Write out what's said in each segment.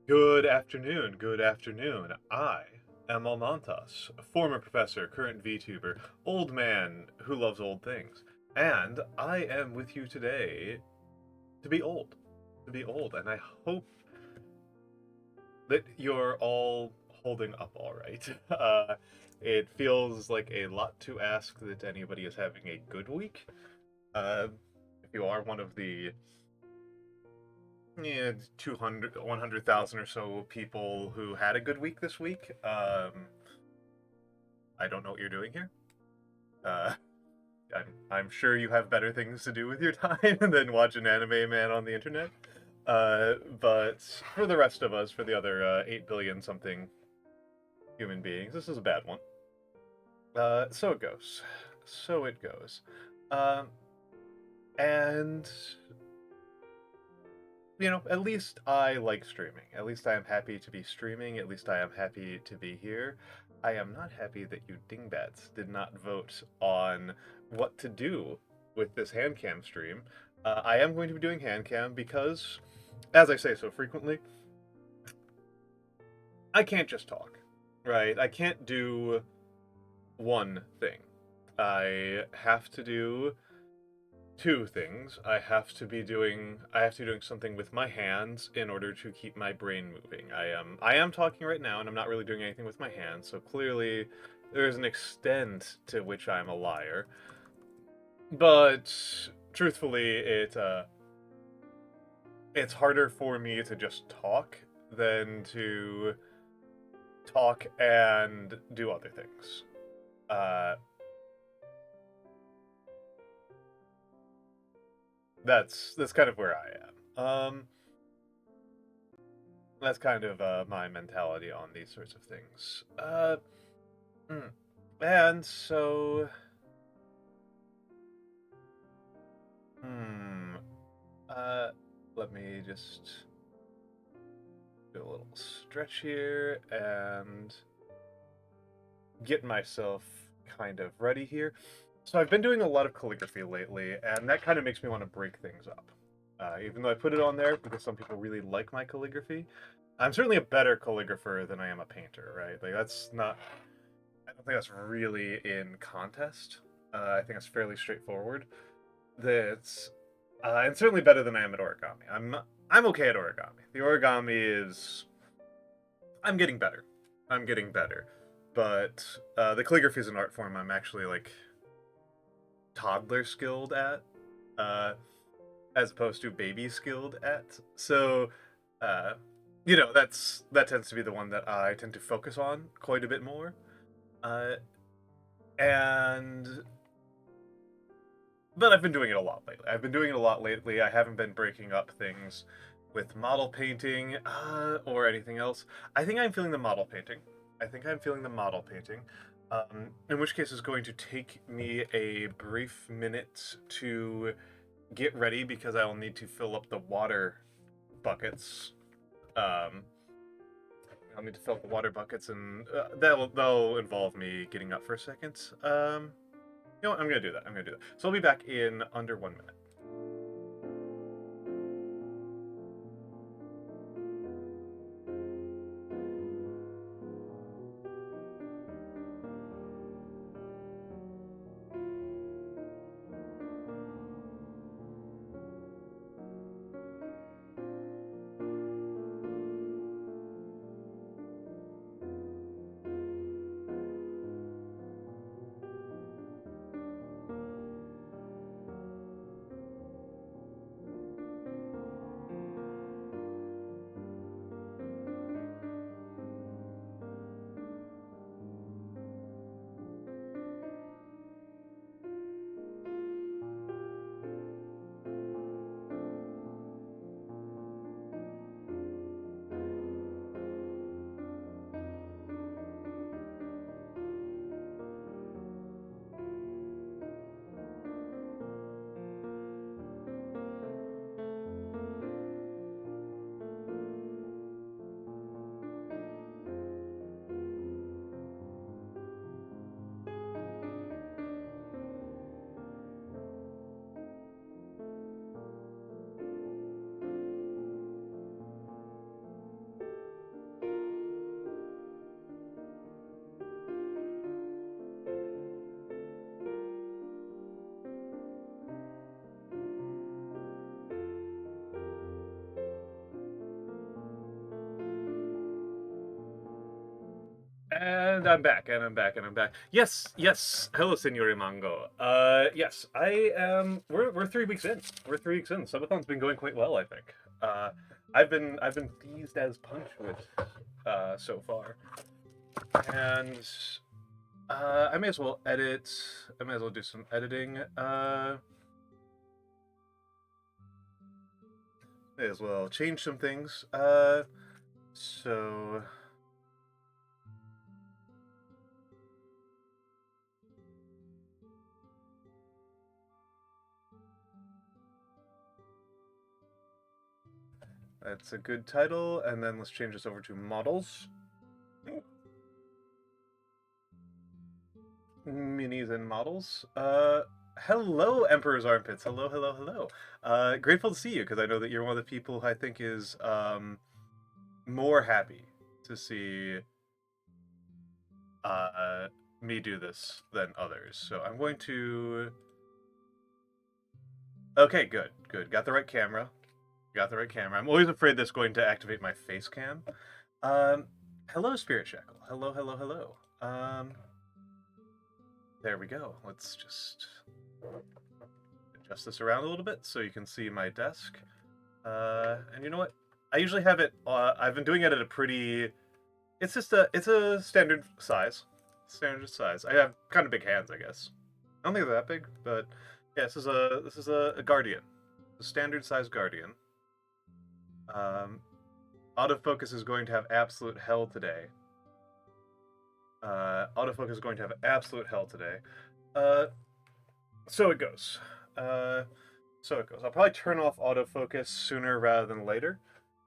Good afternoon, good afternoon. I am Almantas, a former professor, current VTuber, old man who loves old things. And I am with you today to be old. To be old. And I hope that you're all holding up all right. It feels like a lot to ask that anybody is having a good week. Uh, if you are one of the 200, 100,000 or so people who had a good week this week. I don't know what you're doing here. Uh, I'm sure you have better things to do with your time than watch an anime man on the internet. But for the rest of us, for the other 8 billion something human beings, this is a bad one. So it goes. So it goes. Um, and at least I like streaming. At least I am happy to be streaming. At least I am happy to be here. I am not happy that you dingbats did not vote on what to do with this handcam stream. I am going to be doing handcam because, as I say so frequently, I can't just talk, right? I can't do one thing. I have to do two things. I have to be doing something with my hands in order to keep my brain moving. I am talking right now and I'm not really doing anything with my hands, so clearly there is an extent to which I'm a liar. But truthfully, it's harder for me to just talk than to talk and do other things. Uh that's kind of where I am. That's kind of my mentality on these sorts of things. Mm. And so, hmm, uh, let me just do a little stretch here and get myself kind of ready here. So I've been doing a lot of calligraphy lately, and that kind of makes me want to break things up. Even though I put it on there because some people really like my calligraphy, I'm certainly a better calligrapher than I am a painter, right? Like that's not. I don't think that's really in contest. I think it's fairly straightforward. That's and certainly better than I am at origami. I'm okay at origami. The origami is I'm getting better. I'm getting better, but the calligraphy is an art form I'm actually like toddler skilled at, uh, as opposed to baby skilled at. So, uh, that tends to be the one that I tend to focus on quite a bit more. Uh, and But I've been doing it a lot lately. I haven't been breaking up things with model painting or anything else. I think I'm feeling the model painting. In which case it's going to take me a brief minute to get ready because I will need to fill up the water buckets. Um, I'll need to fill up the water buckets, and that'll involve me getting up for a second. You know what? I'm gonna do that. So I'll be back in under 1 minute. And I'm back, and I'm back, and I'm back. Yes, yes. Hello, Signore Mango. Yes, I am. We're 3 weeks in. We're 3 weeks in. Subathon's been going quite well, I think. I've been pleased as punch with so far, and I may as well edit. I may as well do some editing. May as well change some things. So. That's a good title, and then let's change this over to models. Minis and models. Hello, Emperor's Armpits. Hello, hello, hello. Grateful to see you, because I know that you're one of the people who I think is more happy to see me do this than others. So I'm going to... Okay, good, good. Got the right camera. Got the right camera. I'm always afraid that's going to activate my face cam. Hello, Spirit Shackle. Hello, hello, hello. There we go. Let's just adjust this around a little bit so you can see my desk. And you know what? I usually have it, I've been doing it at a pretty, it's a standard size. Standard size. I have kind of big hands, I guess. I don't think they're that big, but yeah, this is a Guardian. A standard size Guardian. Autofocus is going to have absolute hell today. Autofocus is going to have absolute hell today. So it goes. So it goes. I'll probably turn off autofocus sooner rather than later.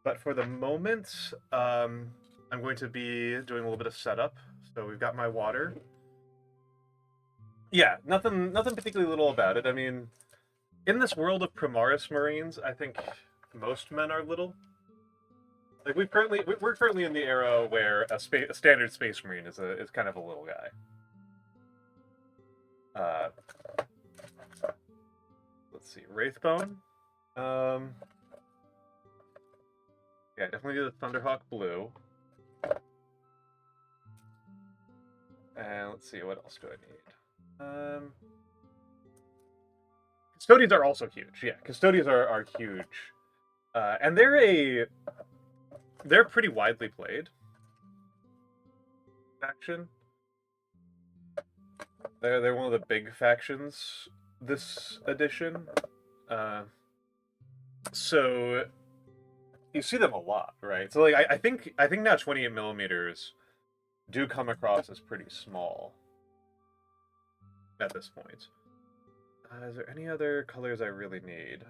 But for the moment, I'm going to be doing a little bit of setup. So we've got my water. Yeah, nothing particularly little about it. I mean, in this world of Primaris Marines, I think most men are little. Like we're currently in the era where a standard Space Marine is kind of a little guy. Let's see, Wraithbone. Yeah, definitely do the Thunderhawk blue. And let's see, what else do I need? Custodians are also huge. Yeah, Custodians are huge. And they're pretty widely played faction. They're one of the big factions this edition. So you see them a lot, right? So like I think now 28mm do come across as pretty small at this point. Is there any other colors I really need?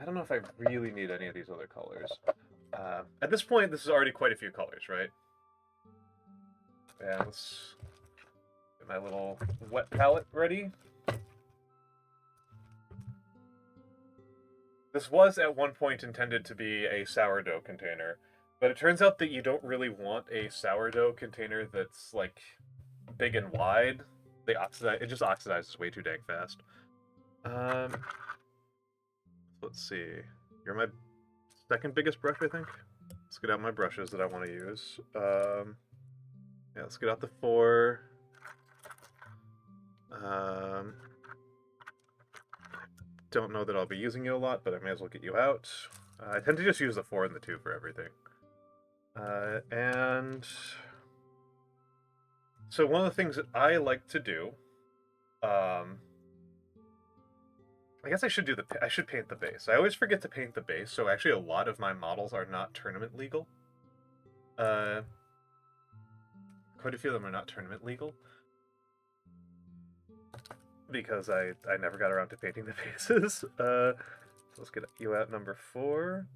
I don't know if I really need any of these other colors. At this point, this is already quite a few colors, right? Yeah, let's get my little wet palette ready. This was at one point intended to be a sourdough container, but it turns out that you don't really want a sourdough container that's like big and wide. It just oxidizes way too dang fast. Let's see. You're my second biggest brush, I think. Let's get out my brushes that I want to use. Yeah, let's get out the 4. Don't know that I'll be using you a lot, but I may as well get you out. I tend to just use the 4 and the 2 for everything. And so one of the things that I like to do, I guess I should paint the base. I always forget to paint the base, so actually a lot of my models are not tournament legal. Quite a few of them are not tournament legal. Because I never got around to painting the faces. Let's get you out number 4.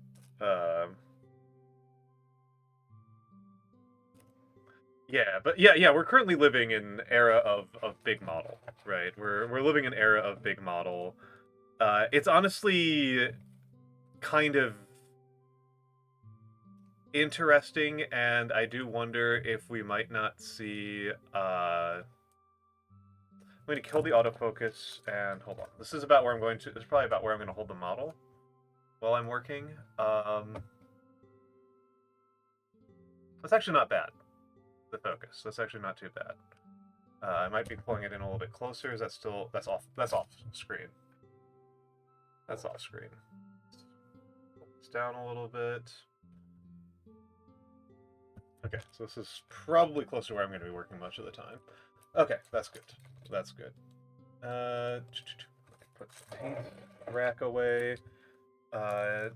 Yeah, but yeah, we're currently living in an era of big model, right? We're living in an era of big model. It's honestly kind of interesting, and I do wonder if we might not see I'm going to kill the autofocus, and hold on. This is probably about where I'm going to hold the model while I'm working. That's actually not bad. The focus. That's actually not too bad. I might be pulling it in a little bit closer. Is that still... That's off screen. That's off screen. Pull this down a little bit. Okay, so this is probably close to where I'm going to be working much of the time. Okay, that's good. That's good. Put the paint rack away. Let's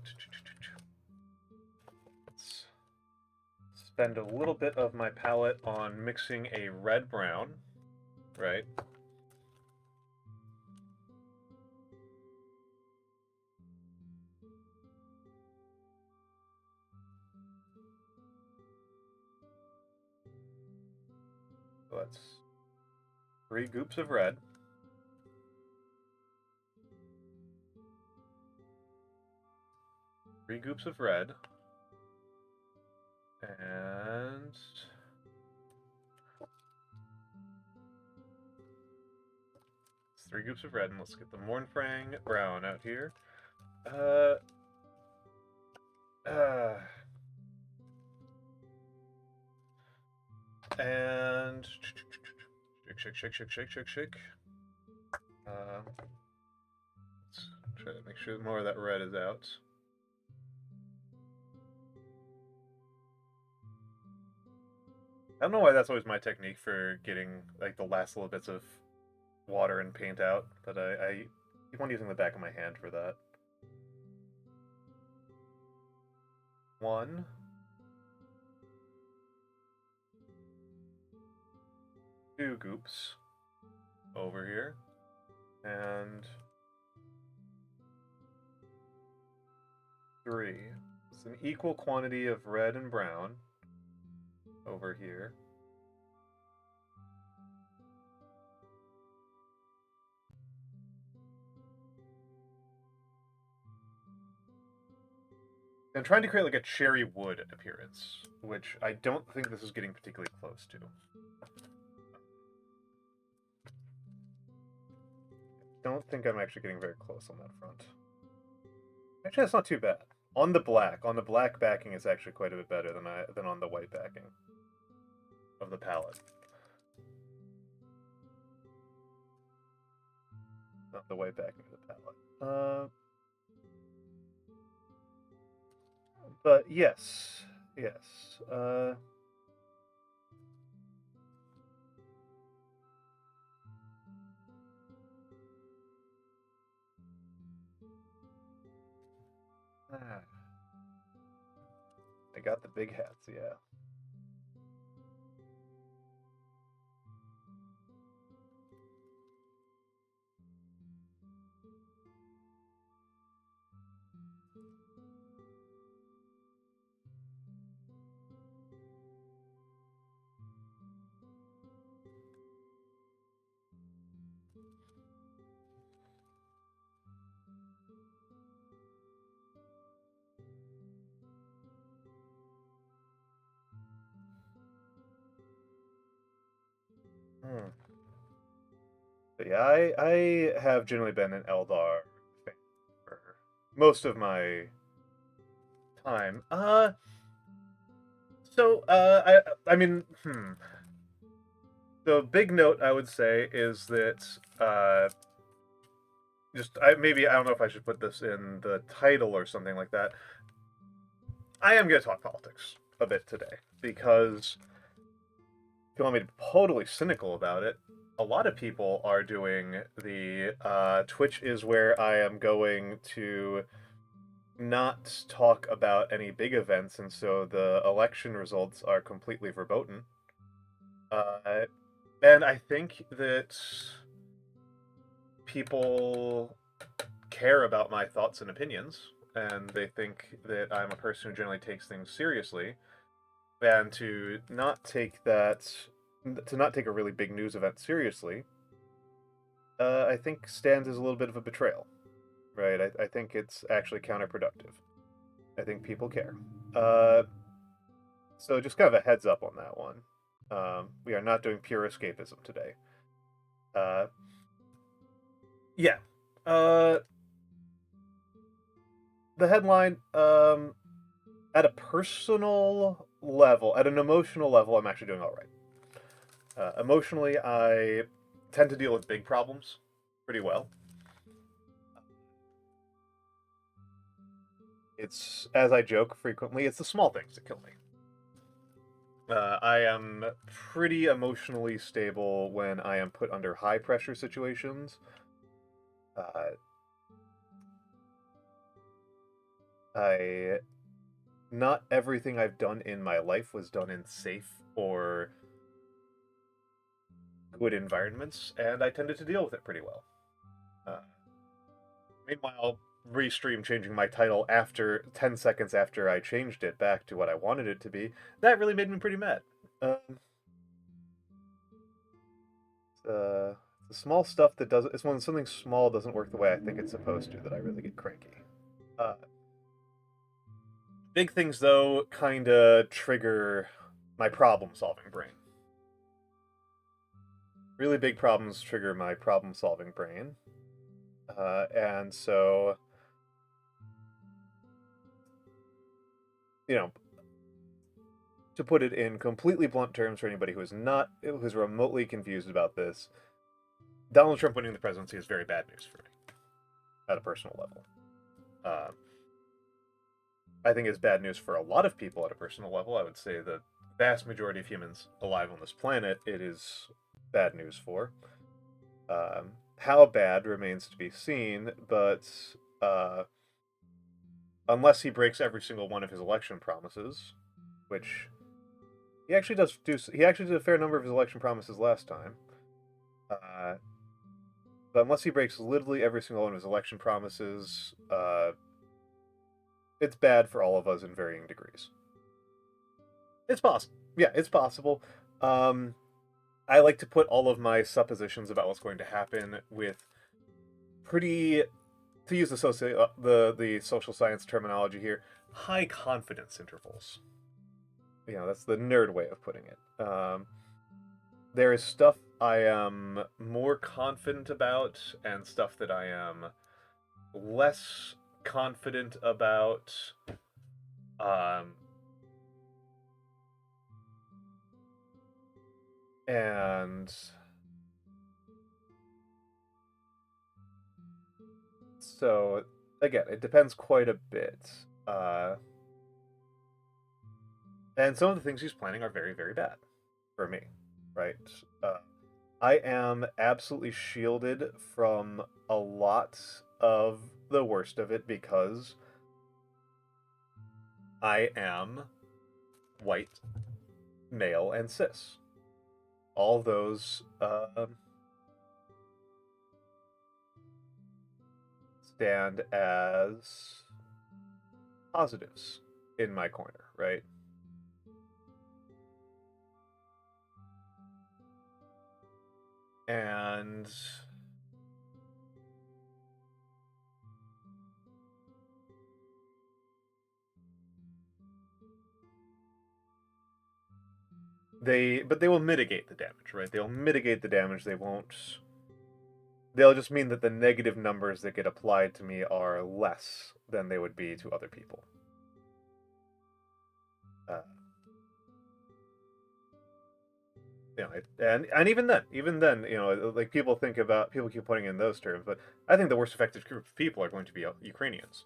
spend a little bit of my palette on mixing a red-brown, right? So that's 3 goops of red. Three goops of red. And... it's 3 goops of red, and let's get the Mornfrang brown out here. And... shake. Let's try to make sure more of that red is out. I don't know why that's always my technique for getting like the last little bits of water and paint out, but I keep on using the back of my hand for that. 1. 2 goops over here, and 3. It's an equal quantity of red and brown over here. I'm trying to create like a cherry wood appearance, which I don't think this is getting particularly close to. Don't think I'm actually getting very close on that front. Actually, that's not too bad. On the black backing is actually quite a bit better than on the white backing of the palette. Not the white backing of the palette. But yes. I got the big hats, yeah. But yeah, I have generally been an Eldar fan for most of my time. I mean, the big note I would say is that maybe I don't know if I should put this in the title or something like that. I am going to talk politics a bit today because if you want me to be totally cynical about it, a lot of people are doing the Twitch is where I am going to not talk about any big events, and so the election results are completely verboten. And I think that people care about my thoughts and opinions, and they think that I'm a person who generally takes things seriously, and to not take a really big news event seriously, I think stands as a little bit of a betrayal, right? I think it's actually counterproductive. I think people care. So just kind of a heads up on that one. We are not doing pure escapism today. Yeah. The headline, at a personal level, at an emotional level, I'm actually doing all right. Emotionally, I tend to deal with big problems pretty well. It's, as I joke frequently, it's the small things that kill me. I am pretty emotionally stable when I am put under high pressure situations. Not everything I've done in my life was done in safe or good environments, and I tended to deal with it pretty well. Meanwhile, restream changing my title after 10 seconds after I changed it back to what I wanted it to be, that really made me pretty mad. The small stuff that doesn't, it's when something small doesn't work the way I think it's supposed to that I really get cranky. Big things, though, kind of trigger my problem-solving brain. Really big problems trigger my problem-solving brain. And so, you know, to put it in completely blunt terms for anybody who's remotely confused about this, Donald Trump winning the presidency is very bad news for me, at a personal level. I think it's bad news for a lot of people at a personal level. I would say the vast majority of humans alive on this planet, it is bad news for. How bad remains to be seen, but unless he breaks every single one of his election promises, which he actually he actually did a fair number of his election promises last time. But unless he breaks literally every single one of his election promises, it's bad for all of us in varying degrees. It's possible. Yeah, it's possible. I like to put all of my suppositions about what's going to happen with pretty, to use the social science terminology here, high confidence intervals. You know, that's the nerd way of putting it. There is stuff I am more confident about and stuff that I am less confident about. And so, again, it depends quite a bit. And some of the things he's planning are very, very bad for me, right? I am absolutely shielded from a lot of the worst of it because I am white, male, and cis. All those stand as positives in my corner, right? And they will mitigate the damage, right? They'll mitigate the damage. They'll just mean that the negative numbers that get applied to me are less than they would be to other people. You know, and even then, you know, like people keep putting in those terms, but I think the worst affected group of people are going to be Ukrainians.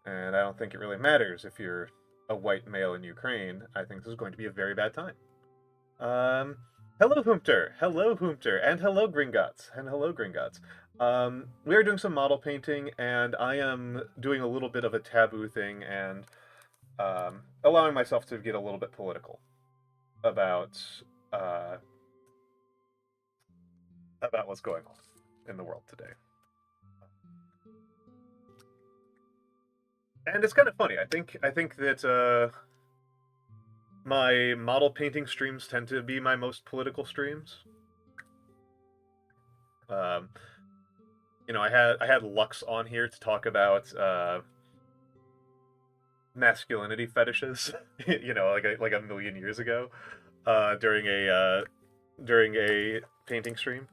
And I don't think it really matters if you're a white male in Ukraine. I think this is going to be a very bad time. Hello, Hoomter. Hello, Hoomter. And hello, Gringotts. And hello, Gringotts. We are doing some model painting, and I am doing a little bit of a taboo thing and allowing myself to get a little bit political about what's going on in the world today. And it's kind of funny. I think that my model painting streams tend to be my most political streams. You know, I had Lux on here to talk about masculinity fetishes. You know, like a million years ago, during a painting stream.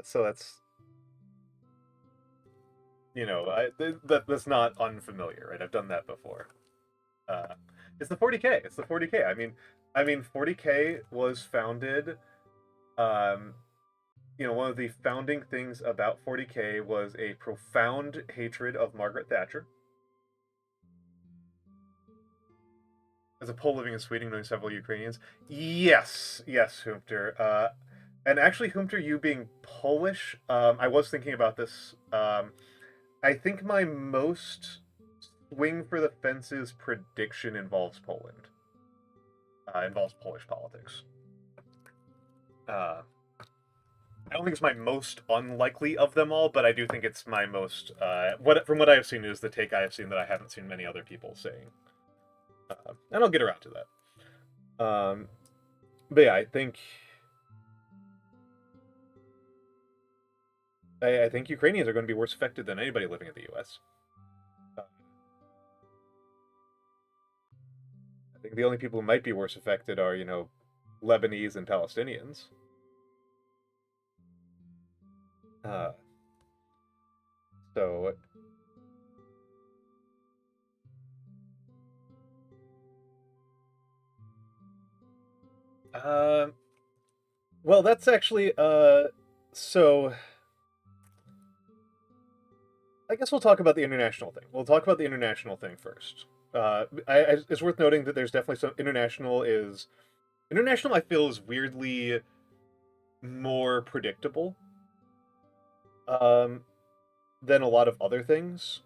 So that's You know, that's not unfamiliar, right? I've done that before. Uh, it's the 40K. It's the 40K. I mean, 40K was founded. Um, one of the founding things about 40K was a profound hatred of Margaret Thatcher. As a Pole living in Sweden, knowing several Ukrainians. Yes, Humter. And actually, Humter, you being Polish, I was thinking about this. I think my most swing for the fences prediction involves Poland. Involves Polish politics. I don't think it's my most unlikely of them all, but I do think it's my most. From what I have seen, is the take I have seen that I haven't seen many other people saying, and I'll get around to that. But yeah, I think Ukrainians are going to be worse affected than anybody living in the U.S. I think the only people who might be worse affected are, Lebanese and Palestinians. So, well, that's actually, so I guess we'll talk about the international thing. We'll talk about the international thing first. It's worth noting that there's definitely some international. I feel is weirdly more predictable than a lot of other things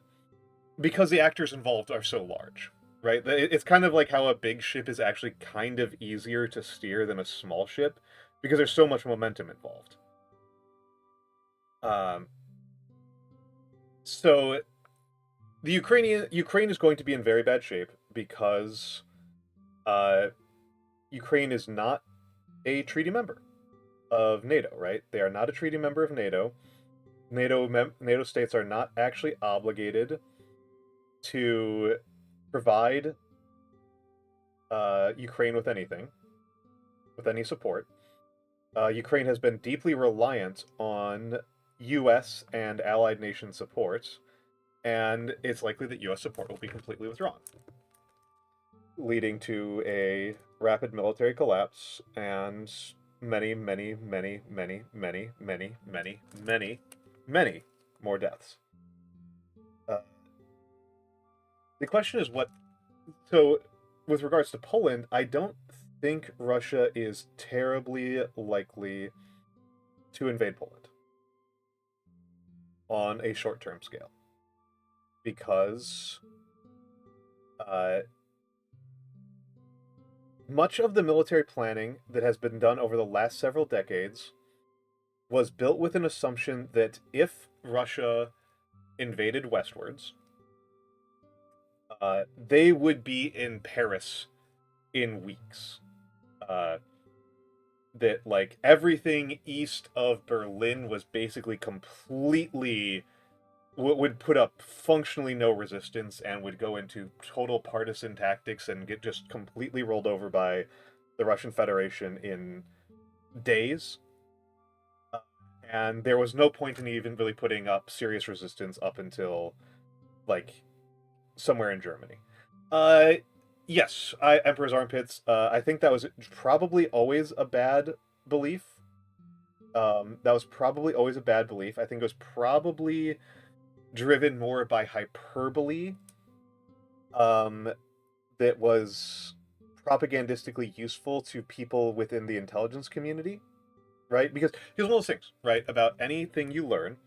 because the actors involved are so large, right? It's kind of like how a big ship is actually kind of easier to steer than a small ship because there's so much momentum involved. So the Ukraine is going to be in very bad shape because Ukraine is not a treaty member of NATO, right? They are not a treaty member of NATO. NATO states are not actually obligated to provide Ukraine with anything, with any support. Ukraine has been deeply reliant on U.S. and allied nation support, and it's likely that U.S. support will be completely withdrawn, leading to a rapid military collapse and many, many, many, many, many, many, many, many, many more deaths. The question is what. So, with regards to Poland, I don't think Russia is terribly likely to invade Poland on a short term scale because much of the military planning that has been done over the last several decades was built with an assumption that if Russia invaded westwards, they would be in Paris in weeks. That like everything east of Berlin was basically completely would put up functionally no resistance and would go into total partisan tactics and get just completely rolled over by the Russian Federation in days. And there was no point in even really putting up serious resistance up until like somewhere in Germany. Yes, Emperor's Armpits. I think that was probably always a bad belief. That was probably always a bad belief. I think it was probably driven more by hyperbole. That was propagandistically useful to people within the intelligence community, right? Because here's one of those things, right, about anything you learn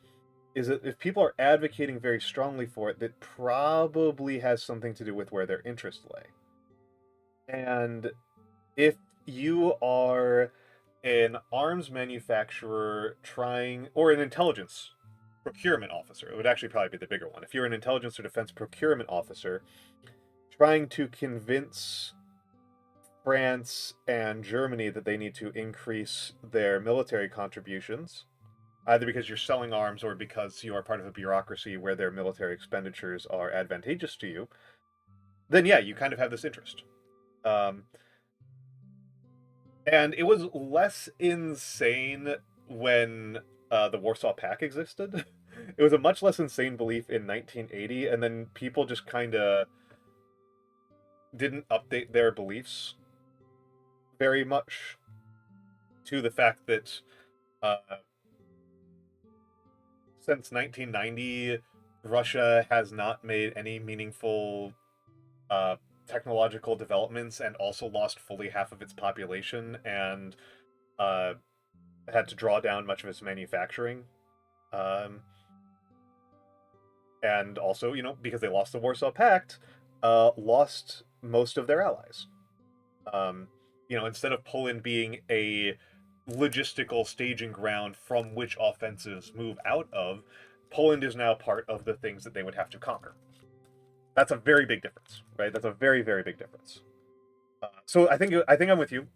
is that if people are advocating very strongly for it, that probably has something to do with where their interests lay. And if you are an arms manufacturer or an intelligence procurement officer, it would actually probably be the bigger one. If you're an intelligence or defense procurement officer trying to convince France and Germany that they need to increase their military contributions, either because you're selling arms or because you are part of a bureaucracy where their military expenditures are advantageous to you, then yeah, you kind of have this interest. And it was less insane when the Warsaw Pact existed. it was a much less insane belief in 1980, and then people just kind of didn't update their beliefs very much to the fact that since 1990, Russia has not made any meaningful technological developments and also lost fully half of its population and had to draw down much of its manufacturing. And also, because they lost the Warsaw Pact, lost most of their allies. Instead of Poland being a logistical staging ground from which offensives move out of, Poland is now part of the things that they would have to conquer. That's a very big difference, right? That's a very, very big difference. So I think I'm with you.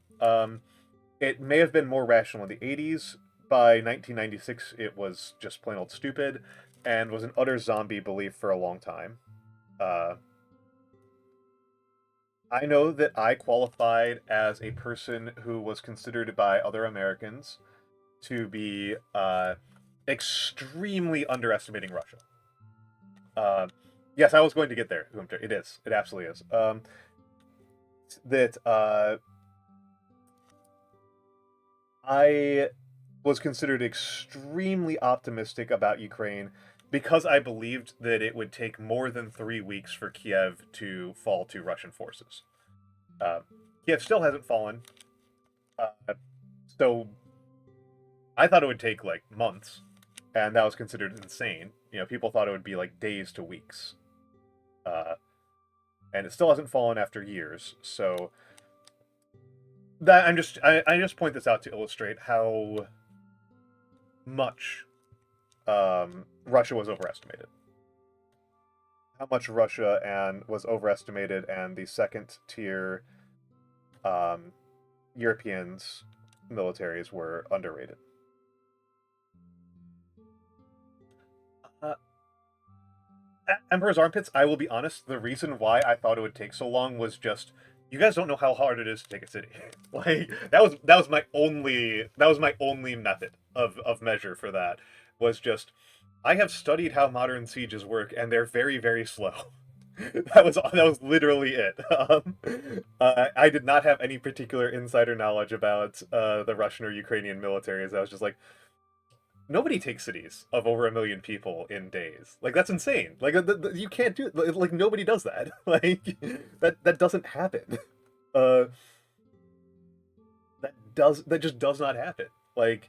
It may have been more rational in the 80s. By 1996, it was just plain old stupid, and was an utter zombie belief for a long time. I know that I qualified as a person who was considered by other Americans to be extremely underestimating Russia. Yes, I was going to get there. It is. It absolutely is. I was considered extremely optimistic about Ukraine because I believed that it would take more than 3 weeks for Kiev to fall to Russian forces. Kiev still hasn't fallen, so I thought it would take like months, and that was considered insane. People thought it would be like days to weeks. And it still hasn't fallen after years, so that I just point this out to illustrate how much Russia was overestimated. How much Russia was overestimated, and the second tier Europeans militaries were underrated. Emperor's Armpits, I will be honest, the reason why I thought it would take so long was just, you guys don't know how hard it is to take a city. Like, that was my only method of measure for that, was just, I have studied how modern sieges work, and they're very, very slow. That was literally it. I did not have any particular insider knowledge about the Russian or Ukrainian militaries. I was just like, nobody takes cities of over 1 million people in days. Like, that's insane. Like, you can't do it. Like, nobody does that. Like, that doesn't happen. That just does not happen. Like,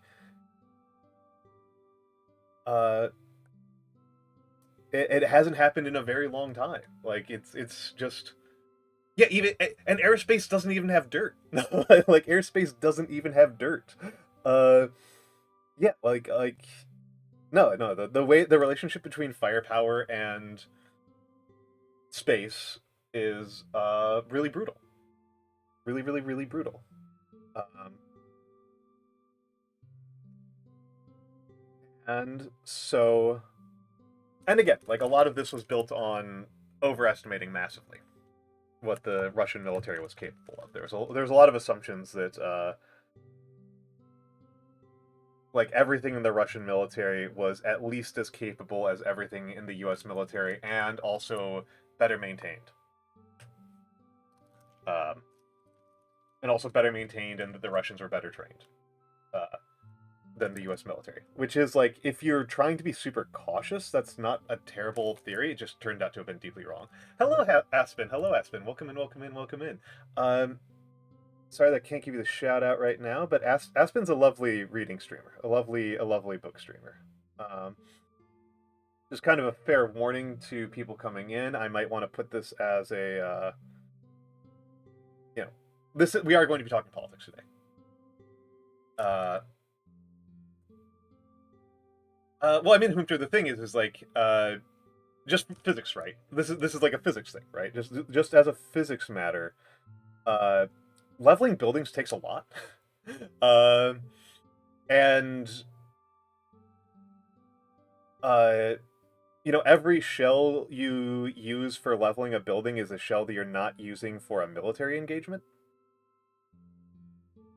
it hasn't happened in a very long time. Like, it's just, yeah, and airspace doesn't even have dirt. Like, airspace doesn't even have dirt. Yeah, no, the relationship between firepower and space is really brutal. Really, really, really brutal. And so, and again, like, a lot of this was built on overestimating massively what the Russian military was capable of. There's a lot of assumptions that like, everything in the Russian military was at least as capable as everything in the US military, and also better maintained. And also better maintained, and that the Russians were better trained than the US military. Which is, like, if you're trying to be super cautious, that's not a terrible theory. It just turned out to have been deeply wrong. Hello, Aspen. Hello, Aspen. Welcome in, welcome in, welcome in. Sorry that I can't give you the shout out right now, but Aspen's a lovely reading streamer, a lovely book streamer. Just kind of a fair warning to people coming in. I might want to put this as a, we are going to be talking politics today. Well, I mean, Hunter, the thing is like, just physics, right? This is like a physics thing, right? Just as a physics matter, leveling buildings takes a lot. And every shell you use for leveling a building is a shell that you're not using for a military engagement.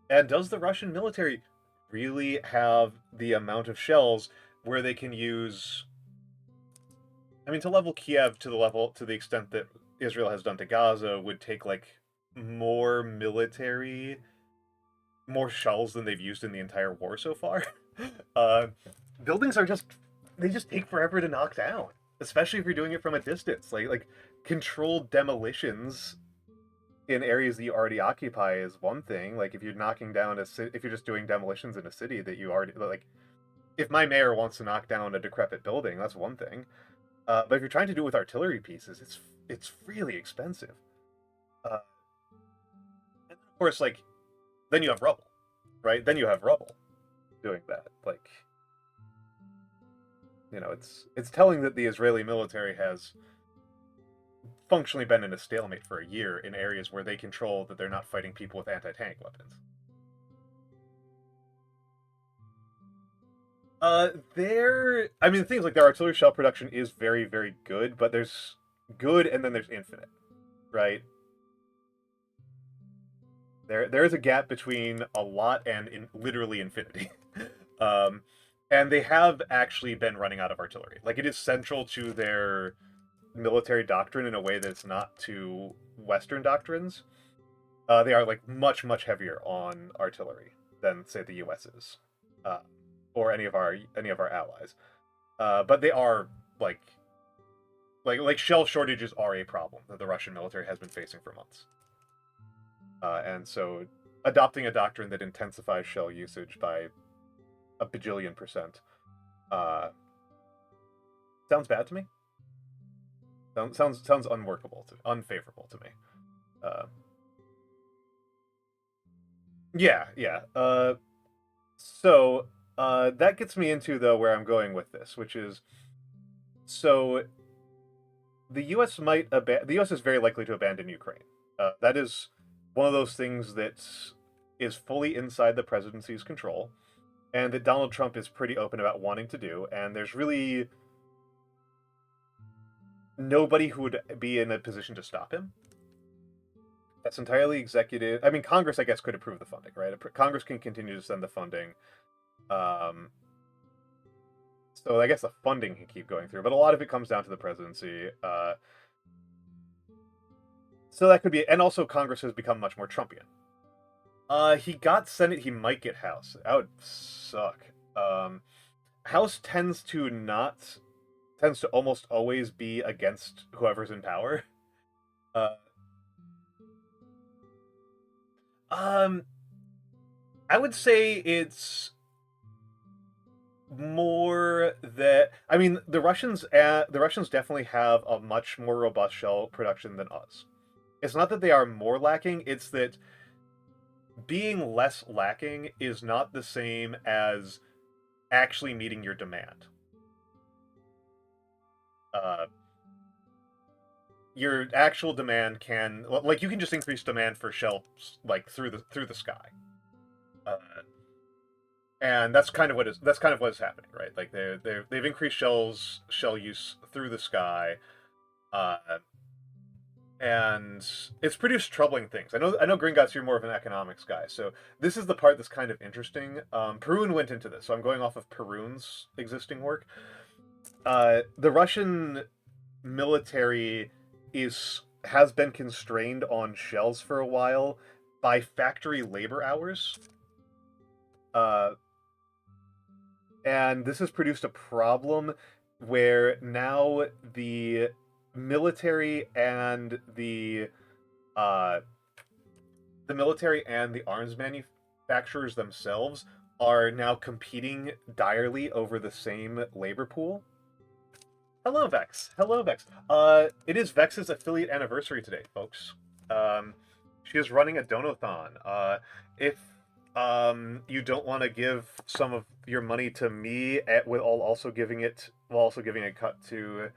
And does the Russian military really have the amount of shells where they can use, I mean, to level Kiev to the extent that Israel has done to Gaza would take like more shells than they've used in the entire war so far. uh, Buildings are they just take forever to knock down, especially if you're doing it from a distance. Like controlled demolitions in areas that you already occupy is one thing. Like if you're knocking down if you're just doing demolitions in a city that you already like, if my mayor wants to knock down a decrepit building, that's one thing. But if you're trying to do it with artillery pieces, it's really expensive. And of course, like then you have rubble, right? Then you have rubble doing that. Like, you know, it's telling that the Israeli military has functionally been in a stalemate for a year in areas where they control that they're not fighting people with anti-tank weapons. I mean, things like their artillery shell production is very, very good, but there's good and then there's infinite, right? There is a gap between a lot and literally infinity. And they have actually been running out of artillery. Like, it is central to their military doctrine in a way that it's not to Western doctrines. They are like much, much heavier on artillery than, say, the U.S. is, or any of our allies. But they are like shell shortages are a problem that the Russian military has been facing for months. And so adopting a doctrine that intensifies shell usage by a bajillion percent sounds bad to me. Sounds unfavorable to me. Yeah. So that gets me into though where I'm going with this, which is so the U.S. the U.S. is very likely to abandon Ukraine. That is one of those things that is fully inside the presidency's control, and that Donald Trump is pretty open about wanting to do, and there's really nobody who would be in a position to stop him. That's entirely executive. I mean, Congress, I guess, could approve the funding, right? Congress can continue to send the funding. So I guess the funding can keep going through, but a lot of it comes down to the presidency. So that could be, and also Congress has become much more Trumpian. He got Senate, he might get House. That would suck. House tends to almost always be against whoever's in power. I would say it's more that, I mean, the Russians definitely have a much more robust shell production than us. It's not that they are more lacking, it's that being less lacking is not the same as actually meeting your demand. Your actual demand can, like, you can just increase demand for shells like through the sky, and that's kind of what is happening, right? Like they've increased shell use through the sky, and it's produced troubling things. I know Gringotts, you're more of an economics guy, so this is the part that's kind of interesting. Perun went into this, so I'm going off of Perun's existing work. The Russian military has been constrained on shells for a while by factory labor hours. And this has produced a problem where now the military and the arms manufacturers themselves are now competing direly over the same labor pool. Hello, Vex. It is Vex's affiliate anniversary today, folks. She is running a donathon. If you don't want to give some of your money to me, while also giving a cut to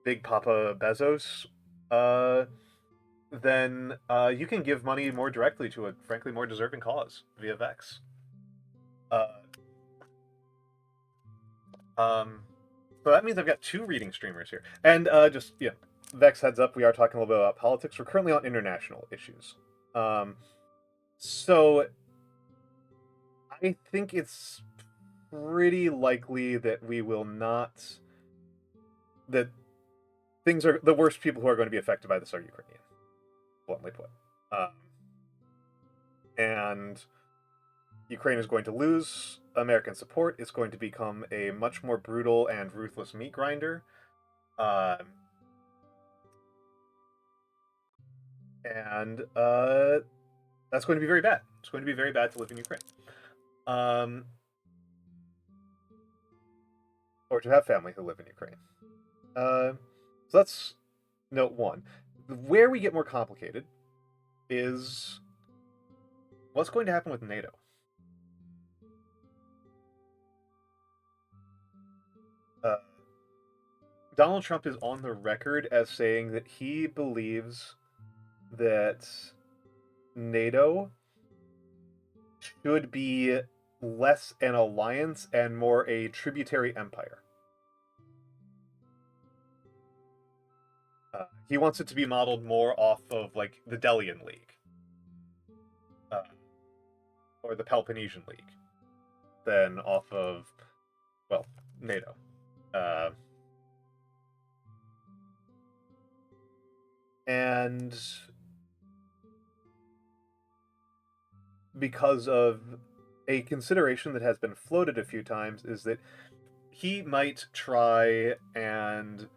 Big Papa Bezos, then you can give money more directly to a frankly more deserving cause via Vex. So that means I've got two reading streamers here. And Vex, heads up, we are talking a little bit about politics. We're currently on international issues. So I think it's pretty likely that we will not... that things are... the worst people who are going to be affected by this are Ukrainian, bluntly put. And Ukraine is going to lose American support. It's going to become a much more brutal and ruthless meat grinder. And that's going to be very bad. It's going to be very bad to live in Ukraine. Or to have family who live in Ukraine. So that's note one. Where we get more complicated is what's going to happen with NATO. Donald Trump is on the record as saying that he believes that NATO should be less an alliance and more a tributary empire. He wants it to be modeled more off of, like, the Delian League. Or the Peloponnesian League. Than off of, well, NATO. And because of a consideration that has been floated a few times is that he might try and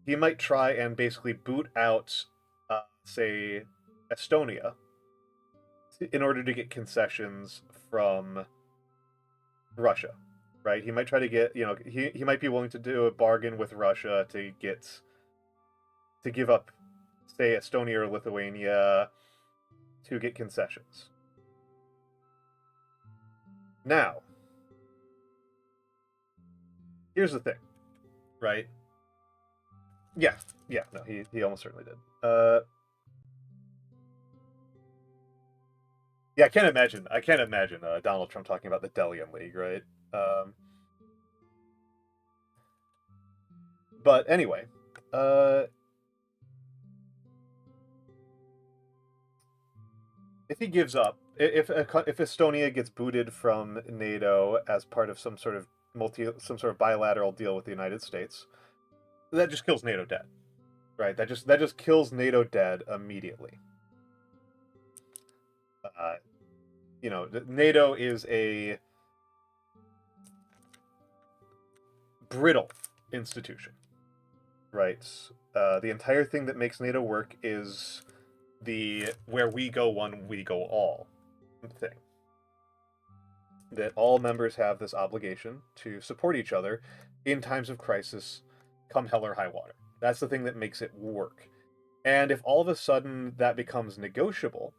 he might try and basically boot out, say, Estonia in order to get concessions from Russia, right? He might try to get, he might be willing to do a bargain with Russia to give up, say, Estonia or Lithuania to get concessions. Now, here's the thing, right? Yeah, no, he almost certainly did. Yeah, I can't imagine Donald Trump talking about the Delian League, right? But anyway, if he gives up, if Estonia gets booted from NATO as part of some sort of bilateral deal with the United States, that just kills NATO dead, right? That just kills NATO dead immediately. NATO is a brittle institution, right? The entire thing that makes NATO work is the where we go one, we go all thing. That all members have this obligation to support each other in times of crisis, come hell or high water. That's the thing that makes it work. And if all of a sudden that becomes negotiable,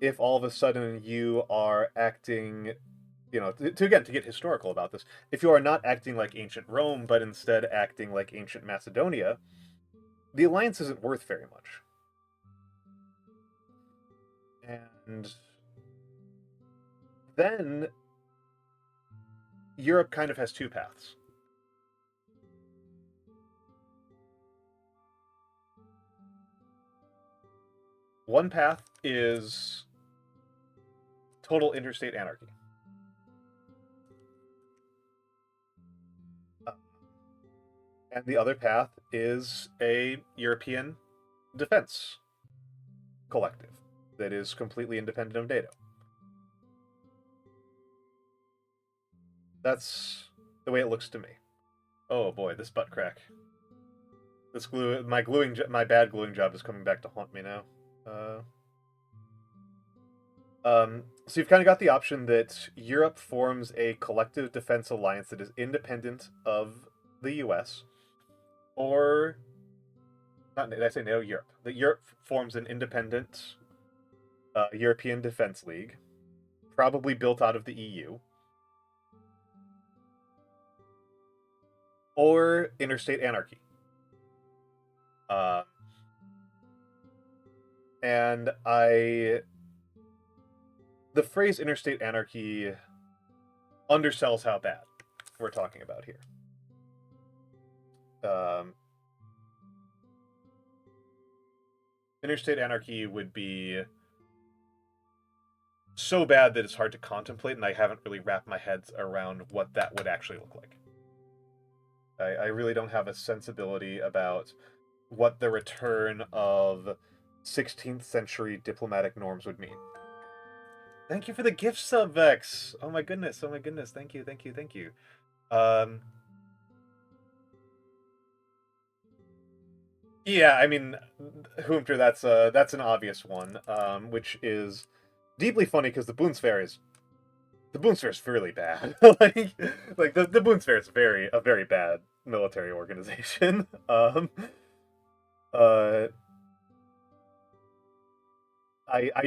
if all of a sudden you are acting, to get historical about this, if you are not acting like ancient Rome, but instead acting like ancient Macedonia, the alliance isn't worth very much. And then Europe kind of has two paths. One path is total interstate anarchy. And the other path is a European defense collective that is completely independent of NATO. That's the way it looks to me. Oh boy, this butt crack. This glue, my bad gluing job is coming back to haunt me now. So you've kind of got the option that Europe forms a collective defense alliance that is independent of the US, or not. Did I say NATO? Europe. That Europe forms an independent European Defense League, probably built out of the EU, or interstate anarchy. And the phrase interstate anarchy undersells how bad we're talking about here. Interstate anarchy would be so bad that it's hard to contemplate, and I haven't really wrapped my head around what that would actually look like. I really don't have a sensibility about what the return of 16th century diplomatic norms would mean. Thank you for the gift sub, Vex. Oh my goodness. Oh my goodness. Thank you. Thank you. Thank you. Yeah, I mean, Hoomter, that's an obvious one, which is deeply funny because the Boonsphere is really bad. like the Boonsphere is a very bad military organization. I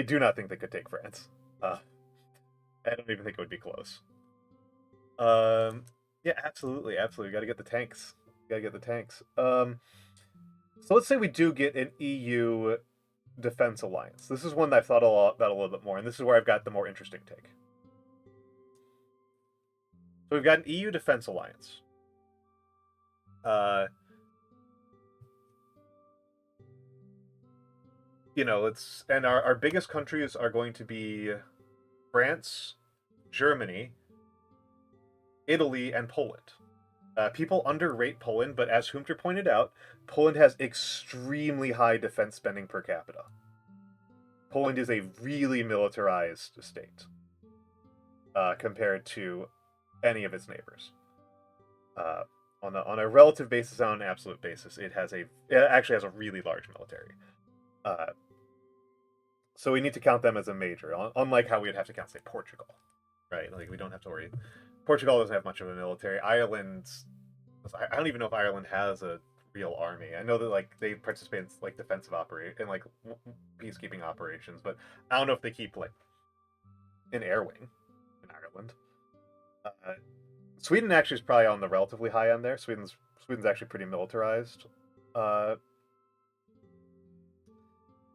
do not think they could take France. I don't even think it would be close. Yeah, absolutely, absolutely. Got to get the tanks. Got to get the tanks. So let's say we do get an EU defense alliance. This is one that I've thought about a little bit more, and this is where I've got the more interesting take. So we've got an EU defense alliance. You know, and our biggest countries are going to be France, Germany, Italy, and Poland. People underrate Poland, but as Hoomter pointed out, Poland has extremely high defense spending per capita. Poland is a really militarized state compared to any of its neighbors. On a relative basis, on an absolute basis, it actually has a really large military. So we need to count them as a major, unlike how we'd have to count, say, Portugal, right? Like, we don't have to worry. Portugal doesn't have much of a military. I don't even know if Ireland has a real army. I know that, like, they participate in, like, defensive like, peacekeeping operations, but I don't know if they keep, like, an air wing in Ireland. Sweden actually is probably on the relatively high end there. Sweden's actually pretty militarized.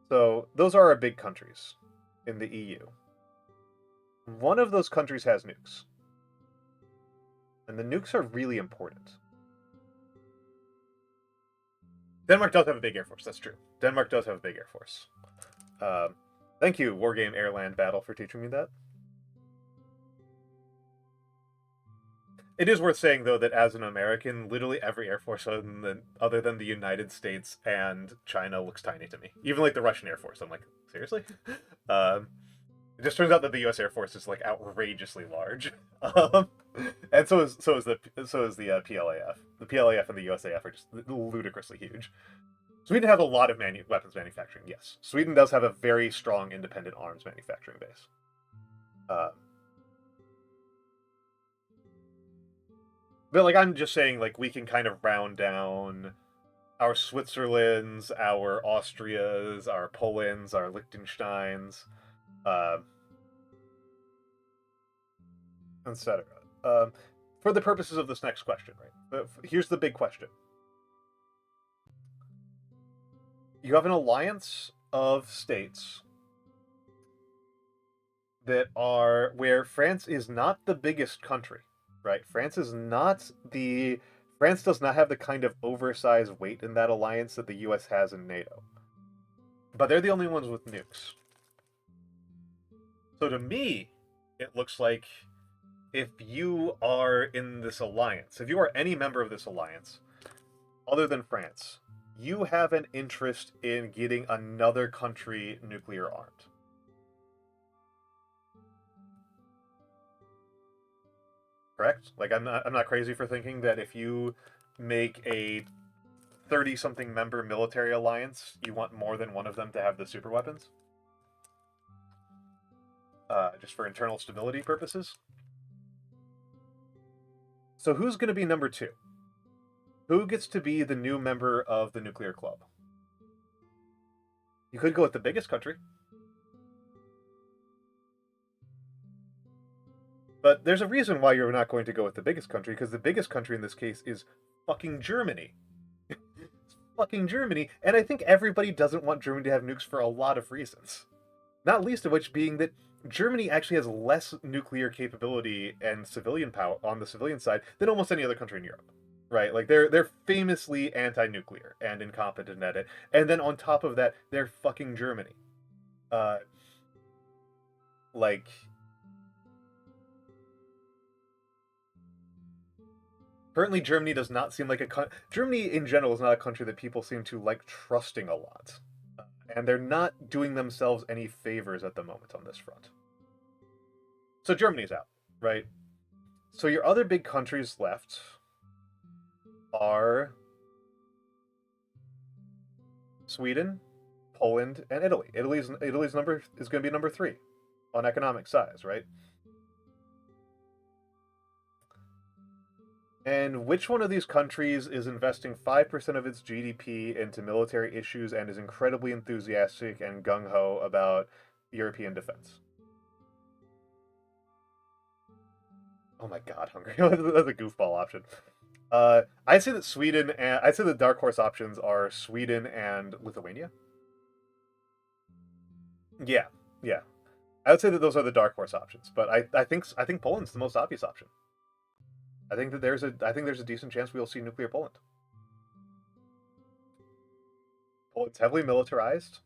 So those are our big countries in the EU. One of those countries has nukes. And the nukes are really important. Denmark does have a big air force, that's true. Denmark does have a big air force. Thank you, Wargame Airland Battle, for teaching me that. It is worth saying, though, that as an American, literally every air force other than the United States and China looks tiny to me. Even, like, the Russian Air Force. I'm like, seriously? It just turns out that the U.S. Air Force is, like, outrageously large. And so is the PLAF. The PLAF and the USAF are just ludicrously huge. Sweden has a lot of weapons manufacturing, yes. Sweden does have a very strong independent arms manufacturing base. But, like, I'm just saying, like, we can kind of round down our Switzerlands, our Austrias, our Polands, our Liechtensteins, etc. For the purposes of this next question, right? Here's the big question. You have an alliance of states that are where France is not the biggest country, right? France does not have the kind of oversized weight in that alliance that the US has in NATO. But they're the only ones with nukes. So to me, it looks like if you are in this alliance, if you are any member of this alliance, other than France, you have an interest in getting another country nuclear armed. Correct? Like, I'm not crazy for thinking that if you make a 30-something member military alliance, you want more than one of them to have the super weapons? Just for internal stability purposes? So who's going to be number 2? Who gets to be the new member of the nuclear club? You could go with the biggest country. But there's a reason why you're not going to go with the biggest country, because the biggest country in this case is fucking Germany. It's fucking Germany, and I think everybody doesn't want Germany to have nukes for a lot of reasons. Not least of which being that Germany actually has less nuclear capability and civilian power on the civilian side than almost any other country in Europe. Right? Like, they're famously anti-nuclear and incompetent at it. And then on top of that, they're fucking Germany. like, currently Germany does not seem like Germany in general is not a country that people seem to like trusting a lot. And they're not doing themselves any favors at the moment on this front. So Germany's out, right? So your other big countries left are Sweden, Poland, and Italy. Italy's number is going to be number 3 on economic size, right? And which one of these countries is investing 5% of its GDP into military issues and is incredibly enthusiastic and gung-ho about European defense? Oh my god, Hungary. That's a goofball option. I'd say that I'd say the dark horse options are Sweden and Lithuania. Yeah, yeah. I would say that those are the dark horse options, but I think Poland's the most obvious option. I think there's a decent chance we'll see nuclear Poland. Poland's heavily militarized.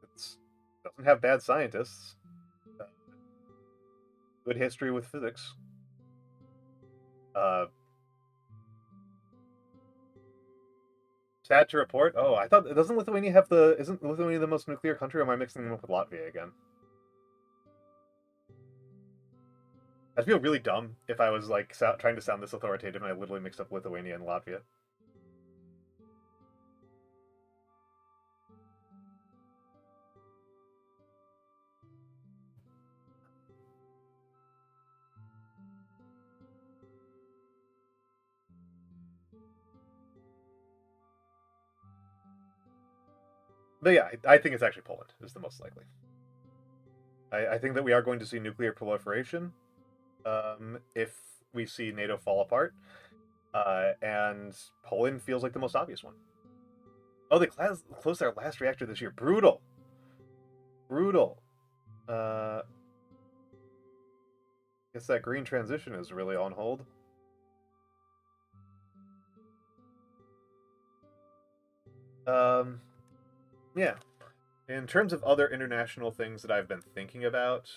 It doesn't have bad scientists. Good history with physics. Sad to report. Oh, I thought isn't Lithuania the most nuclear country? Or am I mixing them up with Latvia again? I'd feel really dumb if I was like trying to sound this authoritative and I literally mixed up Lithuania and Latvia. But yeah, I think it's actually Poland is the most likely. I think that we are going to see nuclear proliferation if we see NATO fall apart. And Poland feels like the most obvious one. Oh, they closed their last reactor this year. Brutal. Brutal. Guess that green transition is really on hold. Yeah. In terms of other international things that I've been thinking about,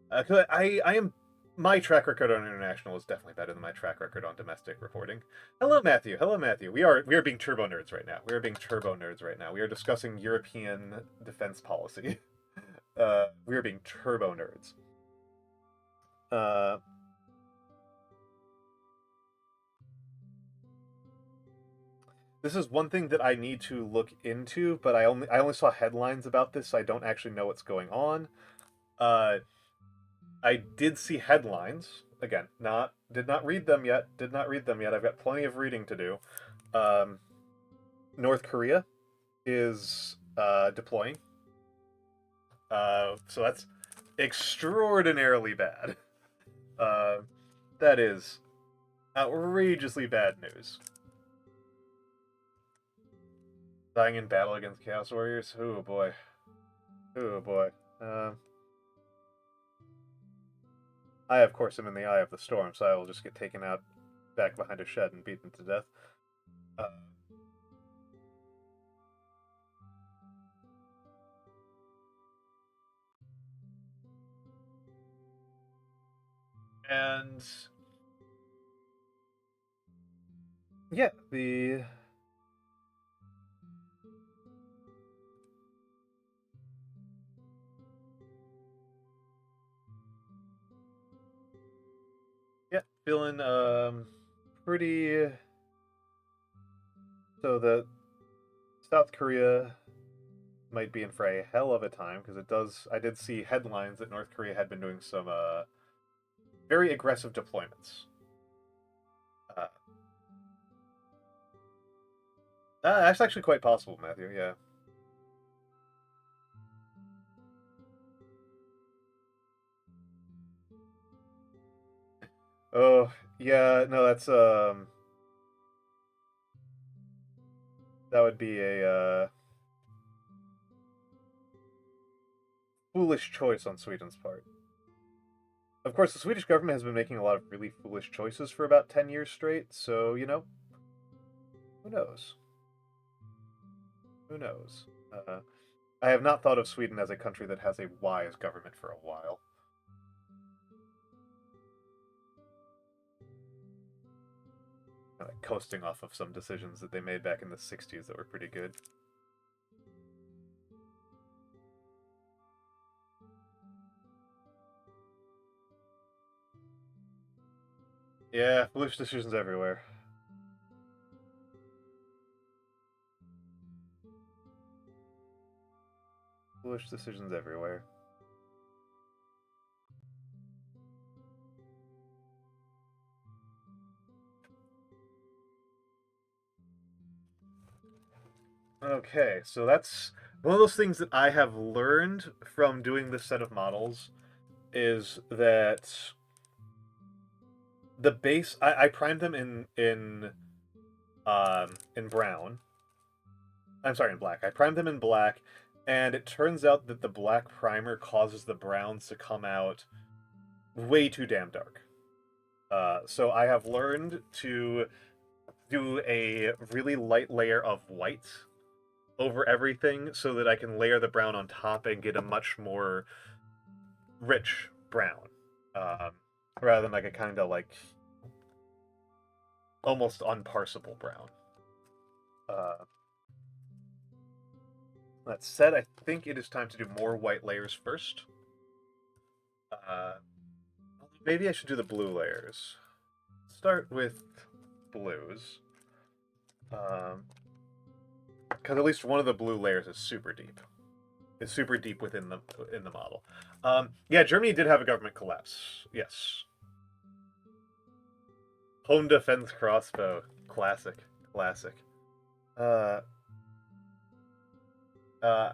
cause my track record on international is definitely better than my track record on domestic reporting. Hello, Matthew. Hello, Matthew. We are being turbo nerds right now. We are being turbo nerds right now. We are discussing European defense policy. We are being turbo nerds. This is one thing that I need to look into, but I only saw headlines about this, so I don't actually know what's going on. I did see headlines. Again, did not read them yet. I've got plenty of reading to do. North Korea is deploying. So that's extraordinarily bad. That is outrageously bad news. Dying in battle against Chaos Warriors? Oh boy. Oh boy. I, of course, am in the eye of the storm, so I will just get taken out back behind a shed and beaten to death. And yeah, feeling pretty. So the South Korea might be in for a hell of a time because it does. I did see headlines that North Korea had been doing some very aggressive deployments. That's actually quite possible, Matthew. Yeah. Oh yeah, no, that's that would be a foolish choice on Sweden's part. Of course, the Swedish government has been making a lot of really foolish choices for about 10 years straight, so, you know, who knows? Who knows? I have not thought of Sweden as a country that has a wise government for a while. Like coasting off of some decisions that they made back in the 60s that were pretty good. Yeah, foolish decisions everywhere. Foolish decisions everywhere. Okay, so that's one of those things that I have learned from doing this set of models is that the base I primed them in brown. I'm sorry, in black. I primed them in black, and it turns out that the black primer causes the browns to come out way too damn dark. So I have learned to do a really light layer of white over everything so that I can layer the brown on top and get a much more rich brown. Rather than like a kind of like almost unparsable brown. That said, I think it is time to do more white layers first. Maybe I should do the blue layers. Start with blues. Because at least one of the blue layers is super deep. It's super deep within the model. Yeah, Germany did have a government collapse. Yes. Home defense crossbow. Classic. Classic.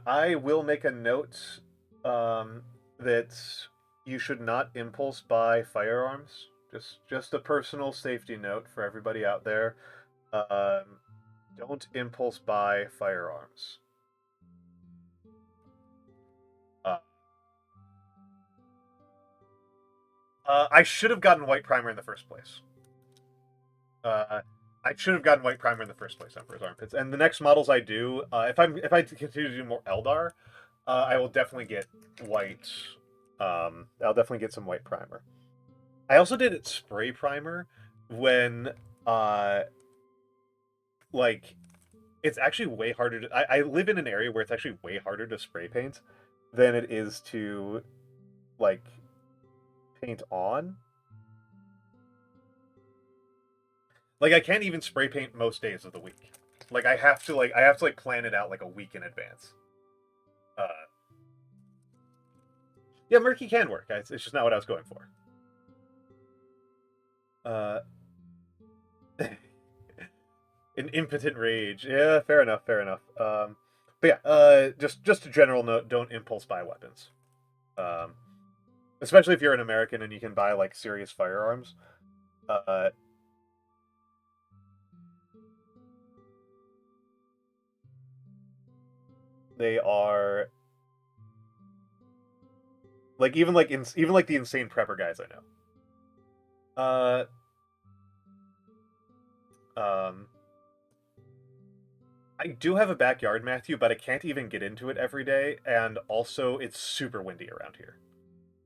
I will make a note that you should not impulse buy firearms. Just a personal safety note for everybody out there. Don't impulse buy firearms. I should have gotten white primer in the first place. I should have gotten white primer in the first place, Emperor's Armpits. And the next models I do, if I continue to do more Eldar, I will definitely get white. I'll definitely get some white primer. I also did it spray primer when, like, it's actually way harder to... I live in an area where it's actually way harder to spray paint than it is to, like, paint on. Like, I can't even spray paint most days of the week. Like, I have to plan it out like a week in advance. Yeah, murky can work. It's just not what I was going for. An impotent rage. Yeah, fair enough, fair enough. But yeah, just a general note: don't impulse buy weapons. Especially if you're an American and you can buy like serious firearms. They are like even like the insane prepper guys I know. I do have a backyard, Matthew, but I can't even get into it every day, and also it's super windy around here.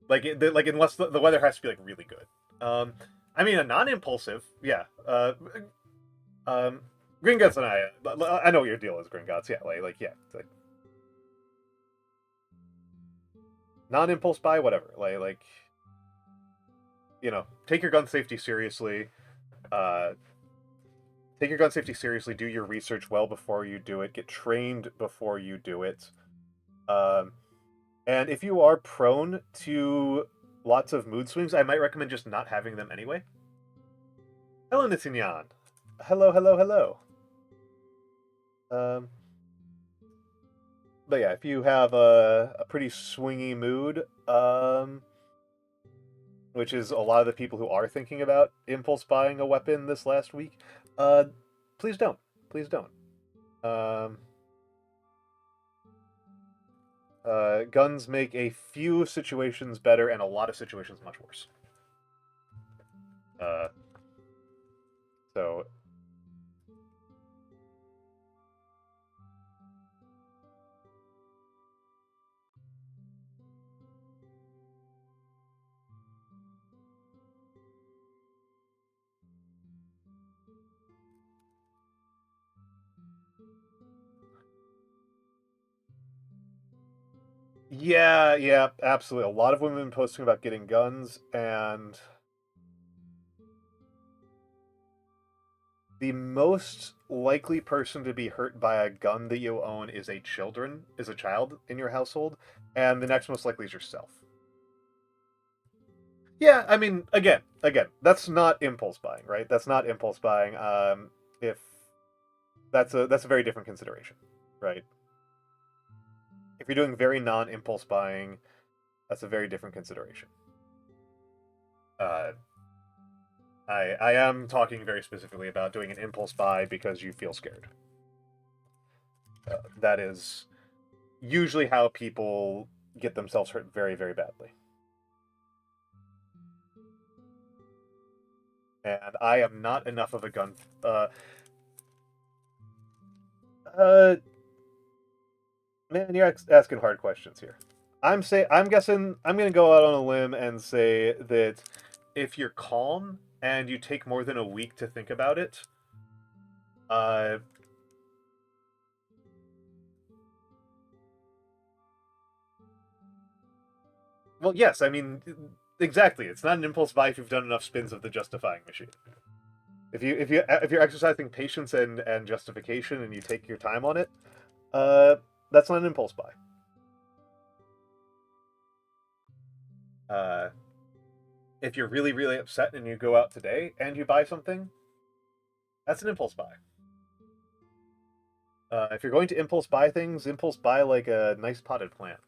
Like unless the weather has to be like really good. I mean, a non-impulsive, yeah. Gringotts and I know what your deal is, Gringotts. Yeah, yeah. Like, non-impulse buy, whatever. Like, you know, take your gun safety seriously. Take your gun safety seriously. Do your research well before you do it. Get trained before you do it. And if you are prone to lots of mood swings, I might recommend just not having them anyway. Hello, Nitinyan. Hello, hello, hello. But yeah, if you have a pretty swingy mood, which is a lot of the people who are thinking about impulse buying a weapon this last week, please don't. Please don't. Guns make a few situations better and a lot of situations much worse. So... Yeah, yeah, absolutely. A lot of women posting about getting guns, and the most likely person to be hurt by a gun that you own is a child in your household, and the next most likely is yourself. Yeah, I mean, again, that's not impulse buying, right? That's not impulse buying. If that's a very different consideration, right? If you're doing very non-impulse buying, that's a very different consideration. Uh, I am talking very specifically about doing an impulse buy because you feel scared. That is usually how people get themselves hurt very, very badly. And I am not enough of a gun. Uh, Man, you're asking hard questions here. I'm guessing I'm gonna go out on a limb and say that if you're calm and you take more than a week to think about it, uh, well, yes, I mean, exactly. It's not an impulse buy if you've done enough spins of the justifying machine. If you're exercising patience and justification and you take your time on it, uh, that's not an impulse buy. Uh, if you're really really upset and you go out today and you buy something, that's an impulse buy. If you're going to impulse buy things, impulse buy like a nice potted plant,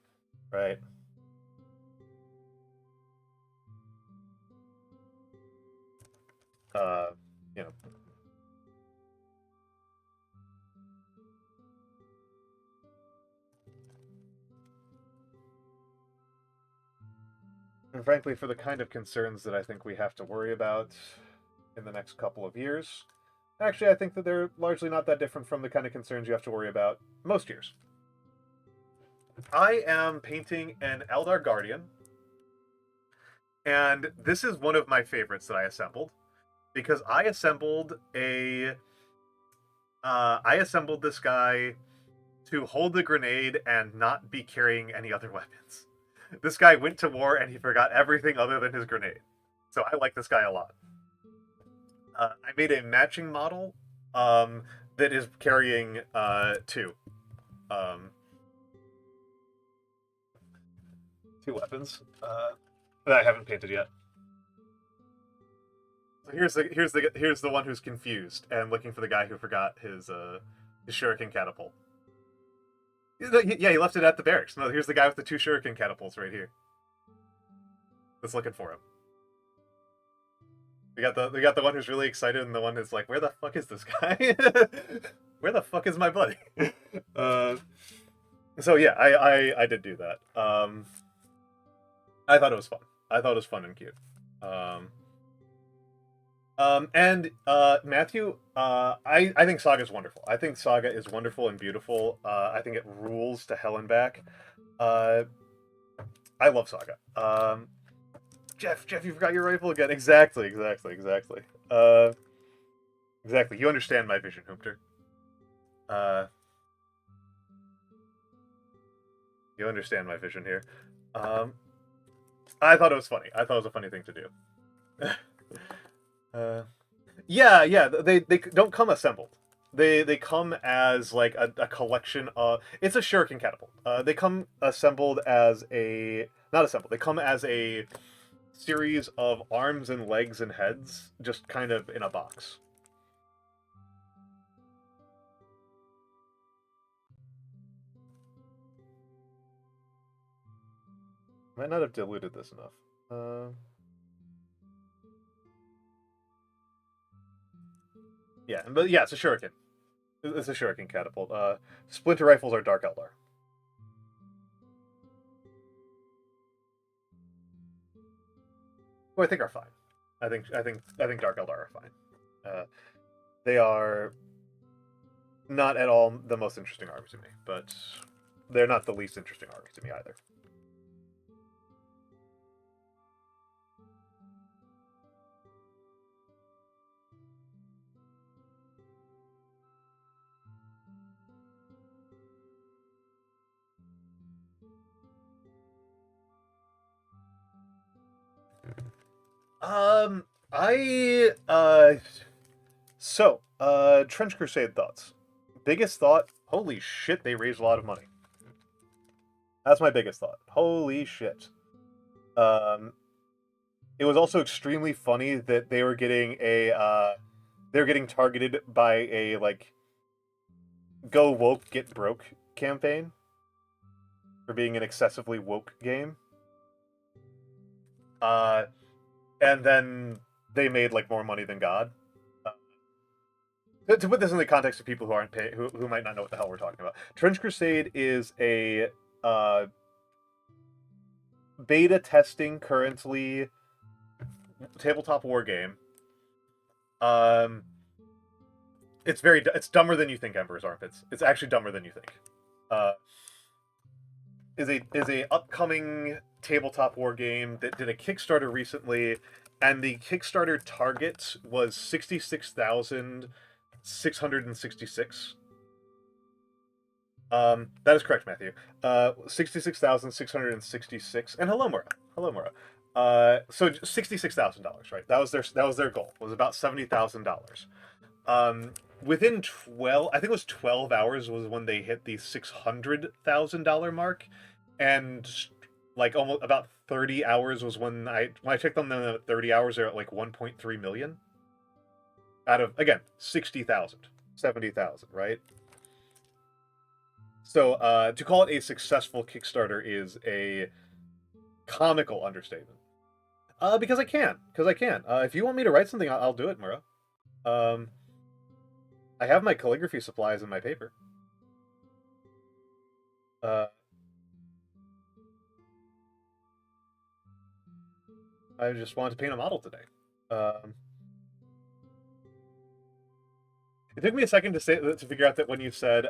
right? Uh, you know, and frankly, for the kind of concerns that I think we have to worry about in the next couple of years, actually, I think that they're largely not that different from the kind of concerns you have to worry about most years. I am painting an Eldar Guardian, and this is one of my favorites that I assembled because I assembled this guy to hold the grenade and not be carrying any other weapons. This guy went to war and he forgot everything other than his grenade. So I like this guy a lot. I made a matching model that is carrying um, two weapons that I haven't painted yet. So here's the one who's confused and looking for the guy who forgot his shuriken catapult. Yeah, he left it at the barracks. No, here's the guy with the two shuriken catapults right here. That's looking for him. We got the one who's really excited and the one who's like, where the fuck is this guy? Where the fuck is my buddy? So yeah, I did do that. I thought it was fun. I thought it was fun and cute. And Matthew, I think Saga is wonderful. I think Saga is wonderful and beautiful. I think it rules to hell and back. I love Saga. Jeff, you forgot your rifle again. Exactly. Exactly. You understand my vision, Hoopter. You understand my vision here. I thought it was funny. I thought it was a funny thing to do. Yeah. They don't come assembled. They come as like a collection of. It's a shuriken catapult. They come assembled as a not assembled. They come as a series of arms and legs and heads, just kind of in a box. Might not have diluted this enough. Yeah, but yeah, it's a shuriken. It's a shuriken catapult. Splinter rifles are Dark Eldar. Who I think are fine. I think Dark Eldar are fine. They are not at all the most interesting army to me, but they're not the least interesting army to me either. Trench Crusade thoughts. Biggest thought, holy shit, they raised a lot of money. That's my biggest thought. Holy shit. It was also extremely funny that they were getting they were getting targeted by a, like, go woke, get broke campaign for being an excessively woke game. And then they made, like, more money than God. To put this in the context of people who aren't who might not know what the hell we're talking about, Trench Crusade is a beta testing currently tabletop war game. It's dumber than you think, Emperor's Armpits. It's actually dumber than you think. Is a upcoming tabletop war game that did a Kickstarter recently, and the Kickstarter target was 66,666. That is correct, Matthew. 66,666. And hello, Mora. Hello, Mora. So $66,000, right? That was their goal. Was about $70,000. Within 12, I think it was 12 hours was when they hit the $600,000 mark, and like almost about 30 hours was when I checked them. Then 30 hours, they're at like 1.3 million. Out of, again, 60,000, 70,000, right? So to call it a successful Kickstarter is a comical understatement. Because I can. If you want me to write something, I'll do it, Mura. I have my calligraphy supplies and my paper. I just wanted to paint a model today. It took me a second to figure out that when you said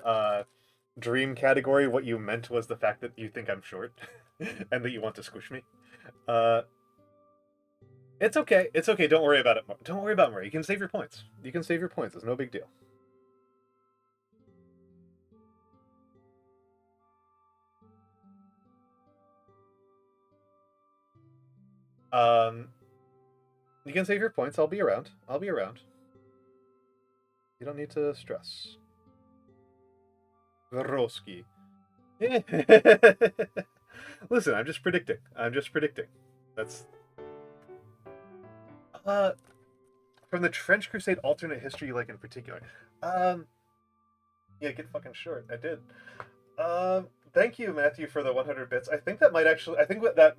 dream category, what you meant was the fact that you think I'm short and that you want to squish me. It's okay. It's okay. Don't worry about it. Don't worry about it, Murray. You can save your points. It's no big deal. You can save your points. I'll be around. You don't need to stress. Roski. Listen, I'm just predicting. That's... From the Trench Crusade alternate history, like, in particular. Yeah, get fucking short. I did. Thank you, Matthew, for the 100 bits. I think that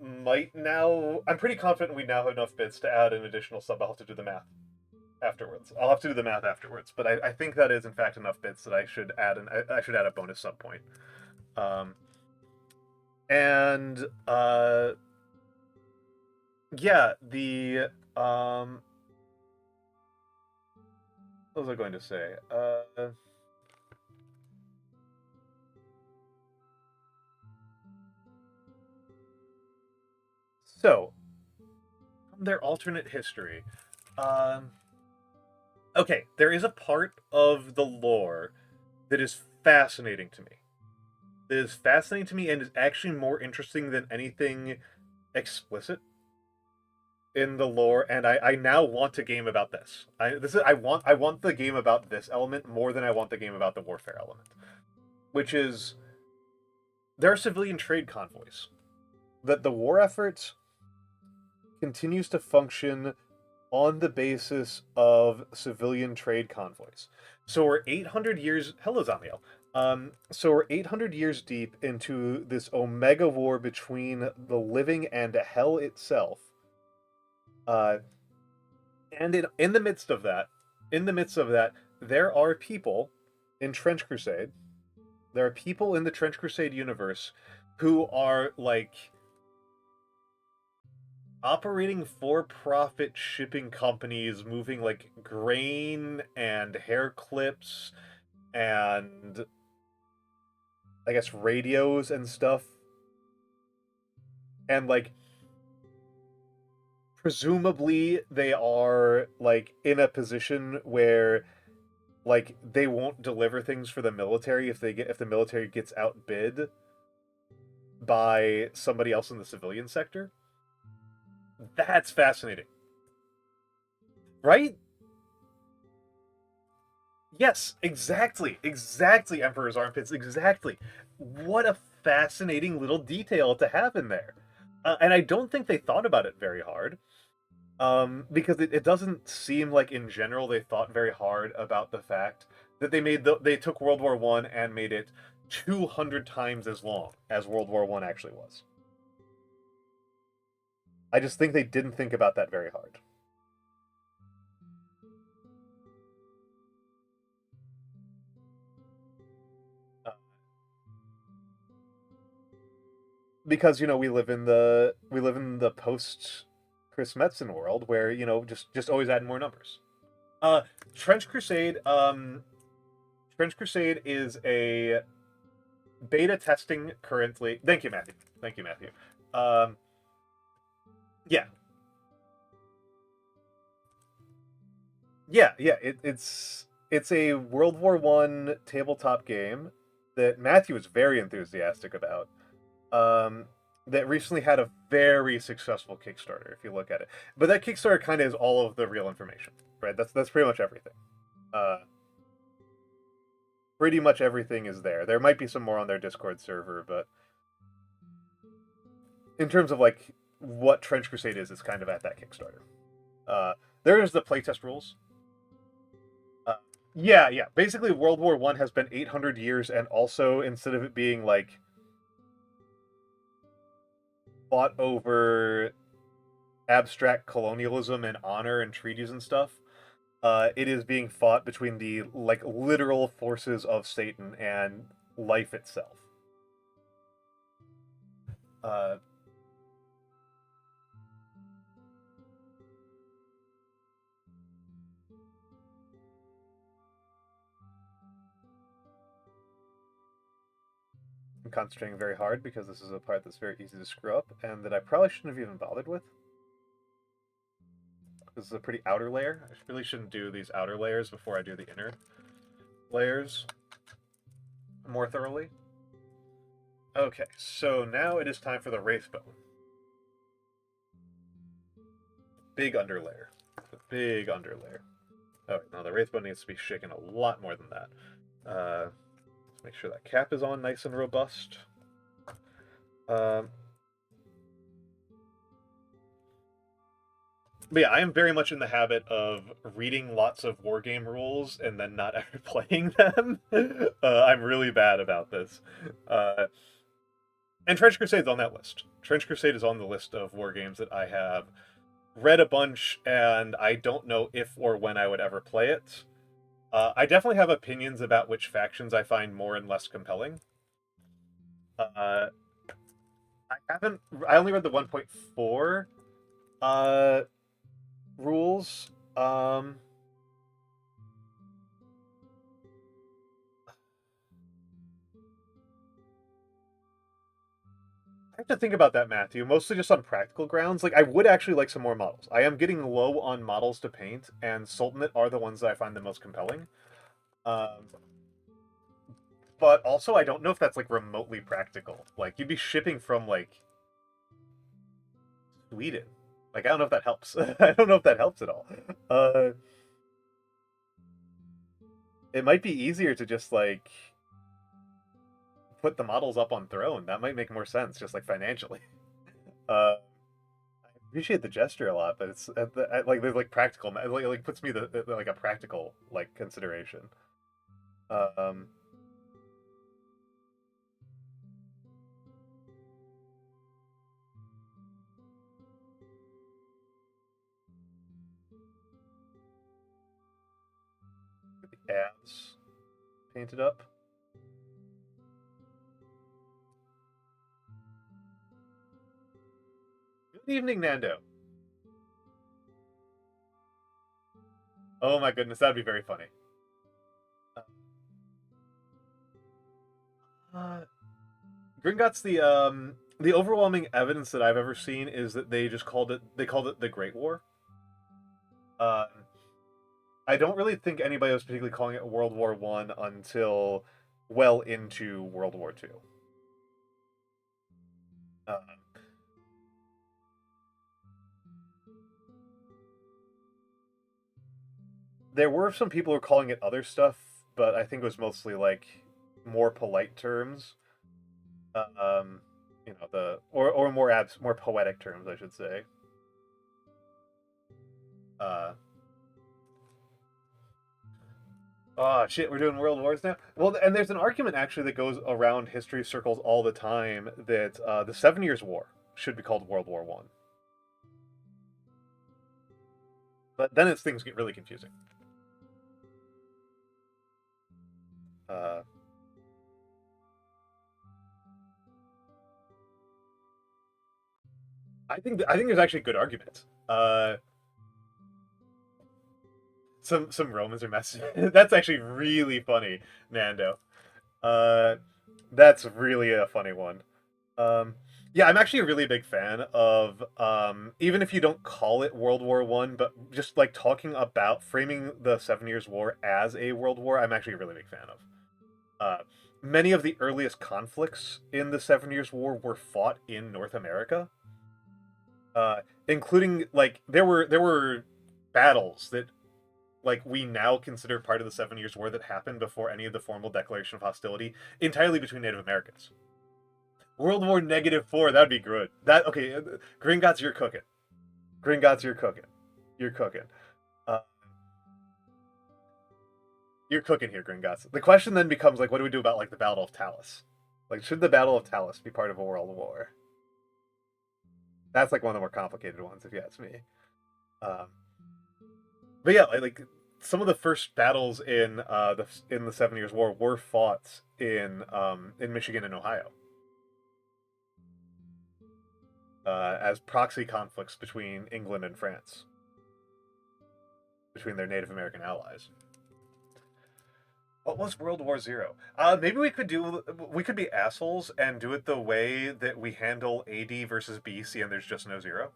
might now... I'm pretty confident we now have enough bits to add an additional sub. I'll have to do the math afterwards. But I think that is, in fact, enough bits that I should add a bonus sub point. Yeah, the... what was I going to say? So, from their alternate history, okay, there is a part of the lore that is fascinating to me. And is actually more interesting than anything explicit in the lore, and I now want a game about this. I want the game about this element more than I want the game about the warfare element, which is there are civilian trade convoys. That the war effort continues to function on the basis of civilian trade convoys. So we're 800 years... Hello, Zamiel. So we're 800 years deep into this omega war between the living and hell itself. And in the midst of that, there are people in Trench Crusade. There are people in the Trench Crusade universe who are, like, operating for-profit shipping companies, moving, like, grain and hair clips and, I guess, radios and stuff. And, like, presumably they are, like, in a position where, like, they won't deliver things for the military if the military gets outbid by somebody else in the civilian sector. That's fascinating. Right? Yes, exactly. Exactly, Emperor's Armpits. Exactly. What a fascinating little detail to have in there. And I don't think they thought about it very hard. Because it doesn't seem like in general they thought very hard about the fact that they took World War One and made it 200 times as long as World War One actually was. I just think they didn't think about that very hard. Uh, because we live in the post Chris Metzen world where just always adding more numbers. Uh, Trench Crusade. Trench Crusade is a beta testing currently. Thank you, Matthew. Thank you, Matthew. Um, yeah, yeah. It's a World War One tabletop game that Matthew is very enthusiastic about. Um, that recently had a very successful Kickstarter, if you look at it. But that Kickstarter kind of is all of the real information, right? That's pretty much everything. Uh, Pretty much everything is there. There might be some more on their Discord server, but in terms of like what Trench Crusade is, it's kind of at that Kickstarter. There is the playtest rules. Uh, yeah. Basically, World War One has been 800 years, and also instead of it being like fought over abstract colonialism and honor and treaties and stuff, it is being fought between the like literal forces of Satan and life itself. Uh, I'm concentrating very hard because this is a part that's very easy to screw up and that I probably shouldn't have even bothered with. This is a pretty outer layer. I really shouldn't do these outer layers before I do the inner layers more thoroughly. Okay, so now it is time for the Wraithbone. Big underlayer. The big underlayer. Oh, no, the Wraithbone needs to be shaken a lot more than that. Let's make sure that cap is on nice and robust. Um, but yeah, I am very much in the habit of reading lots of wargame rules and then not ever playing them. I'm really bad about this. And Trench Crusade is on that list. Trench Crusade is on the list of wargames that I have read a bunch, and I don't know if or when I would ever play it. I definitely have opinions about which factions I find more and less compelling. Uh, I only read the 1.4 rules. I have to think about that, Matthew, mostly just on practical grounds. Like, I would actually like some more models. I am getting low on models to paint, and Sultanate are the ones that I find the most compelling. Um, but also, I don't know if that's, like, remotely practical. Like, you'd be shipping from, like, Sweden. Like, I don't know if that helps. I don't know if that helps at all. Uh, it might be easier to just, like, put the models up on Throne. That might make more sense, just, like, financially. I appreciate the gesture a lot, but it's like there's like practical, like puts me the like a practical like consideration. Um, the abs painted up. Good evening, Nando. Oh my goodness, that'd be very funny. Uh, Gringotts, the overwhelming evidence that I've ever seen is that they called it the Great War. Uh, I don't really think anybody was particularly calling it World War One until well into World War Two. Uh, There were some people who were calling it other stuff, but I think it was mostly like more polite terms. You know, or more poetic terms, I should say. Oh shit, we're doing world wars now. Well, and there's an argument actually that goes around history circles all the time that the 7 Years' War should be called World War One. But then things get really confusing. I think there's actually good arguments. Some Romans are messing. That's actually really funny, Nando. That's really a funny one. Yeah, I'm actually a really big fan of even if you don't call it World War One, but just like talking about framing the 7 Years' War as a world war, I'm actually a really big fan of. Many of the earliest conflicts in the 7 Years' War were fought in North America, including like there were battles that like we now consider part of the 7 Years' War that happened before any of the formal declaration of hostility, entirely between Native Americans. World War -4, that'd be good. Okay, Gringotts, you're cooking. Gringotts, you're cooking. You're cooking. You're cooking here, Gringotts. The question then becomes, like, what do we do about, like, the Battle of Talus? Like, should the Battle of Talus be part of a world war? That's, like, one of the more complicated ones, if you ask me. But yeah, like, some of the first battles in the 7 Years' War were fought in Michigan and Ohio. As proxy conflicts between England and France, between their Native American allies. What was World War Zero? Maybe we could be assholes and do it the way that we handle AD versus BC, and there's just no zero.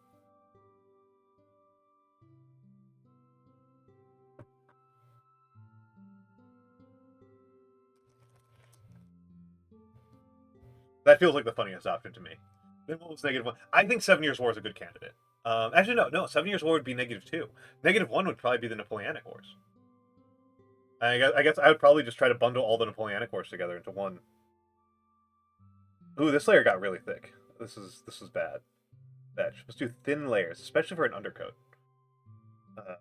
That feels like the funniest option to me. Then what was -1? I think 7 Years' War is a good candidate. Actually, no. 7 Years' War would be -2. -1 would probably be the Napoleonic Wars. I guess I would probably just try to bundle all the Napoleonic Wars together into one. Ooh, this layer got really thick. This is bad. Fetch. Let's do thin layers, especially for an undercoat. I'm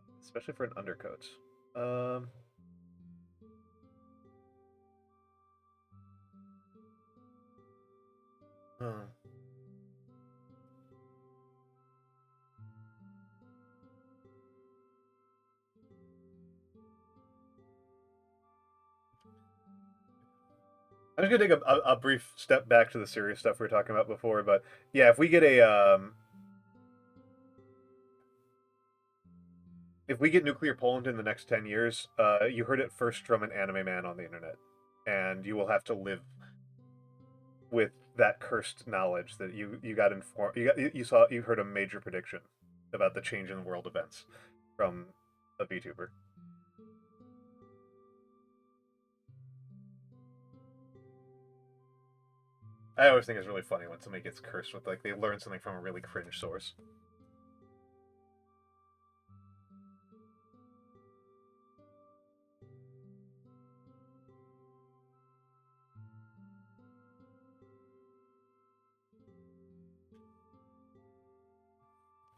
just gonna take a brief step back to the serious stuff we were talking about before, but yeah, if we get nuclear Poland in the next 10 years, you heard it first from an anime man on the internet, and you will have to live with that cursed knowledge that you got informed. You heard a major prediction about the change in world events from a VTuber. I always think it's really funny when somebody gets cursed with, like, they learn something from a really cringe source.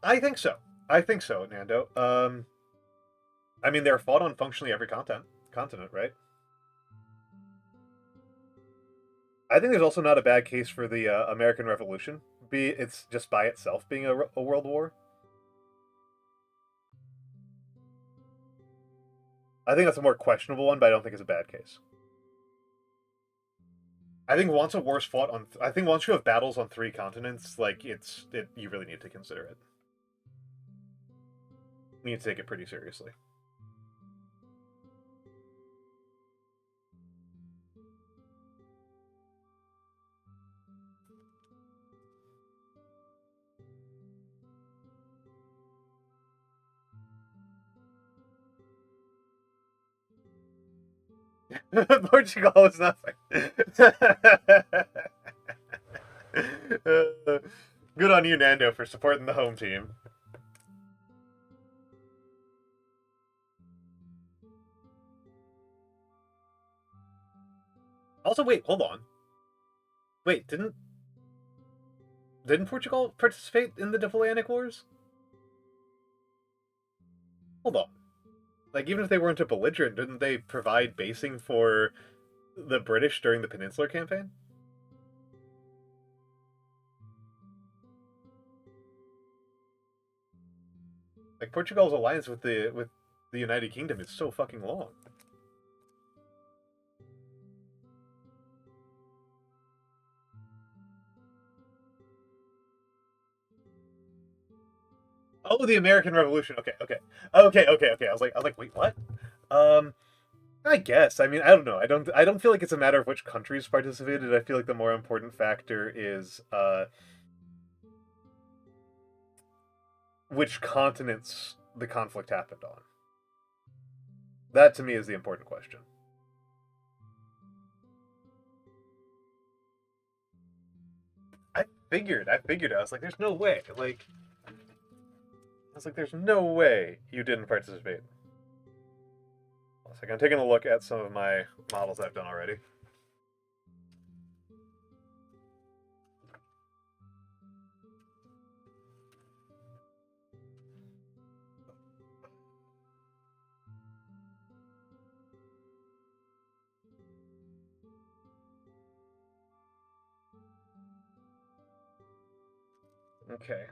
I think so, Nando. I mean, they're fought on functionally every continent, right? I think there's also not a bad case for the American Revolution. It's just by itself being a world war. I think that's a more questionable one, but I don't think it's a bad case. I think once a war's fought on, I think once you have battles on 3 continents, like you really need to consider it. You need to take it pretty seriously. Portugal is nothing. Good on you, Nando, for supporting the home team. Also, wait, hold on. Wait, didn't Portugal participate in the Napoleonic Wars? Hold on. Like, even if they weren't a belligerent, didn't they provide basing for the British during the Peninsular Campaign? Like, Portugal's alliance with the United Kingdom is so fucking long. Oh, the American Revolution. Okay. I was like, wait, what? Um, I guess. I mean, I don't know. I don't feel like it's a matter of which countries participated. I feel like the more important factor is which continents the conflict happened on. That to me is the important question. I figured. I was like, there's no way. There's no way you didn't participate. Like, I'm taking a look at some of my models I've done already. Okay.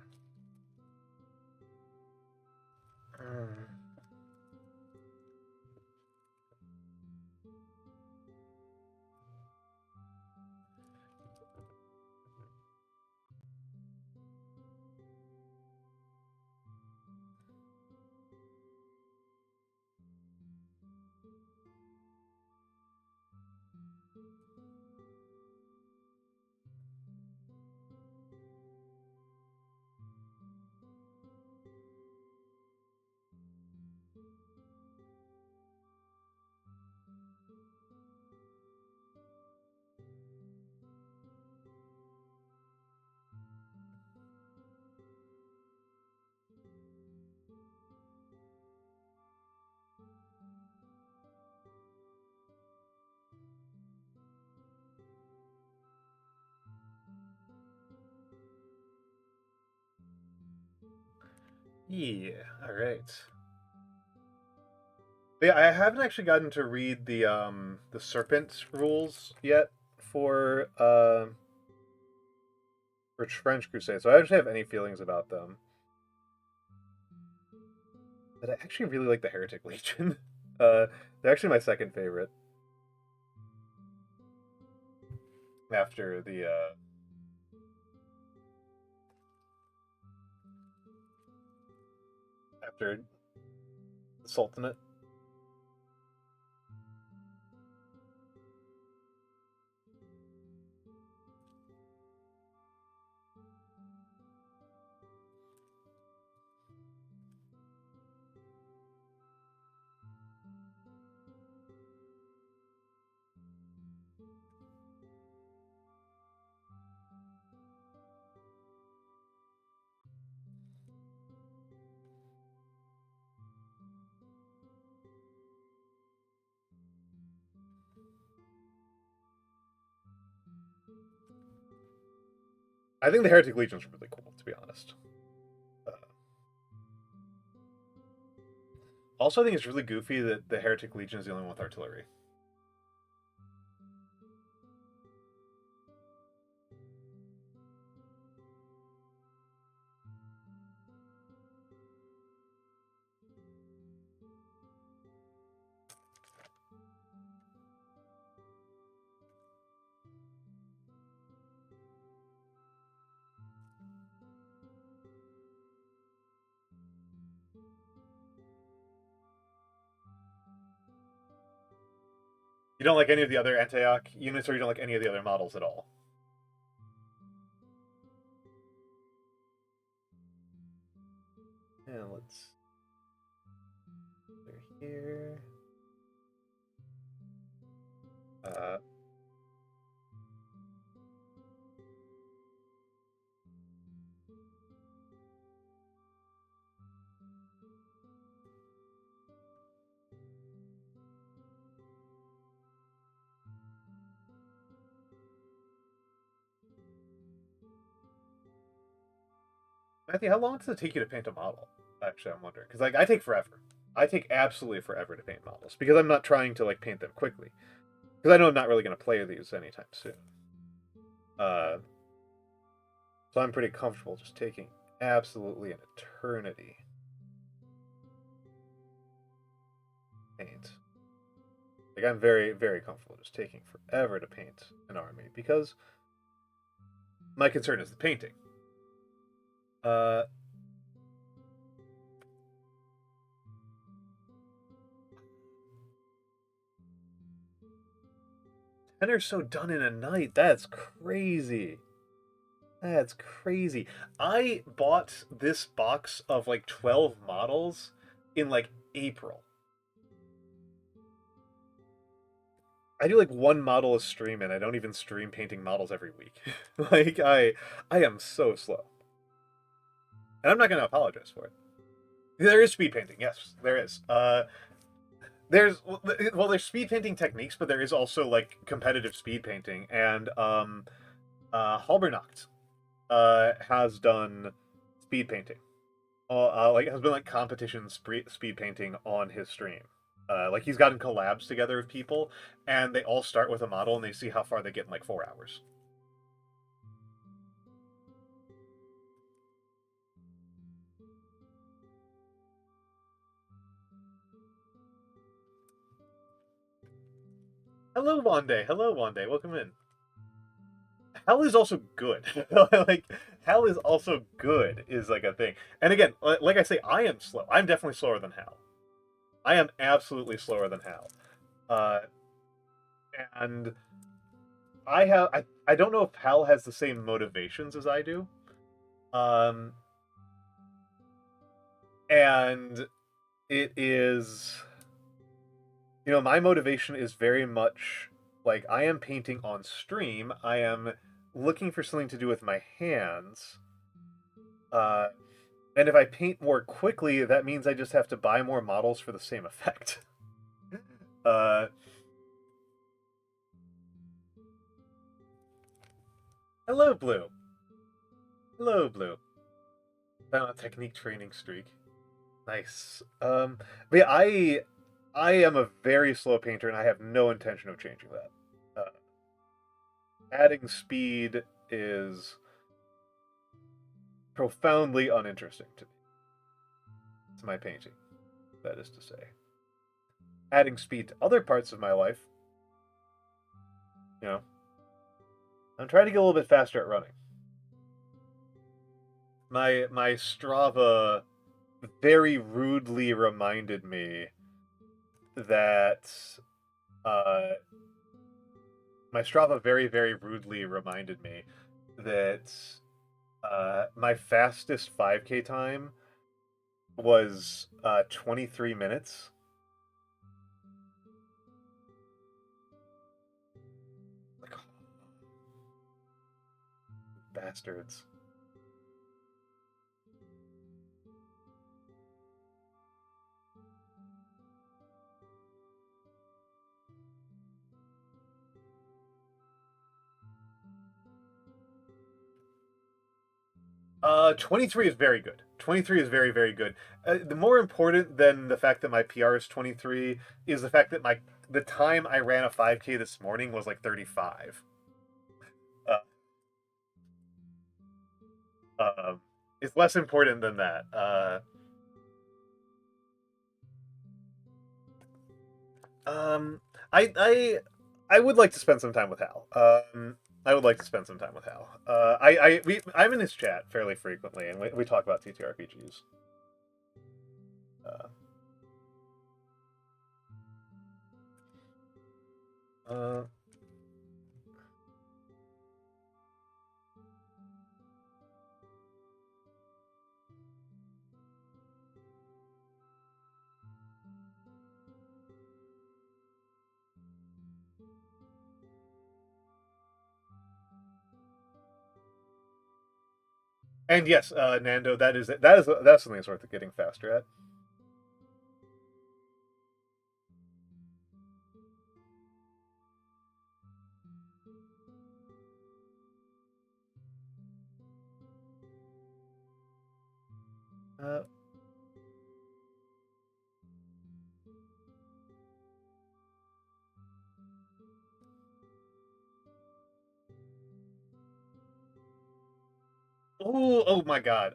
Yeah, alright. Yeah, I haven't actually gotten to read the Serpent rules yet for French Crusade, so I don't actually have any feelings about them. But I actually really like the Heretic Legion. They're actually my second favorite. After the Sultanate. I think the Heretic Legion's really cool, to be honest. Also, I think it's really goofy that the Heretic Legion is the only one with artillery. You don't like any of the other Antioch units, or you don't like any of the other models at all? Yeah, let's... They're here. Matthew, how long does it take you to paint a model? Actually, I'm wondering. Because, like, I take forever. I take absolutely forever to paint models. Because I'm not trying to, like, paint them quickly. Because I know I'm not really going to play these anytime soon. So I'm pretty comfortable just taking absolutely an eternity. Paint. Like, I'm very, very comfortable just taking forever to paint an army. Because my concern is the painting. And they're so done in a night. That's crazy. That's crazy. I bought this box of like 12 models in like April. I do like one model a stream and I don't even stream painting models every week. Like I am so slow. And I'm not going to apologize for it. There is speed painting. Yes, there is. There's speed painting techniques, but there is also like competitive speed painting, and Halbernacht has done speed painting. Like has been like competition speed painting on his stream. Like he's gotten collabs together of people, and they all start with a model, and they see how far they get in like 4 hours. Hello, Wande. Hello, Wande. Welcome in. Hell is also good. Like hell is also good is like a thing. And again, like I say, I am slow. I'm definitely slower than Hal. I am absolutely slower than Hal. And I don't know if Hal has the same motivations as I do. And it is, you know, my motivation is very much like I am painting on stream. I am looking for something to do with my hands. And if I paint more quickly, that means I just have to buy more models for the same effect. Hello, Blue. Hello, Blue. Found a technique training streak. Nice. But yeah, I am a very slow painter, and I have no intention of changing that. Adding speed is profoundly uninteresting to me. It's my painting, that is to say. Adding speed to other parts of my life, you know, I'm trying to get a little bit faster at running. My Strava very rudely reminded me that my Strava very, very rudely reminded me that my fastest 5K time was 23 minutes. Like, oh, bastards. Uh, 23 is very good. 23 is very, very good. The more important than the fact that my PR is 23 is the fact that the time I ran a 5K this morning was like 35. It's less important than that. I would like to spend some time with Hal. I would like to spend some time with Hal. I'm in his chat fairly frequently, and we talk about TTRPGs. And yes, Nando, that's something that's worth getting faster at. Oh my god.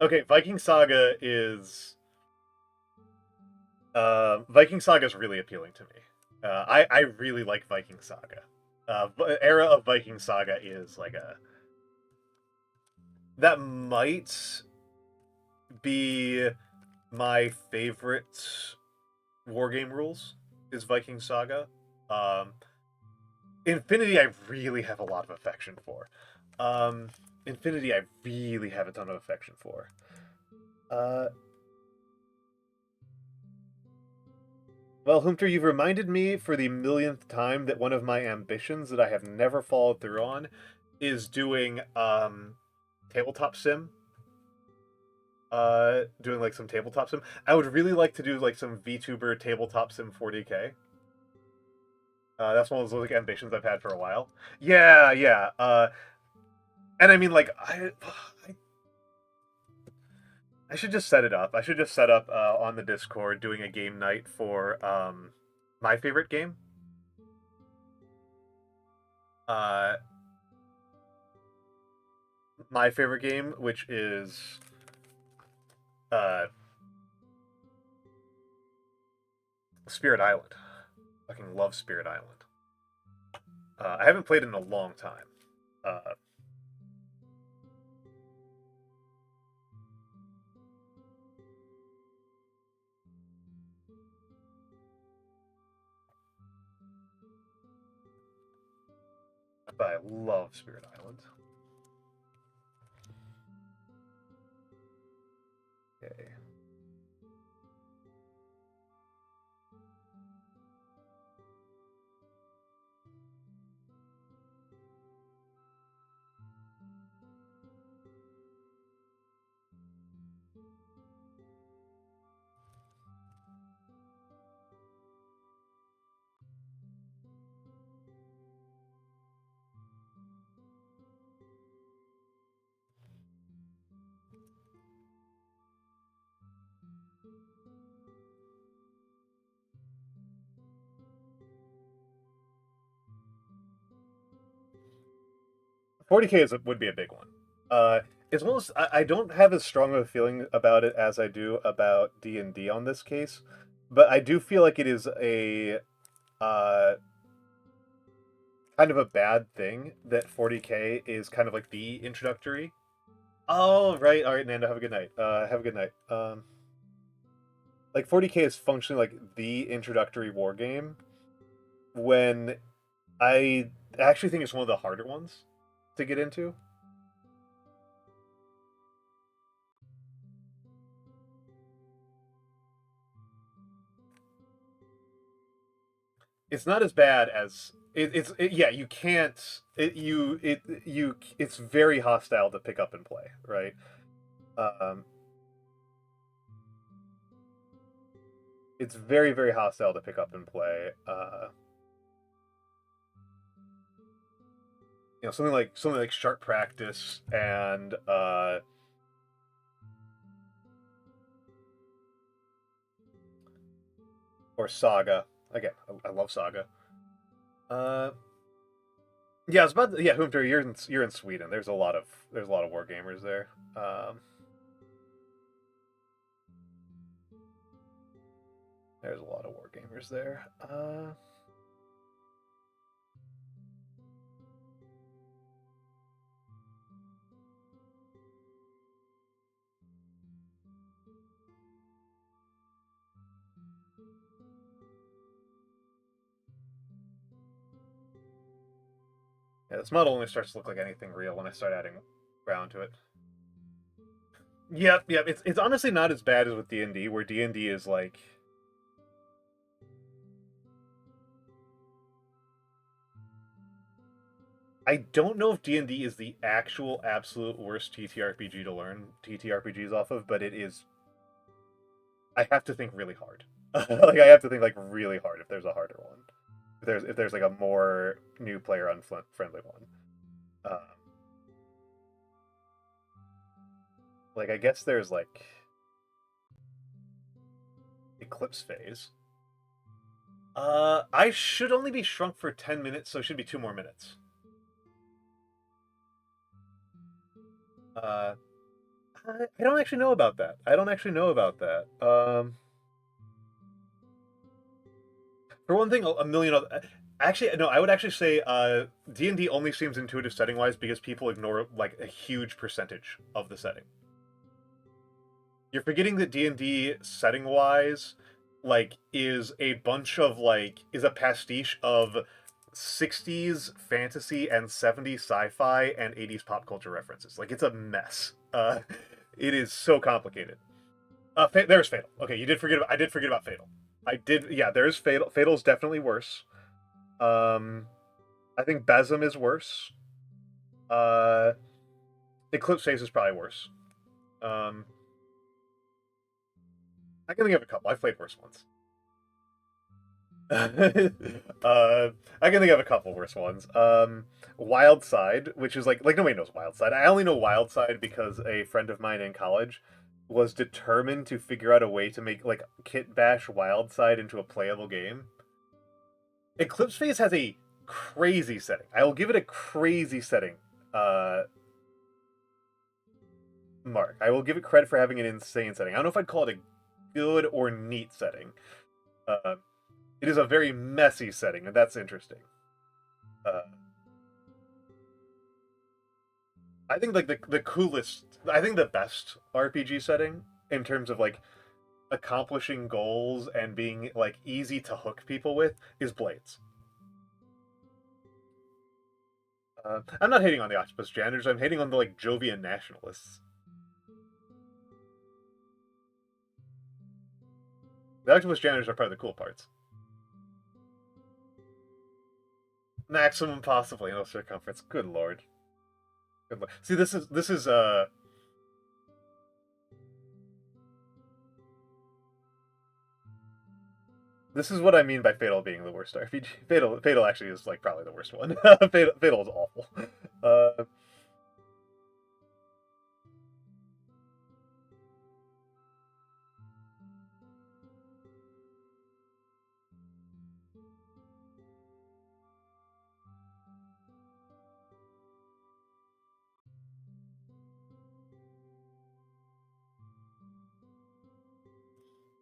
Okay, Viking Saga is really appealing to me. I really like Viking Saga. Era of Viking Saga is like that might be my favorite wargame rules is Viking Saga. Um, Infinity, I really have a lot of affection for. Infinity, I really have a ton of affection for. Well, Hunter, you've reminded me for the millionth time that one of my ambitions that I have never followed through on is doing tabletop sim. Doing like some tabletop sim. I would really like to do like some VTuber tabletop sim 40K. That's one of those like ambitions I've had for a while. Yeah, yeah. And I mean, like, I should just set it up. I should just set up on the Discord doing a game night for my favorite game. My favorite game, which is Spirit Island. Fucking love Spirit Island. I haven't played it in a long time. But I love Spirit Island. Okay. 40K would be a big one. It's almost I don't have as strong of a feeling about it as I do about D&D on this case, but I do feel like it is a kind of a bad thing that 40K is kind of like the introductory. Oh, right. All right, Nando, have a good night. Have a good night. Like 40K is functionally like the introductory war game when I actually think it's one of the harder ones to get into. It's not as bad as yeah, you can't it's very hostile to pick up and play, right? Um it's very hostile to pick up and play. Something like Sharp Practice and or Saga. Again, I love Saga. Yeah, I was about to, yeah, Hunter, you're in Sweden. There's a lot of war gamers there. There's a lot of war gamers there. Yeah, this model only starts to look like anything real when I start adding ground to it. Yep. It's honestly not as bad as with D&D, where D&D is like I don't know if D&D is the actual absolute worst TTRPG to learn TTRPGs off of, but it is. I have to think really hard. Like I have to think like really hard if there's a harder one. If there's like a more new player unfriendly one. Like, I guess there's, like, eclipse phase. I should only be shrunk for 10 minutes, so it should be 2 more minutes. I don't actually know about that. I don't actually know about that. For one thing, a million other... Actually, no, I would actually say D&D only seems intuitive setting-wise because people ignore, like, a huge percentage of the setting. You're forgetting that D&D setting-wise, like, is a bunch of, like, is a pastiche of 60s fantasy and 70s sci-fi and 80s pop culture references. Like, it's a mess. It is so complicated. There's Fatal. Okay, you did forget about... I did forget about Fatal. Yeah, there's Fatal. Fatal's definitely worse. I think Besm is worse. Eclipse Phase is probably worse. I can think of a couple. I've played worse ones. I can think of a couple worse ones. Wild Side, which is like nobody knows Wild Side. I only know Wild Side because a friend of mine in college was determined to figure out a way to make like Kit Bash Wild Side into a playable game. Eclipse Phase has a crazy setting. I will give it a crazy setting. Mark. I will give it credit for having an insane setting. I don't know if I'd call it a good or neat setting. It is a very messy setting, and that's interesting. I think like the coolest, I think the best RPG setting in terms of like accomplishing goals and being like easy to hook people with is Blades. I'm not hating on the Octopus Janitors. I'm hating on the like Jovian nationalists. The Octopus Janitors are probably the cool parts. Maximum possibly no circumference. Good lord. Good lord. See, this is this is what I mean by Fatal being the worst RPG. Fatal actually is like probably the worst one. Fatal is awful.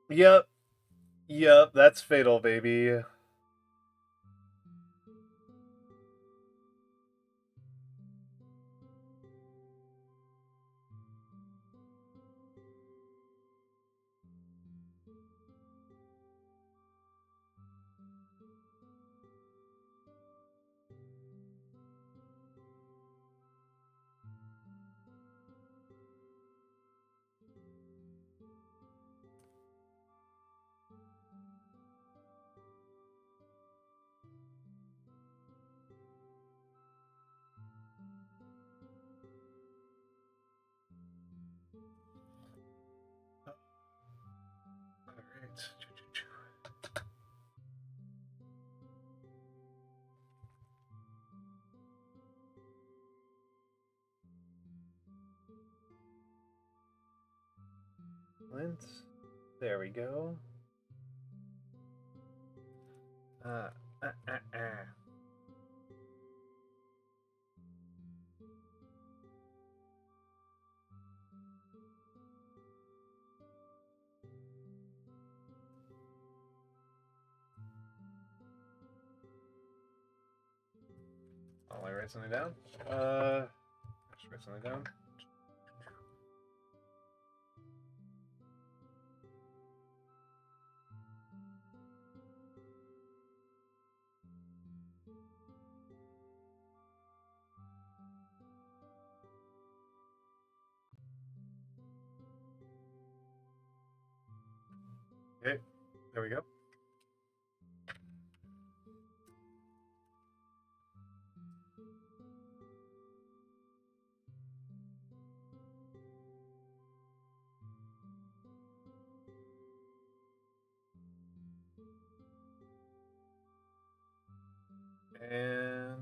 Yep. Yep, that's Fatal, baby. Alright. Lint. There we go. Uh. I'll write something down. Just write something down. Okay, there we go. And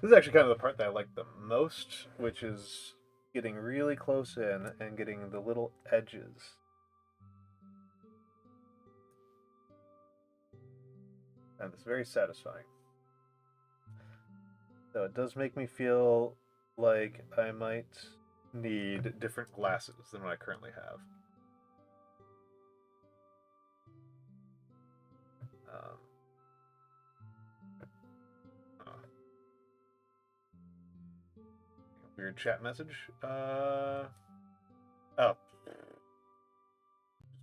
This is actually kind of the part that I like the most, which is getting really close in and getting the little edges. And it's very satisfying. So it does make me feel like I might need different glasses than what I currently have. Weird chat message. Oh.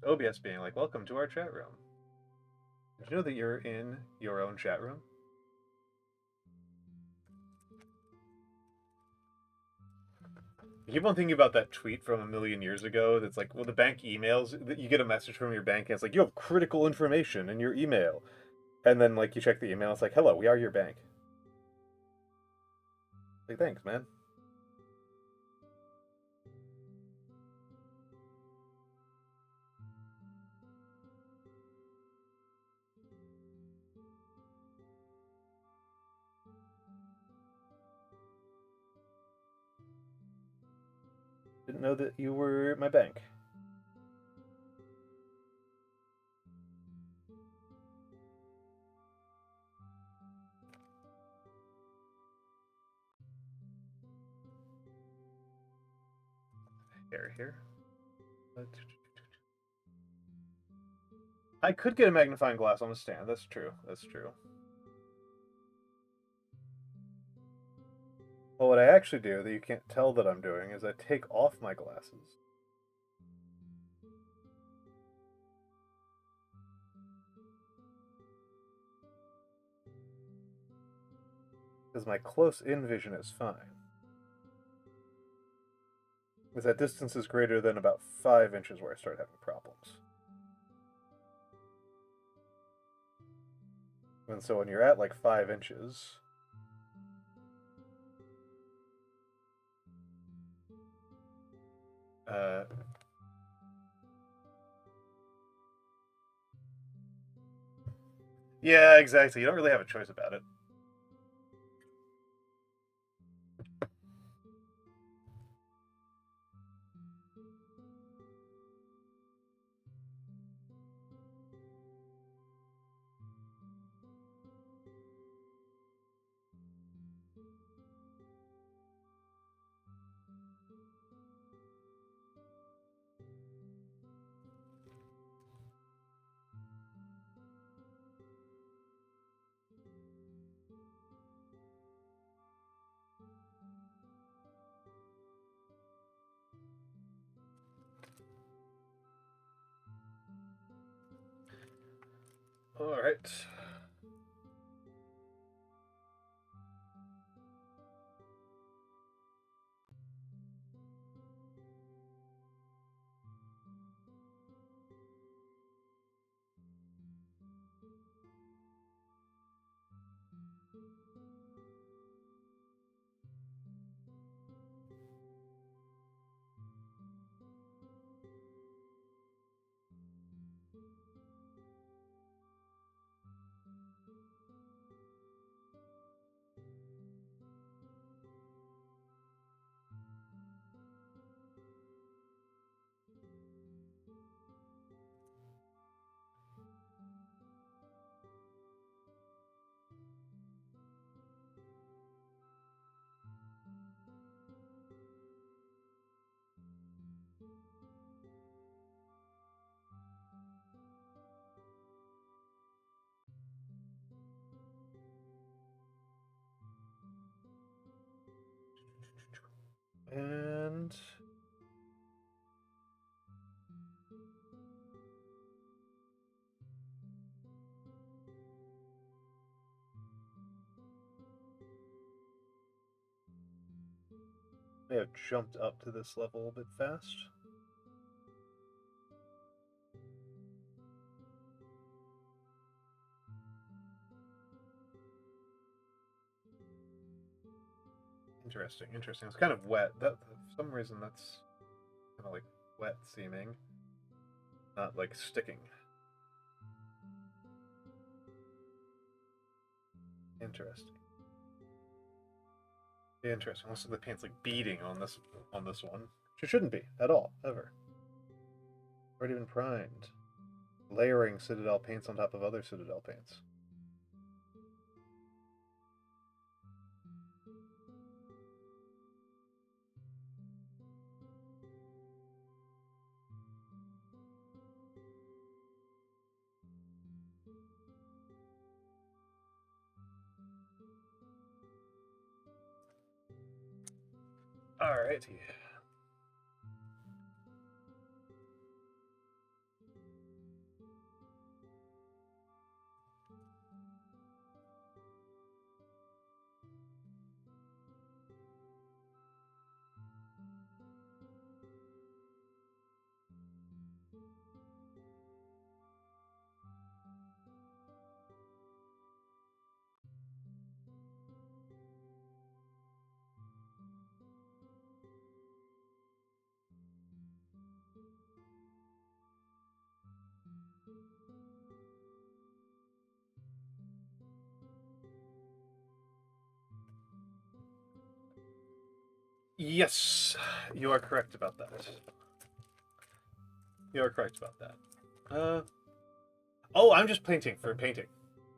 OBS being like, welcome to our chat room. Did you know that you're in your own chat room? I keep on thinking about that tweet from a million years ago that's like, well, the bank emails, you get a message from your bank and it's like, you have critical information in your email. And then, like, you check the email, it's like, hello, we are your bank. Like, thanks, man. Didn't know that you were my bank. Here. I could get a magnifying glass on the stand. That's true. That's true. Well, what I actually do that you can't tell that I'm doing is I take off my glasses. Because my close-in vision is fine. Because that distance is greater than about 5 inches where I start having problems. And so when you're at like 5 inches, yeah, exactly. You don't really have a choice about it. All right. And may have jumped up to this level a bit fast. Interesting. It's kind of wet. That for some reason that's kind of like wet seeming, not like sticking. Interesting. Interesting. Looks like the paint's like beading on this one, which it shouldn't be at all, ever. Already been primed. Layering Citadel paints on top of other Citadel paints. Alrighty. Yes, you are correct about that. You are correct about that. Oh, I'm just painting for painting.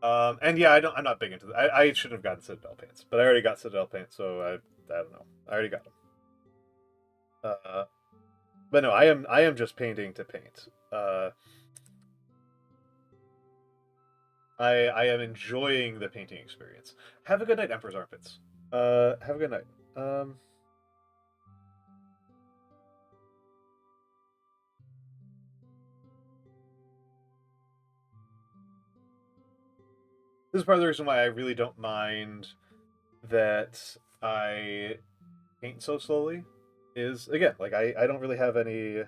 And yeah, I'm not big into that. I should have gotten Citadel paints, but I already got Citadel paint, so I don't know. I already got them. But no, I am just painting to paint. I am enjoying the painting experience. Have a good night, Emperor's Armpits. Have a good night. This is part of the reason why I really don't mind that I paint so slowly. Is, again, like, I don't really have any...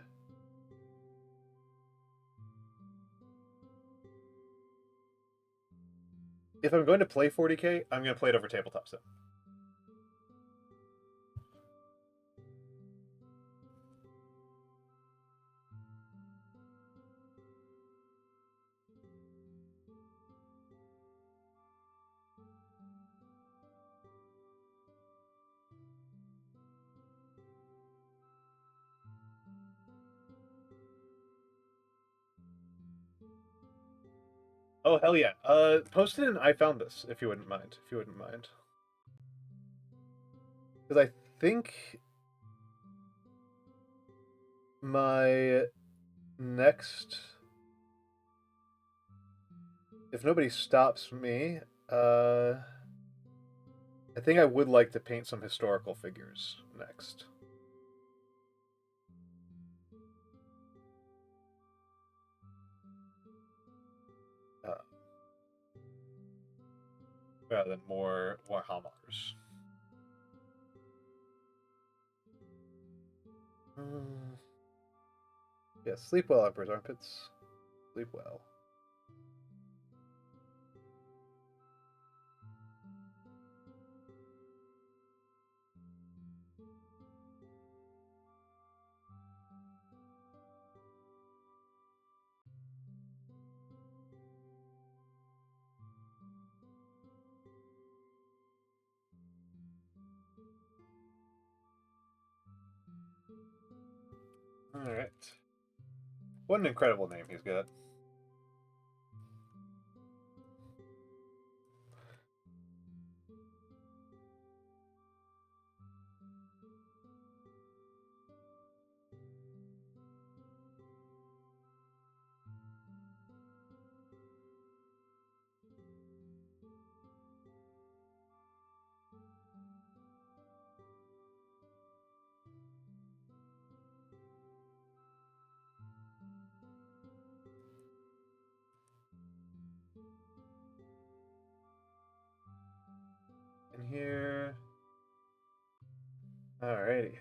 If I'm going to play 40K, I'm going to play it over Tabletop Sim. Oh, hell yeah. Post it in I found this, if you wouldn't mind. If you wouldn't mind. Because I think my next... If nobody stops me, I think I would like to paint some historical figures next. Rather than more Warhammers. Yeah, sleep well, Emperor's Armpits. Sleep well. Alright. What an incredible name he's got. In here. Alrighty.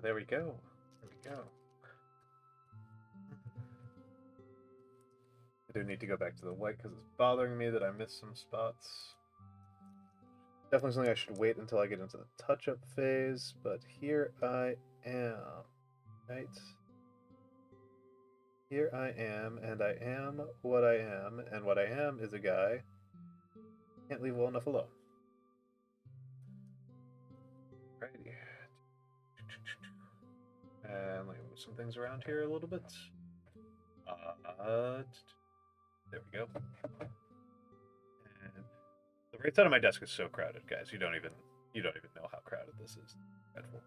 There we go. There we go. I do need to go back to the white because it's bothering me that I missed some spots. Definitely something I should wait until I get into the touch-up phase, but here I am, right? Here I am, and I am what I am, and what I am is a guy can't leave well enough alone. Righty. And let me move some things around here a little bit. There we go. And the right side of my desk is so crowded, guys. You don't even know how crowded this is. Dreadful.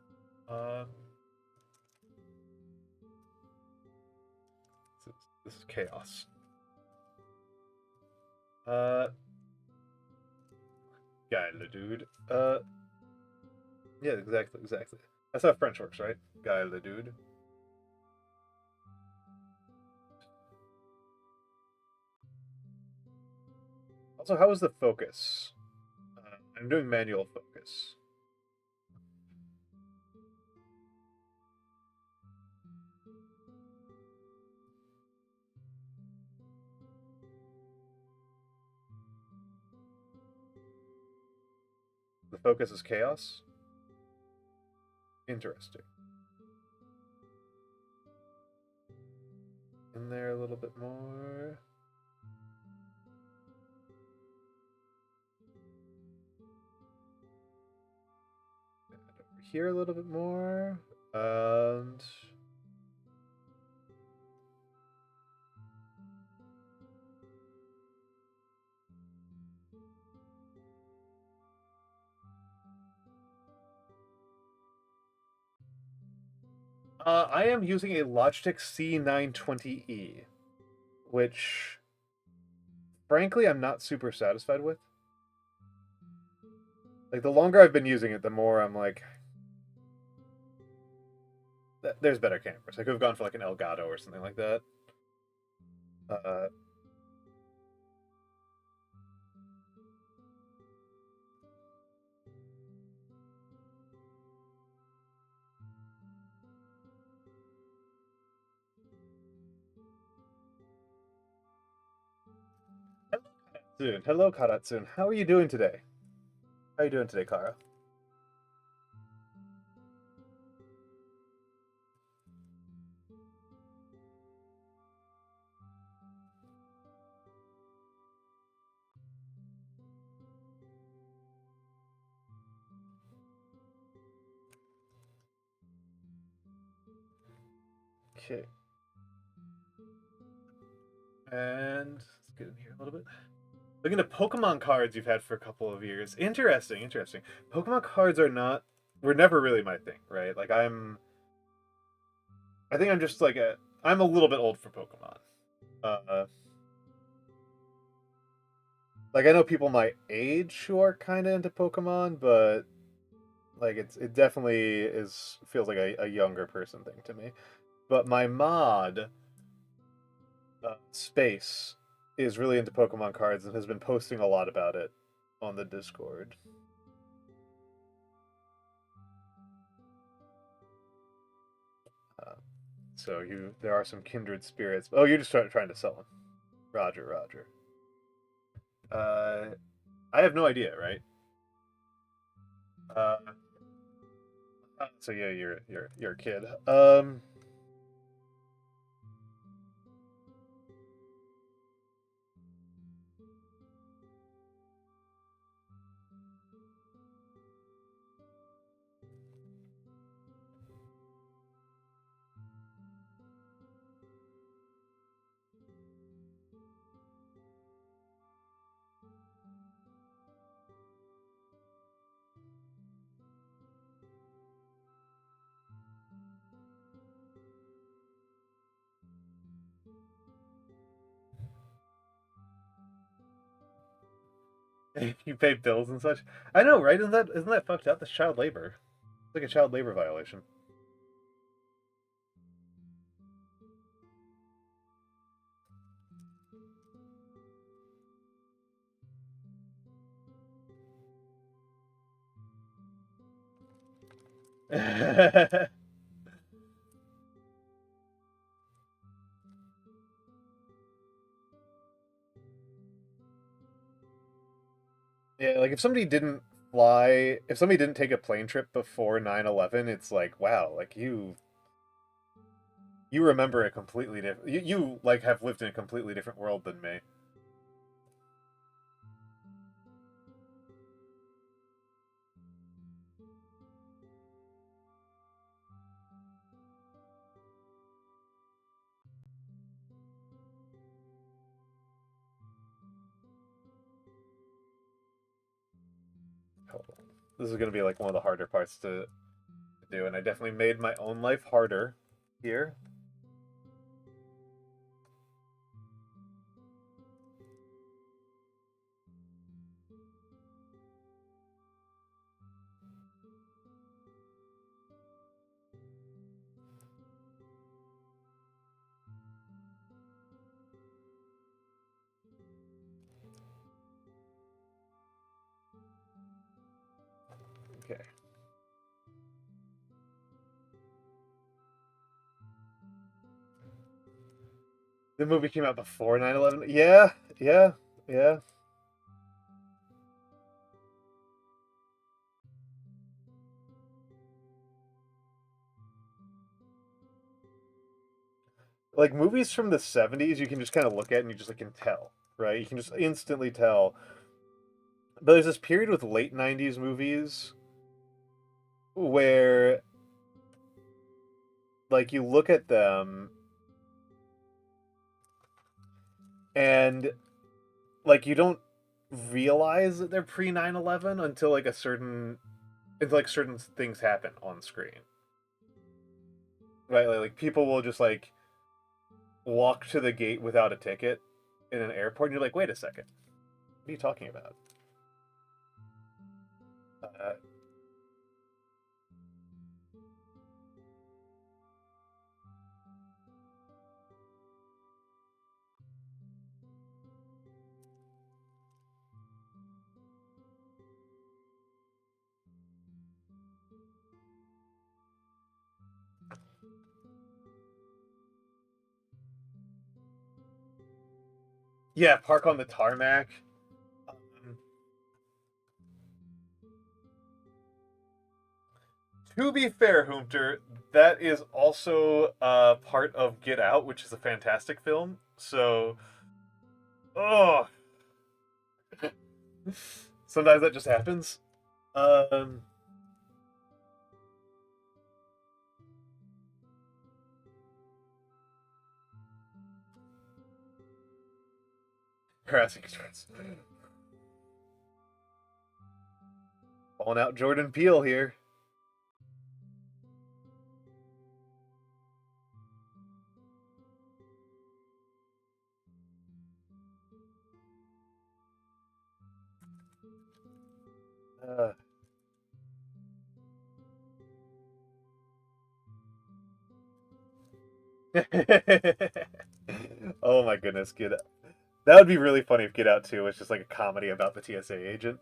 This is chaos. Guy le dude. Yeah, exactly. That's how French works, right? Guy le dude. Also, how is the focus? I'm doing manual focus. The focus is chaos? Interesting. In there a little bit more. And over here a little bit more. And I am using a Logitech C920E, which, frankly, I'm not super satisfied with. Like, the longer I've been using it, the more I'm like, there's better cameras. I could have gone for like an Elgato or something like that. Hello, Karatsun. How are you doing today? How are you doing today, Kara? Okay. And let's get in here a little bit. Looking at Pokemon cards you've had for a couple of years. Interesting. Pokemon cards were never really my thing, right? Like I think I'm just like I'm a little bit old for Pokemon. Like I know people my age who are kind of into Pokemon, but like it definitely feels like a younger person thing to me. But my mod, Space, is really into Pokemon cards and has been posting a lot about it on the Discord. So there are some kindred spirits. Oh, you're just trying to sell them. Roger. I have no idea, right? So yeah, you're a kid. You pay bills and such. I know, right? Isn't that fucked up? That's child labor. It's like a child labor violation. Yeah, like if somebody didn't take a plane trip before 9/11, it's like, wow, like you remember a completely different you like have lived in a completely different world than me. Hold on. This is gonna be like one of the harder parts to do, and I definitely made my own life harder here. Okay. The movie came out before 9/11. Yeah, yeah, yeah. Like movies from the 70s, you can just kind of look at and you just like can tell, right? You can just instantly tell. But there's this period with late 90s movies where like you look at them and like you don't realize that they're pre 9/11 until certain things happen on screen. Right? Like people will just like walk to the gate without a ticket in an airport and you're like, "Wait a second. What are you talking about?" Uh, yeah, park on the tarmac. Um, to be fair, Hunter, that is also part of Get Out, which is a fantastic film. So, oh, sometimes that just happens. Um, harassing experts. Calling out Jordan Peele here. Uh, oh my goodness, Get Out. That would be really funny if Get Out 2 was just like a comedy about the TSA agent.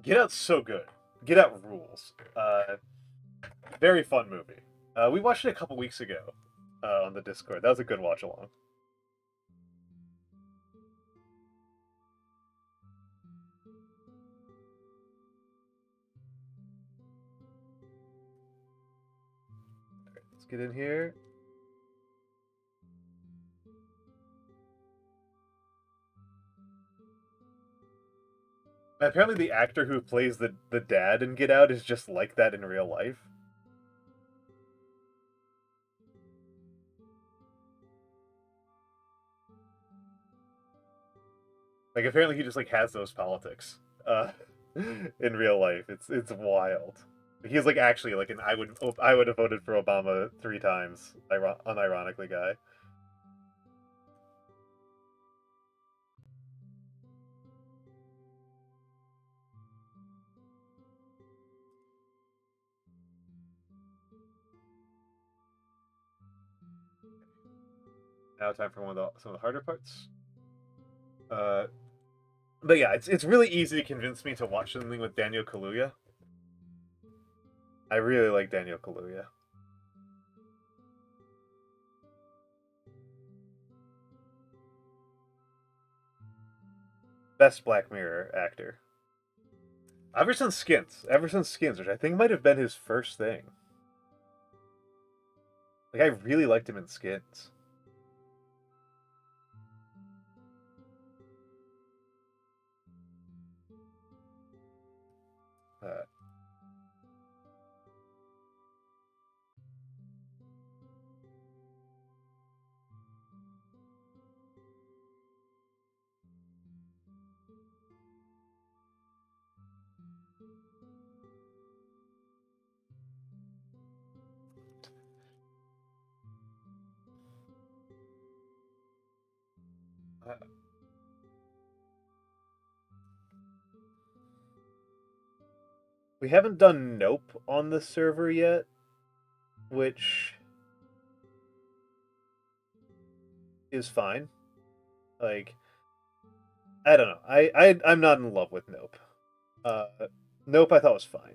Get Out's so good. Get Out rules. Very fun movie. We watched it a couple weeks ago on the Discord. That was a good watch along. Let's get in here. Apparently, the actor who plays the dad in Get Out is just like that in real life. Like apparently he just like has those politics in real life. It's wild. He's like actually like an I would have voted for Obama 3 times unironically guy. Now time for some of the harder parts. But yeah, it's really easy to convince me to watch something with Daniel Kaluuya. I really like Daniel Kaluuya. Best Black Mirror actor. Ever since Skins, which I think might have been his first thing. Like I really liked him in Skins. Uh, uh, we haven't done Nope on the server yet, which is fine. Like, I don't know. I'm not in love with Nope. Uh, Nope I thought was fine.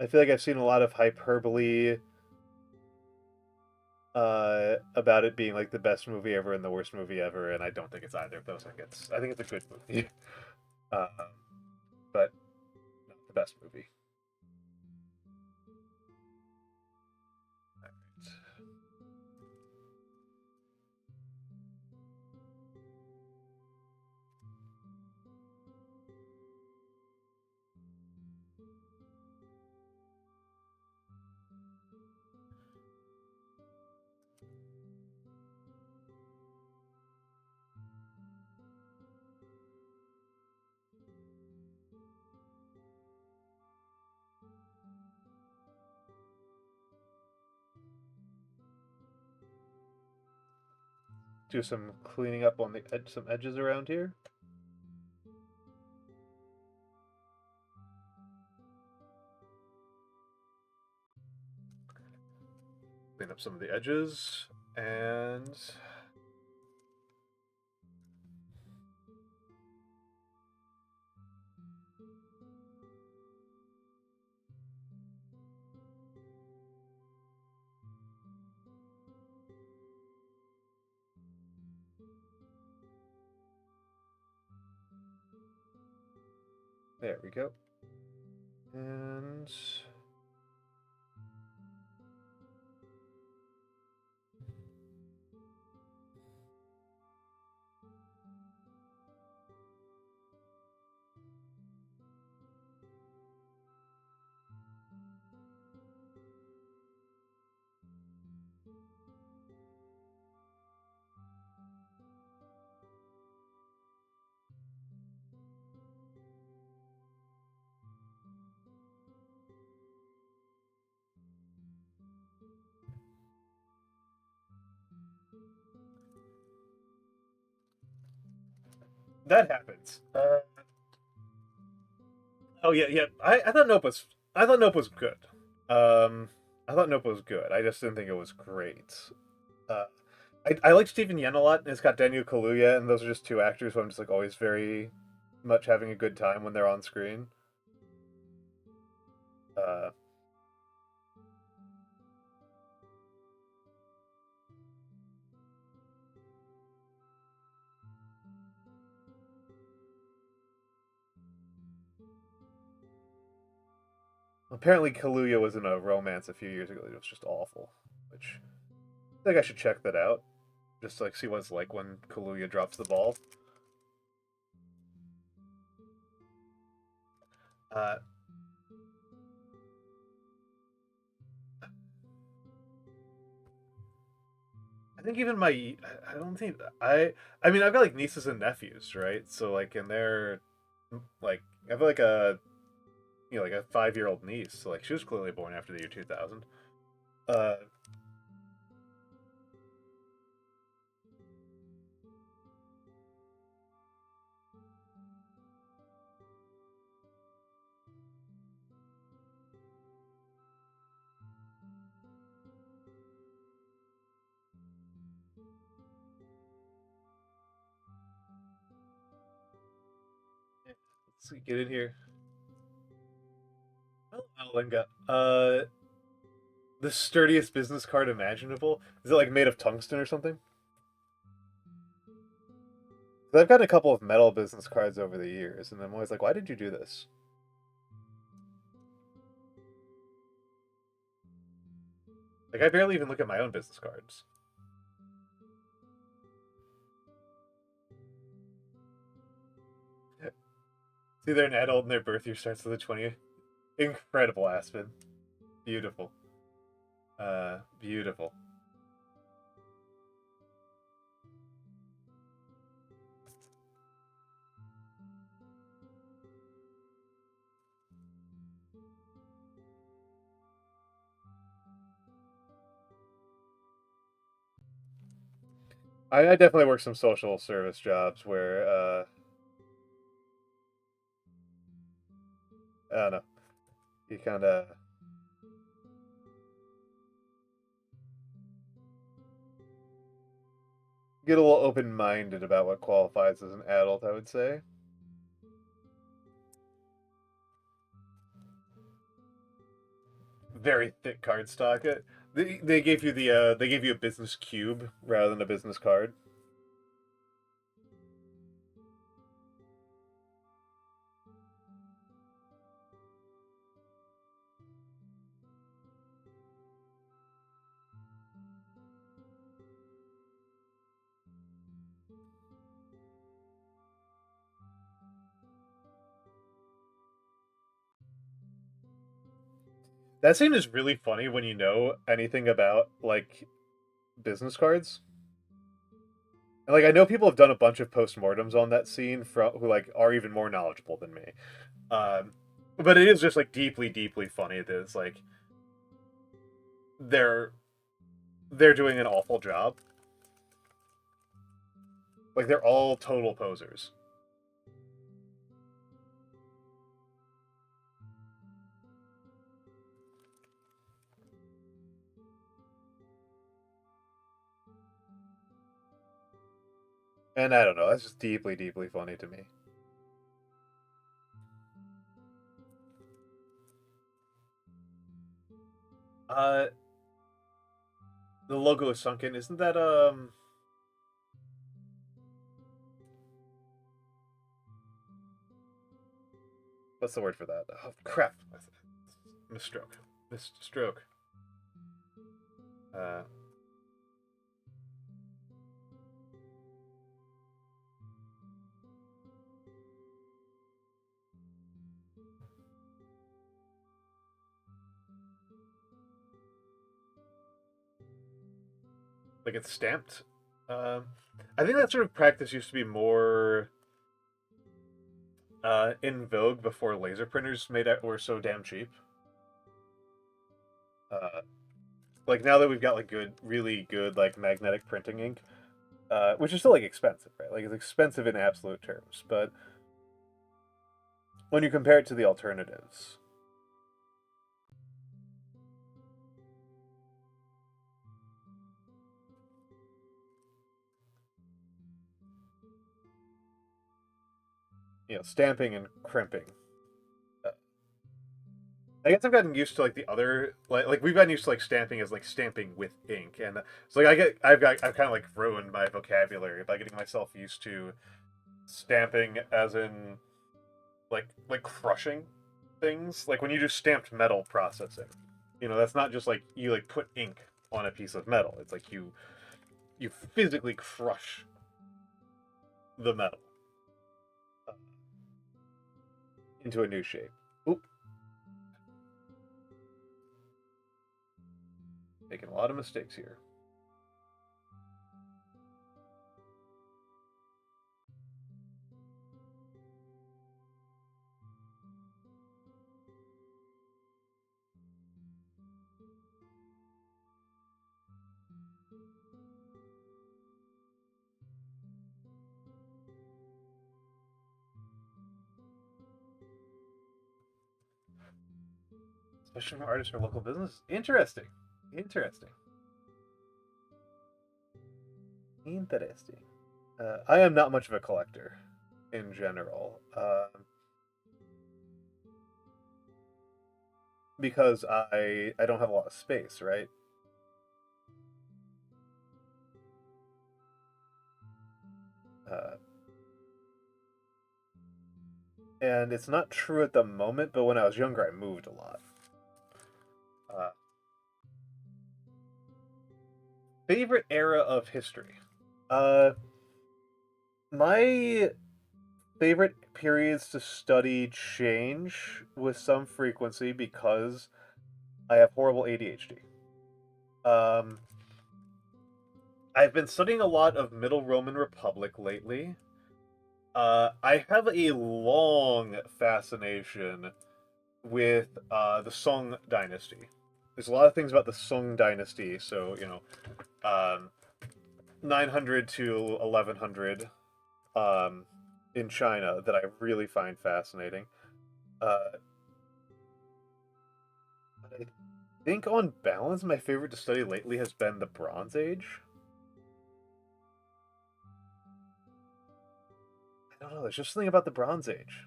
I feel like I've seen a lot of hyperbole about it being like the best movie ever and the worst movie ever, and I don't think it's either of those. I think it's a good movie, uh, but not the best movie. All right. Do some cleaning up on some edges around here. Clean up some of the edges, and there we go. And that happens. Oh yeah, yeah. I thought Nope was good. I thought Nope was good. I just didn't think it was great. Uh, I like Stephen Yen a lot, and it's got Daniel Kaluuya, and those are just two actors who I'm just like always very much having a good time when they're on screen. Uh, Apparently, Kaluuya was in a romance a few years ago. It was just awful. Which I think I should check that out, just to, like see what it's like when Kaluuya drops the ball. Uh, think even I don't think I mean I've got like nieces and nephews, right? So like and they're like I have like a like a 5-year-old niece. So like she was clearly born after the year 2000. Uh, let's see, get in here. Oh, Alinga. The sturdiest business card imaginable. Is it like made of tungsten or something? 'Cause I've got a couple of metal business cards over the years, and I'm always like, why did you do this? Like, I barely even look at my own business cards. See, they're an adult and their birth year starts with the 20th. Incredible, Aspen. Beautiful. Beautiful. I definitely work some social service jobs where, I don't know, you kind of get a little open-minded about what qualifies as an adult, I would say. Very thick cardstock. They gave you they gave you a business cube rather than a business card. That scene is really funny when you know anything about like business cards. And like I know people have done a bunch of postmortems on that scene from who like are even more knowledgeable than me. Um, but it is just like deeply, deeply funny that it's like they're they're doing an awful job. Like they're all total posers. And I don't know, that's just deeply, deeply funny to me. Uh the logo is sunken. Isn't that what's the word for that? Oh crap. Misstroke. Misstroke. Uh like it's stamped. I think that sort of practice used to be more in vogue before laser printers were so damn cheap. Uh, like now that we've got like good, really good like magnetic printing ink, which is still like expensive, right? Like it's expensive in absolute terms, but when you compare it to the alternatives, stamping and crimping. Uh, I guess I've gotten used to like the other like we've gotten used to like stamping as like stamping with ink, and so like I've kind of like ruined my vocabulary by getting myself used to stamping as in like crushing things. Like when you do stamped metal processing, that's not just like you like put ink on a piece of metal. It's like you physically crush the metal into a new shape. Oop, making a lot of mistakes here. Especially for artists or local business. Interesting. Interesting. Interesting. I am not much of a collector in general. Because I don't have a lot of space, right? And it's not true at the moment, but when I was younger, I moved a lot. Favorite era of history? My favorite periods to study change with some frequency because I have horrible ADHD. I've been studying a lot of Middle Roman Republic lately. I have a long fascination with the Song Dynasty. There's a lot of things about the Song Dynasty, so, 900 to 1100 in China that I really find fascinating. I think on balance, my favorite to study lately has been the Bronze Age. I don't know, there's just something about the Bronze Age.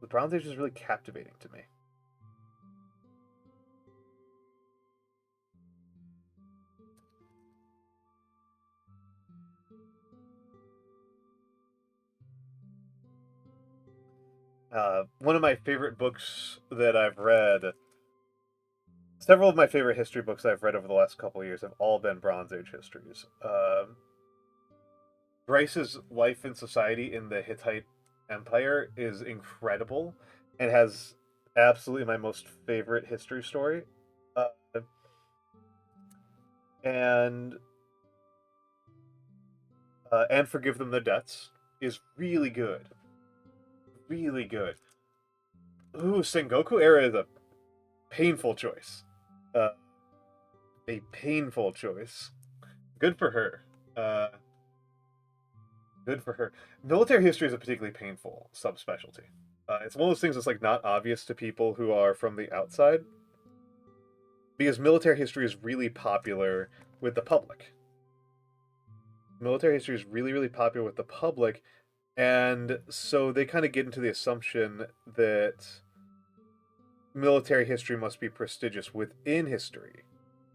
The Bronze Age is really captivating to me. One of my favorite books that I've read, several of my favorite history books I've read over the last couple of years have all been Bronze Age histories. Bryce's Life in Society in the Hittite Empire is incredible and has absolutely my most favorite history story. And Forgive Them Their Debts is really good. Really good. Ooh, Sengoku era is a painful choice. A painful choice. Good for her. Good for her. Military history is a particularly painful subspecialty. It's one of those things that's like not obvious to people who are from the outside, because military history is really popular with the public. Military history is really, really popular with the public, and so they kind of get into the assumption that military history must be prestigious within history,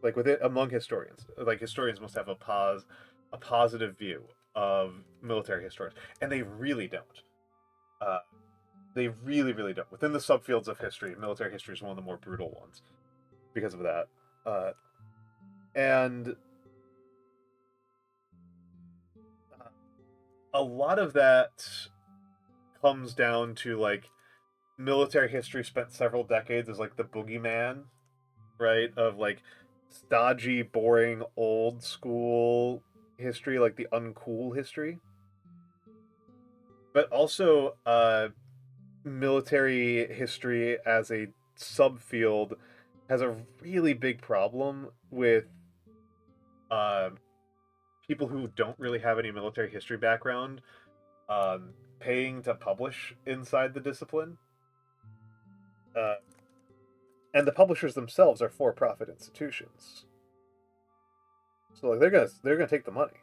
like within among historians. Like historians must have a positive view of military historians, and they really don't. They really, really don't. Within the subfields of history, military history is one of the more brutal ones because of that. And a lot of that comes down to like military history spent several decades as like the boogeyman, right? Of like stodgy, boring, old school history, like the uncool history. But also, military history as a subfield has a really big problem with uh, people who don't really have any military history background paying to publish inside the discipline. And the publishers themselves are for-profit institutions, so like they're gonna take the money.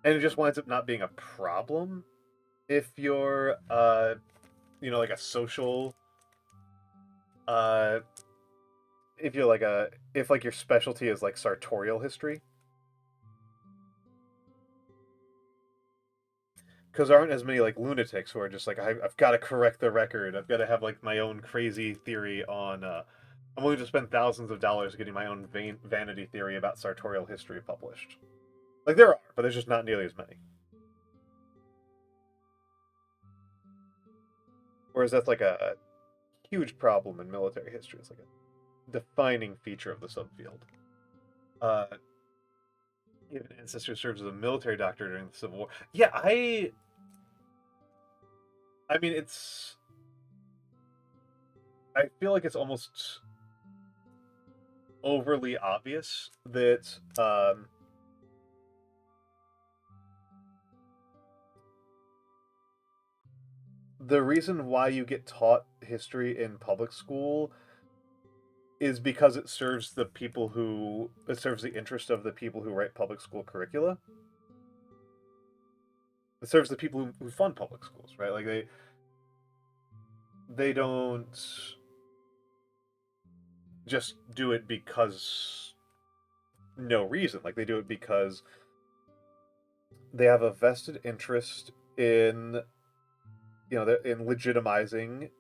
And it just winds up not being a problem if you're like a social if you're like if like your specialty is like sartorial history, because there aren't as many like lunatics who are just like I've got to correct the record, I've got to have like my own crazy theory on I'm willing to spend thousands of dollars getting my own vanity theory about sartorial history published. Like there are, but there's just not nearly as many. Whereas that's like a huge problem in military history. It's like a defining feature of the subfield. You have an ancestor who serves as a military doctor during the Civil War. Yeah, I mean, I feel like it's almost overly obvious that the reason why you get taught history in public school is because it serves the interest of the people who write public school curricula. It serves the people who fund public schools, right? Like they don't just do it because no reason. Like they do it because they have a vested interest in, you know, in legitimizing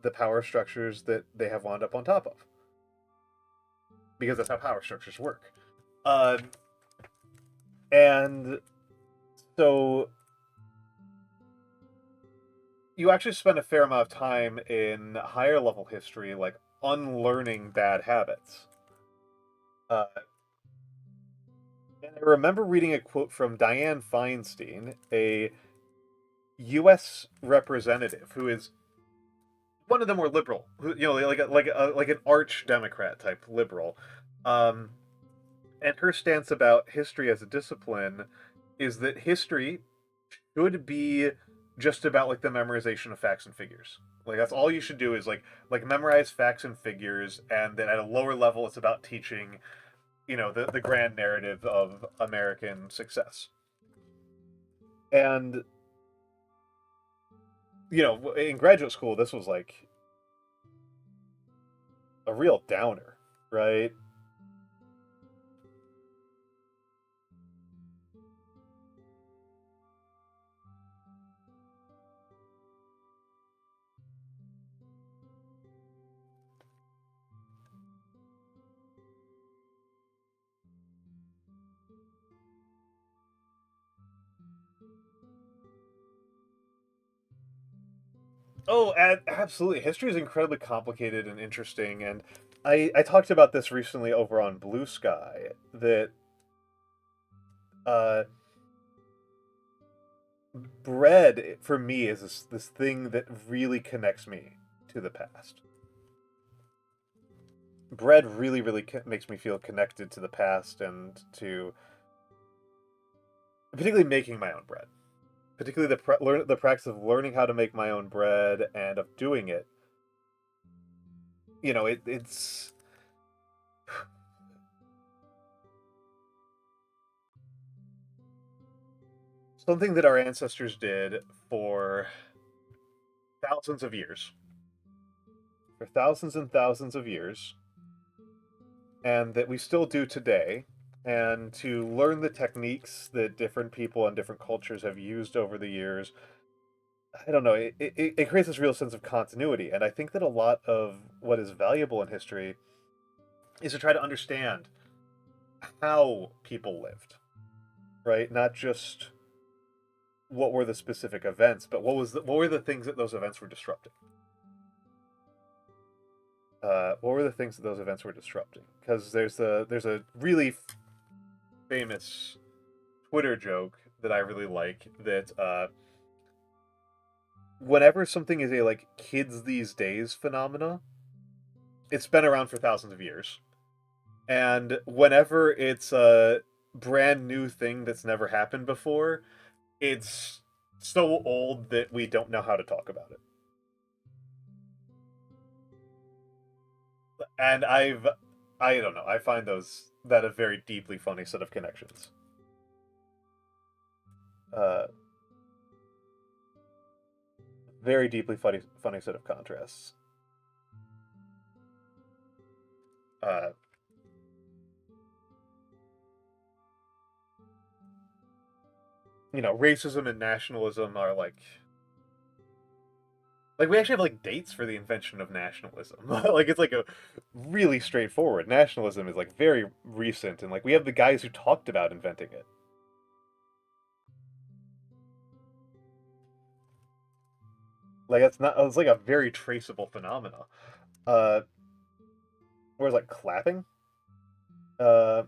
the power structures that they have wound up on top of, because that's how power structures work. And so you actually spend a fair amount of time in higher level history, like unlearning bad habits. And I remember reading a quote from Dianne Feinstein, a U.S. representative who is one of the more liberal, you know, like an arch Democrat type liberal. And her stance about history as a discipline is that history should be just about like the memorization of facts and figures. Like that's all you should do is like memorize facts and figures, and then at a lower level, it's about teaching, you know, the grand narrative of American success. And you know, in graduate school, this was like a real downer, right? Oh, absolutely. History is incredibly complicated and interesting, and I talked about this recently over on Blue Sky, that uh, bread for me is this thing that really connects me to the past. Bread really makes me feel connected to the past and to particularly making my own bread. Particularly the practice of learning how to make my own bread and of doing it. You know, it's something that our ancestors did for thousands of years. For thousands and thousands of years, and that we still do today. And to learn the techniques that different people and different cultures have used over the years, I don't know, it creates this real sense of continuity. And I think that a lot of what is valuable in history is to try to understand how people lived, right? Not just what were the specific events, but what were the things that those events were disrupting. What were the things that those events were disrupting? Because there's a really famous Twitter joke that I really like, that whenever something is a like kids these days phenomena, it's been around for thousands of years. And whenever it's a brand new thing that's never happened before, it's so old that we don't know how to talk about it. And I don't know, I find that a very deeply funny set of connections. Uh, very deeply funny set of contrasts. Uh, you know, racism and nationalism are like we actually have like dates for the invention of nationalism. Like it's like a really straightforward. Nationalism is like very recent, and like we have the guys who talked about inventing it. Like it's like a very traceable phenomena. Uh, whereas like clapping, uh,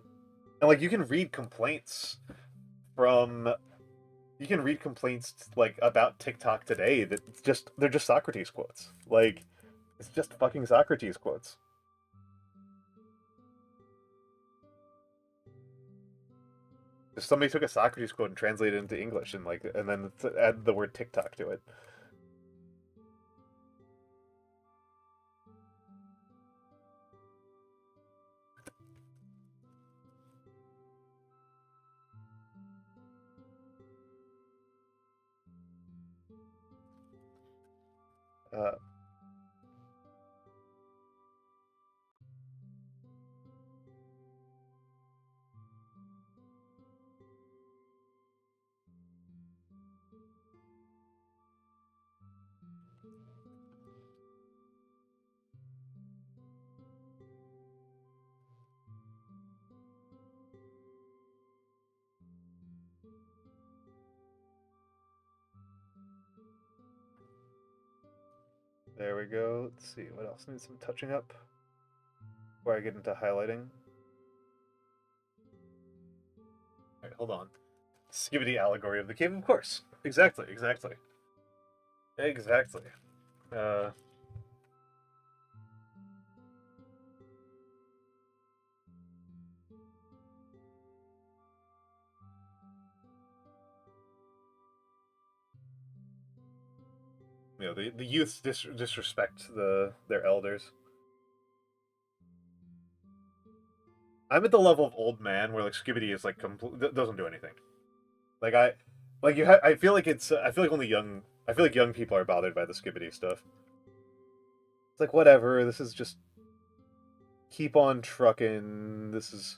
and like from you can read complaints like about TikTok today that they're just Socrates quotes. Like it's just fucking Socrates quotes. Somebody took a Socrates quote and translated it into English, and then add the word TikTok to it. There we go. Let's see, what else needs some touching up before I get into highlighting. Alright, hold on. Skibidi allegory of the cave, of course. Exactly. You know, the youths disrespect their elders. I'm at the level of old man where like Skibidi is like doesn't do anything. I feel like young people are bothered by the Skibidi stuff. It's like whatever. This is just keep on trucking. This is,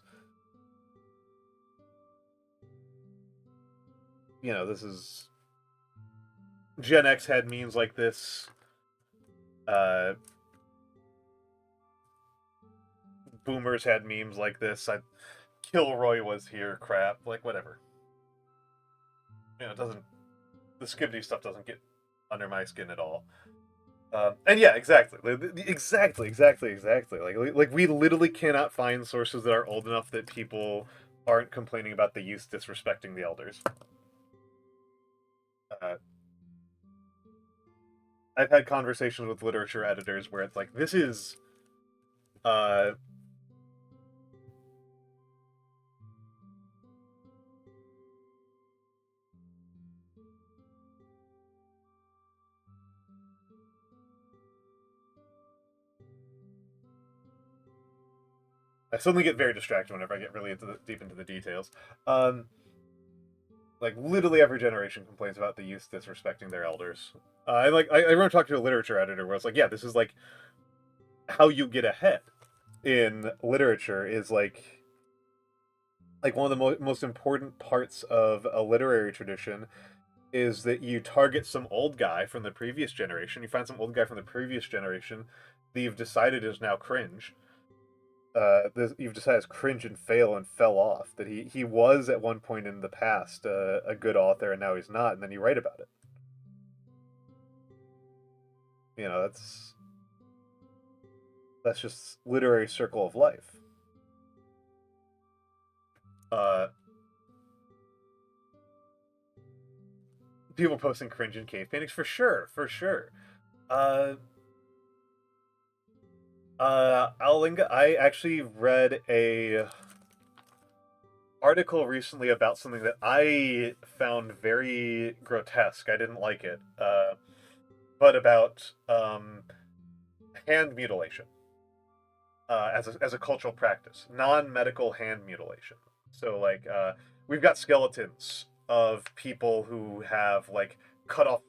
you know, this is Gen X had memes like this. Boomers had memes like this. Kilroy was here. Crap. Like whatever. You know, it doesn't. The Skibidi stuff doesn't get under my skin at all. And yeah, exactly. Exactly. Like we literally cannot find sources that are old enough that people aren't complaining about the youth disrespecting the elders. I've had conversations with literature editors where it's like, this is, I suddenly get very distracted whenever I get really deep into the details. Like literally every generation complains about the youth disrespecting their elders. I remember talking to a literature editor where it's like, yeah, this is like how you get ahead in literature is like one of the most important parts of a literary tradition is that you target some old guy from the previous generation. You find some old guy from the previous generation that you've decided is now cringe. You've decided is cringe and fail and fell off. That he was at one point in the past a good author and now he's not, and then you write about it. You know, that's just literary circle of life. People posting cringe and cave paintings for sure. Alinga, I actually read a article recently about something that I found very grotesque. I didn't like it. But about hand mutilation as a cultural practice, non-medical hand mutilation. So like we've got skeletons of people who have like cut off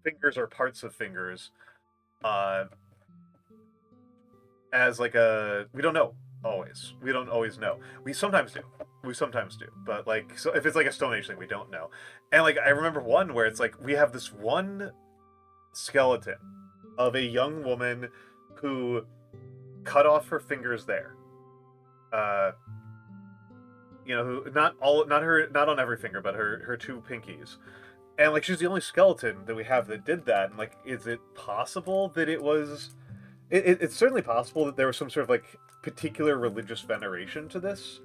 fingers or parts of fingers as like we don't know always. We don't always know. We sometimes do. But like, so if it's like a Stone Age thing, we don't know. And like I remember one where it's like we have this one skeleton of a young woman who cut off her fingers there. You know, who not on every finger, but her two pinkies. And like she's the only skeleton that we have that did that. And like, is it possible that it was? It's certainly possible that there was some sort of like particular religious veneration to this,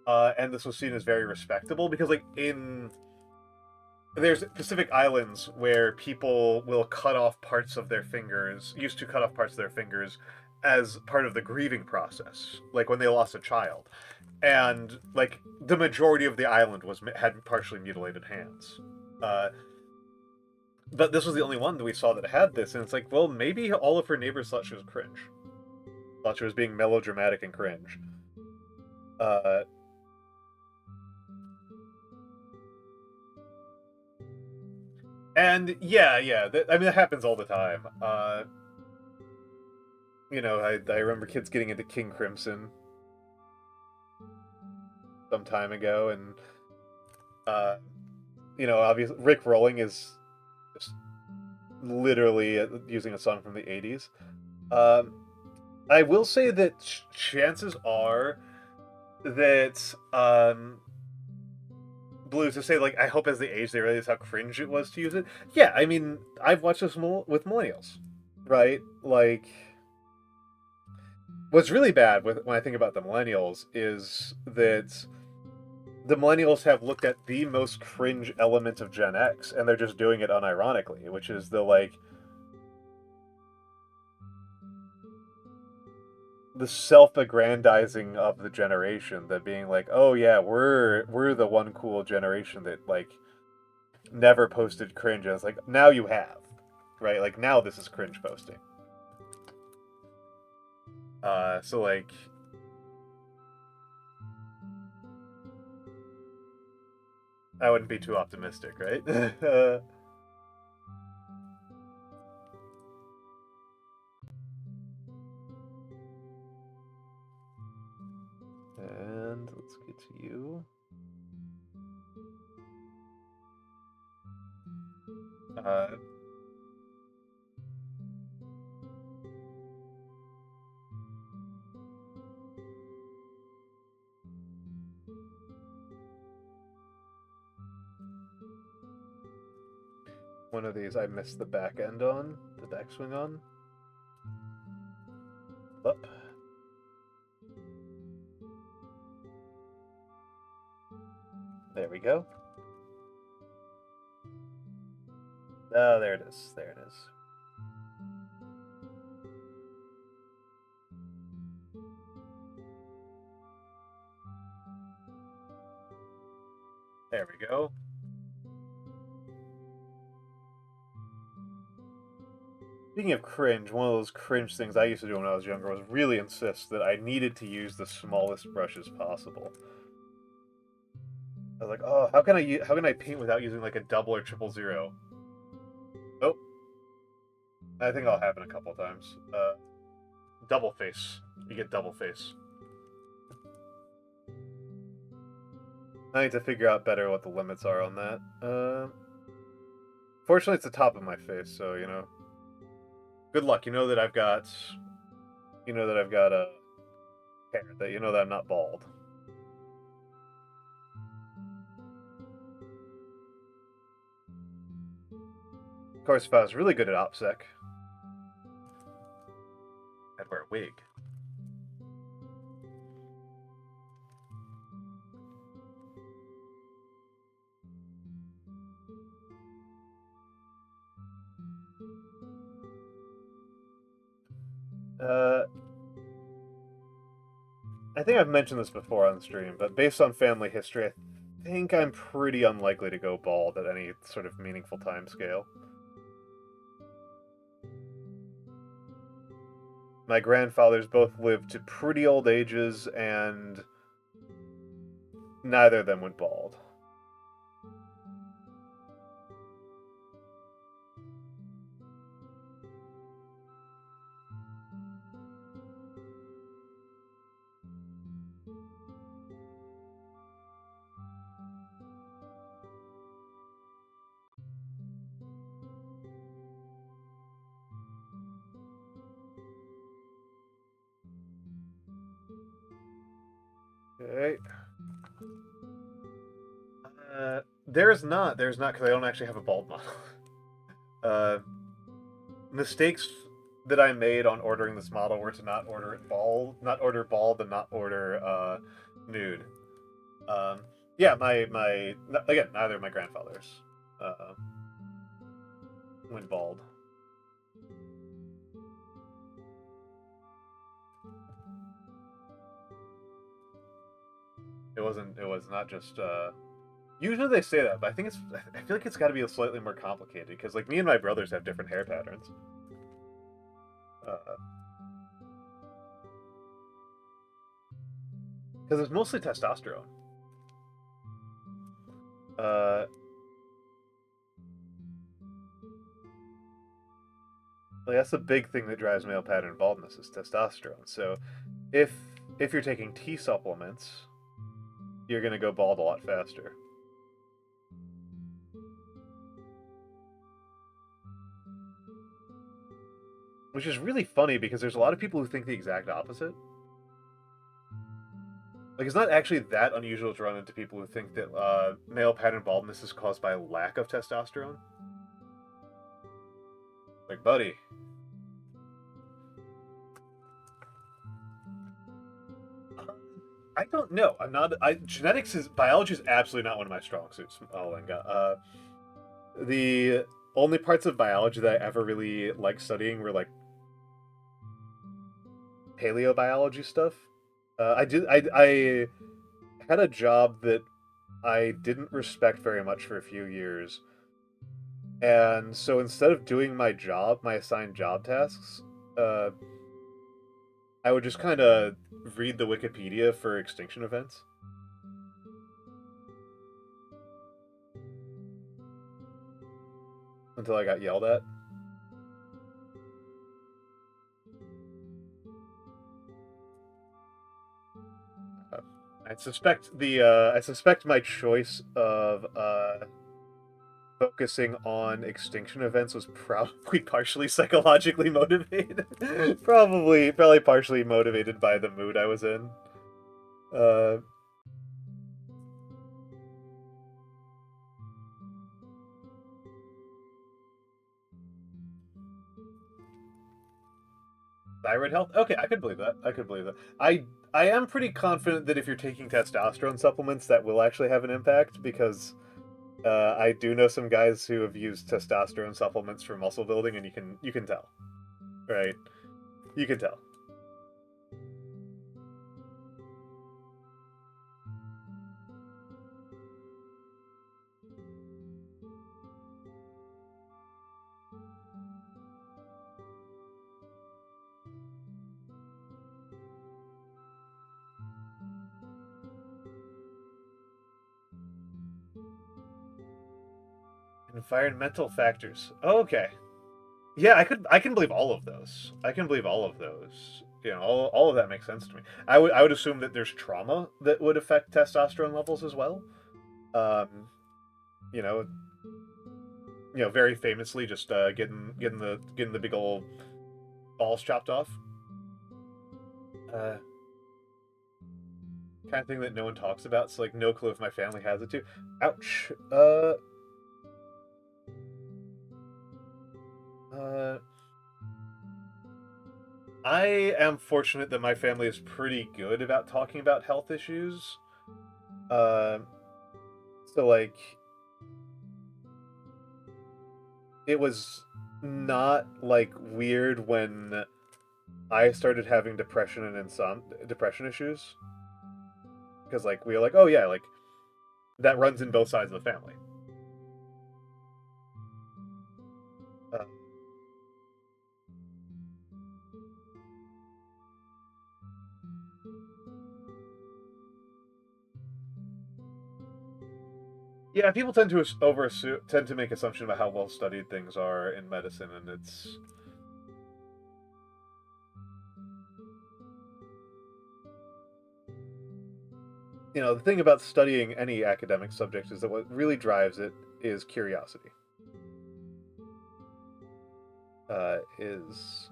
and this was seen as very respectable because like there's Pacific Islands where people will cut off parts of their fingers, used to cut off parts of their fingers as part of the grieving process, like when they lost a child, and like the majority of the island had partially mutilated hands. But this was the only one that we saw that had this, and it's like, well, maybe all of her neighbors thought she was cringe. Thought she was being melodramatic and cringe. And yeah, I mean, that happens all the time. You know, I remember kids getting into King Crimson some time ago, and you know, obviously Rick Rolling is just literally using a song from the 80s. I will say that chances are that Blue, to say, like, I hope as they age they realize how cringe it was to use it. Yeah, I mean, I've watched this with millennials, right? Like, what's really bad when I think about the millennials is that the millennials have looked at the most cringe element of Gen X, and they're just doing it unironically, which is the, like, the self-aggrandizing of the generation, that being like, oh yeah, we're the one cool generation that, like, never posted cringe. And it's like, now you have, right? Like, now this is cringe posting. So, like, I wouldn't be too optimistic, right? And let's get to you. One of these I missed the back end on, the backswing on. Up. There we go. Oh, there it is. There it is. There we go. Speaking of cringe, one of those cringe things I used to do when I was younger was really insist that I needed to use the smallest brushes possible. I was like, oh, how can I paint without using like a double or triple zero? Oh, I think that'll happen a couple times. Double face. You get double face. I need to figure out better what the limits are on that. Fortunately, it's the top of my face, so, you know. Good luck. You know that I've got a hair, that you know that I'm not bald. Of course, if I was really good at OPSEC, I'd wear a wig. I think I've mentioned this before on stream, but based on family history, I think I'm pretty unlikely to go bald at any sort of meaningful time scale. My grandfathers both lived to pretty old ages, and neither of them went bald. Okay. There's not, because I don't actually have a bald model. Mistakes that I made on ordering this model were to not order bald, and not order nude. Yeah, again, neither of my grandfathers went bald. It wasn't. It was not just. Usually they say that, but I think it's. I feel like it's got to be slightly more complicated because, like, me and my brothers have different hair patterns. Because it's mostly testosterone. Like, that's the big thing that drives male pattern baldness is testosterone. So, if you're taking T supplements, you're gonna go bald a lot faster. Which is really funny because there's a lot of people who think the exact opposite. Like, it's not actually that unusual to run into people who think that male pattern baldness is caused by lack of testosterone. Like, buddy. I don't know. I'm not. Biology is absolutely not one of my strong suits. Oh, Lenga. The only parts of biology that I ever really liked studying were like paleobiology stuff. I had a job that I didn't respect very much for a few years. And so instead of doing my assigned job tasks, I would just kind of read the Wikipedia for extinction events. Until I got yelled at. I suspect my choice of focusing on extinction events was probably partially psychologically motivated. probably partially motivated by the mood I was in. Thyroid health? Okay, I could believe that. I am pretty confident that if you're taking testosterone supplements, that will actually have an impact because I do know some guys who have used testosterone supplements for muscle building, and you can tell, right? You can tell. Environmental factors. Oh, okay. Yeah, I can believe all of those. I can believe all of those. You know, all of that makes sense to me. I would assume that there's trauma that would affect testosterone levels as well. Um, you know, very famously, just getting the big old balls chopped off. Kind of thing that no one talks about. So like, no clue if my family has it too. Ouch. I am fortunate that my family is pretty good about talking about health issues. So like, it was not like weird when I started having depression and depression issues, because like we were like, oh yeah, like that runs in both sides of the family. Yeah, people tend to make assumption about how well studied things are in medicine, and it's the thing about studying any academic subject is that what really drives it is curiosity. Is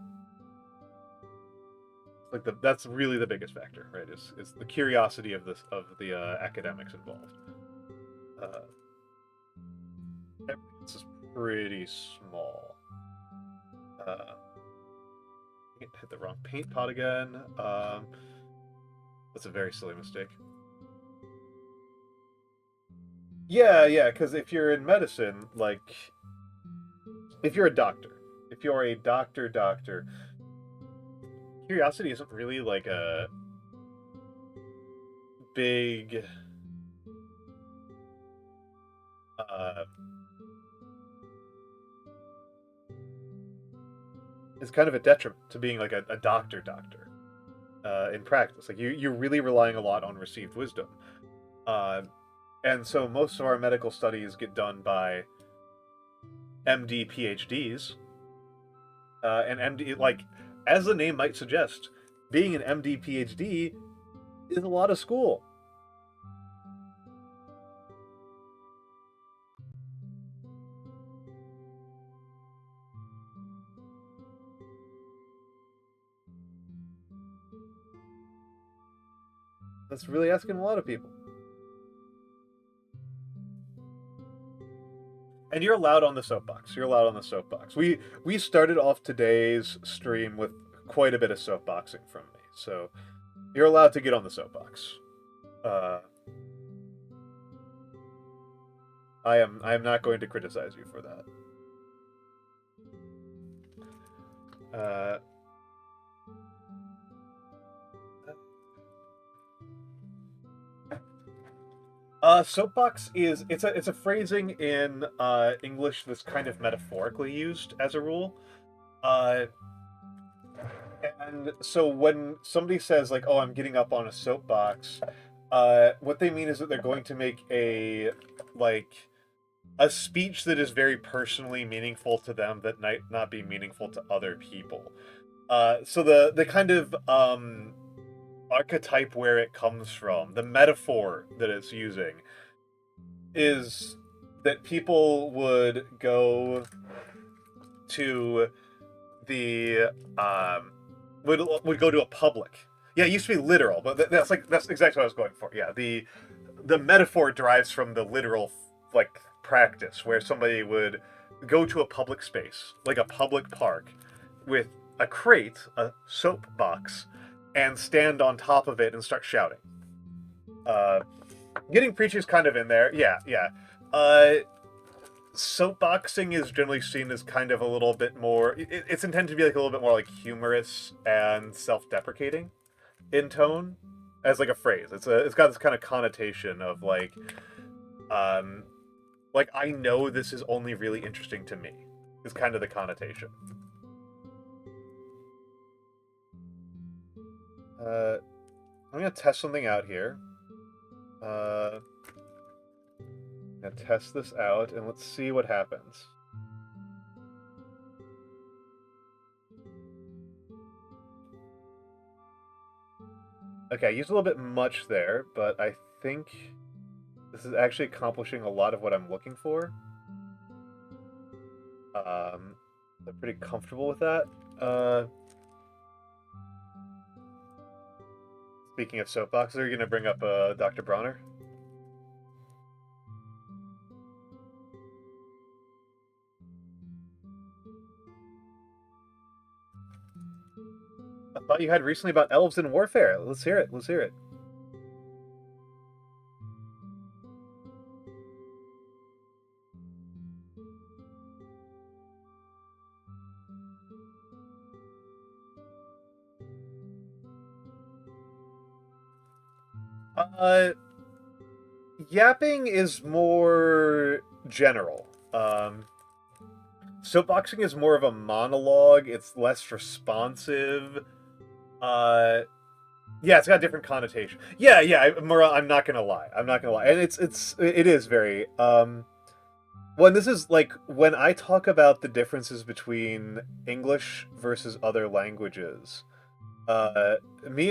like that's really the biggest factor, right? Is the curiosity of the academics involved. This is pretty small. Hit the wrong paint pot again. That's a very silly mistake. Yeah, because if you're in medicine, like, if you're a doctor, curiosity isn't really like a big is kind of a detriment to being like a doctor in practice. Like you're really relying a lot on received wisdom. And so most of our medical studies get done by MD PhDs. And MD, like, as the name might suggest, being an MD PhD is a lot of school. That's really asking a lot of people. And you're allowed on the soapbox. You're allowed on the soapbox. We started off today's stream with quite a bit of soapboxing from me, so you're allowed to get on the soapbox. I am not going to criticize you for that. Soapbox is it's a phrasing in English that's kind of metaphorically used as a rule. And so when somebody says like, "Oh, I'm getting up on a soapbox," what they mean is that they're going to make a speech that is very personally meaningful to them that might not be meaningful to other people. So the kind of archetype where it comes from, the metaphor that it's using, is that people would go to the would go to a public. Yeah, it used to be literal, but that's exactly what I was going for. Yeah, the metaphor derives from the literal practice where somebody would go to a public space, like a public park, with a crate, a soapbox, and stand on top of it and start shouting. Getting preachy is kind of in there. Yeah. Soapboxing is generally seen as kind of a little bit more... It's intended to be like a little bit more like humorous and self-deprecating in tone, as like a phrase. It's got this kind of connotation of like I know this is only really interesting to me, is kind of the connotation. I'm gonna test something out here. I'm gonna test this out and let's see what happens. Okay, I used a little bit much there, but I think this is actually accomplishing a lot of what I'm looking for. I'm pretty comfortable with that. Speaking of soapboxes, are you going to bring up Dr. Bronner? I thought you had recently about elves in warfare. Let's hear it. Let's hear it. Yapping is more general. Soapboxing is more of a monologue. It's less responsive. Yeah, it's got a different connotation. Yeah, Mara, I'm not gonna lie. I'm not gonna lie. And it is very when this is like when I talk about the differences between English versus other languages, me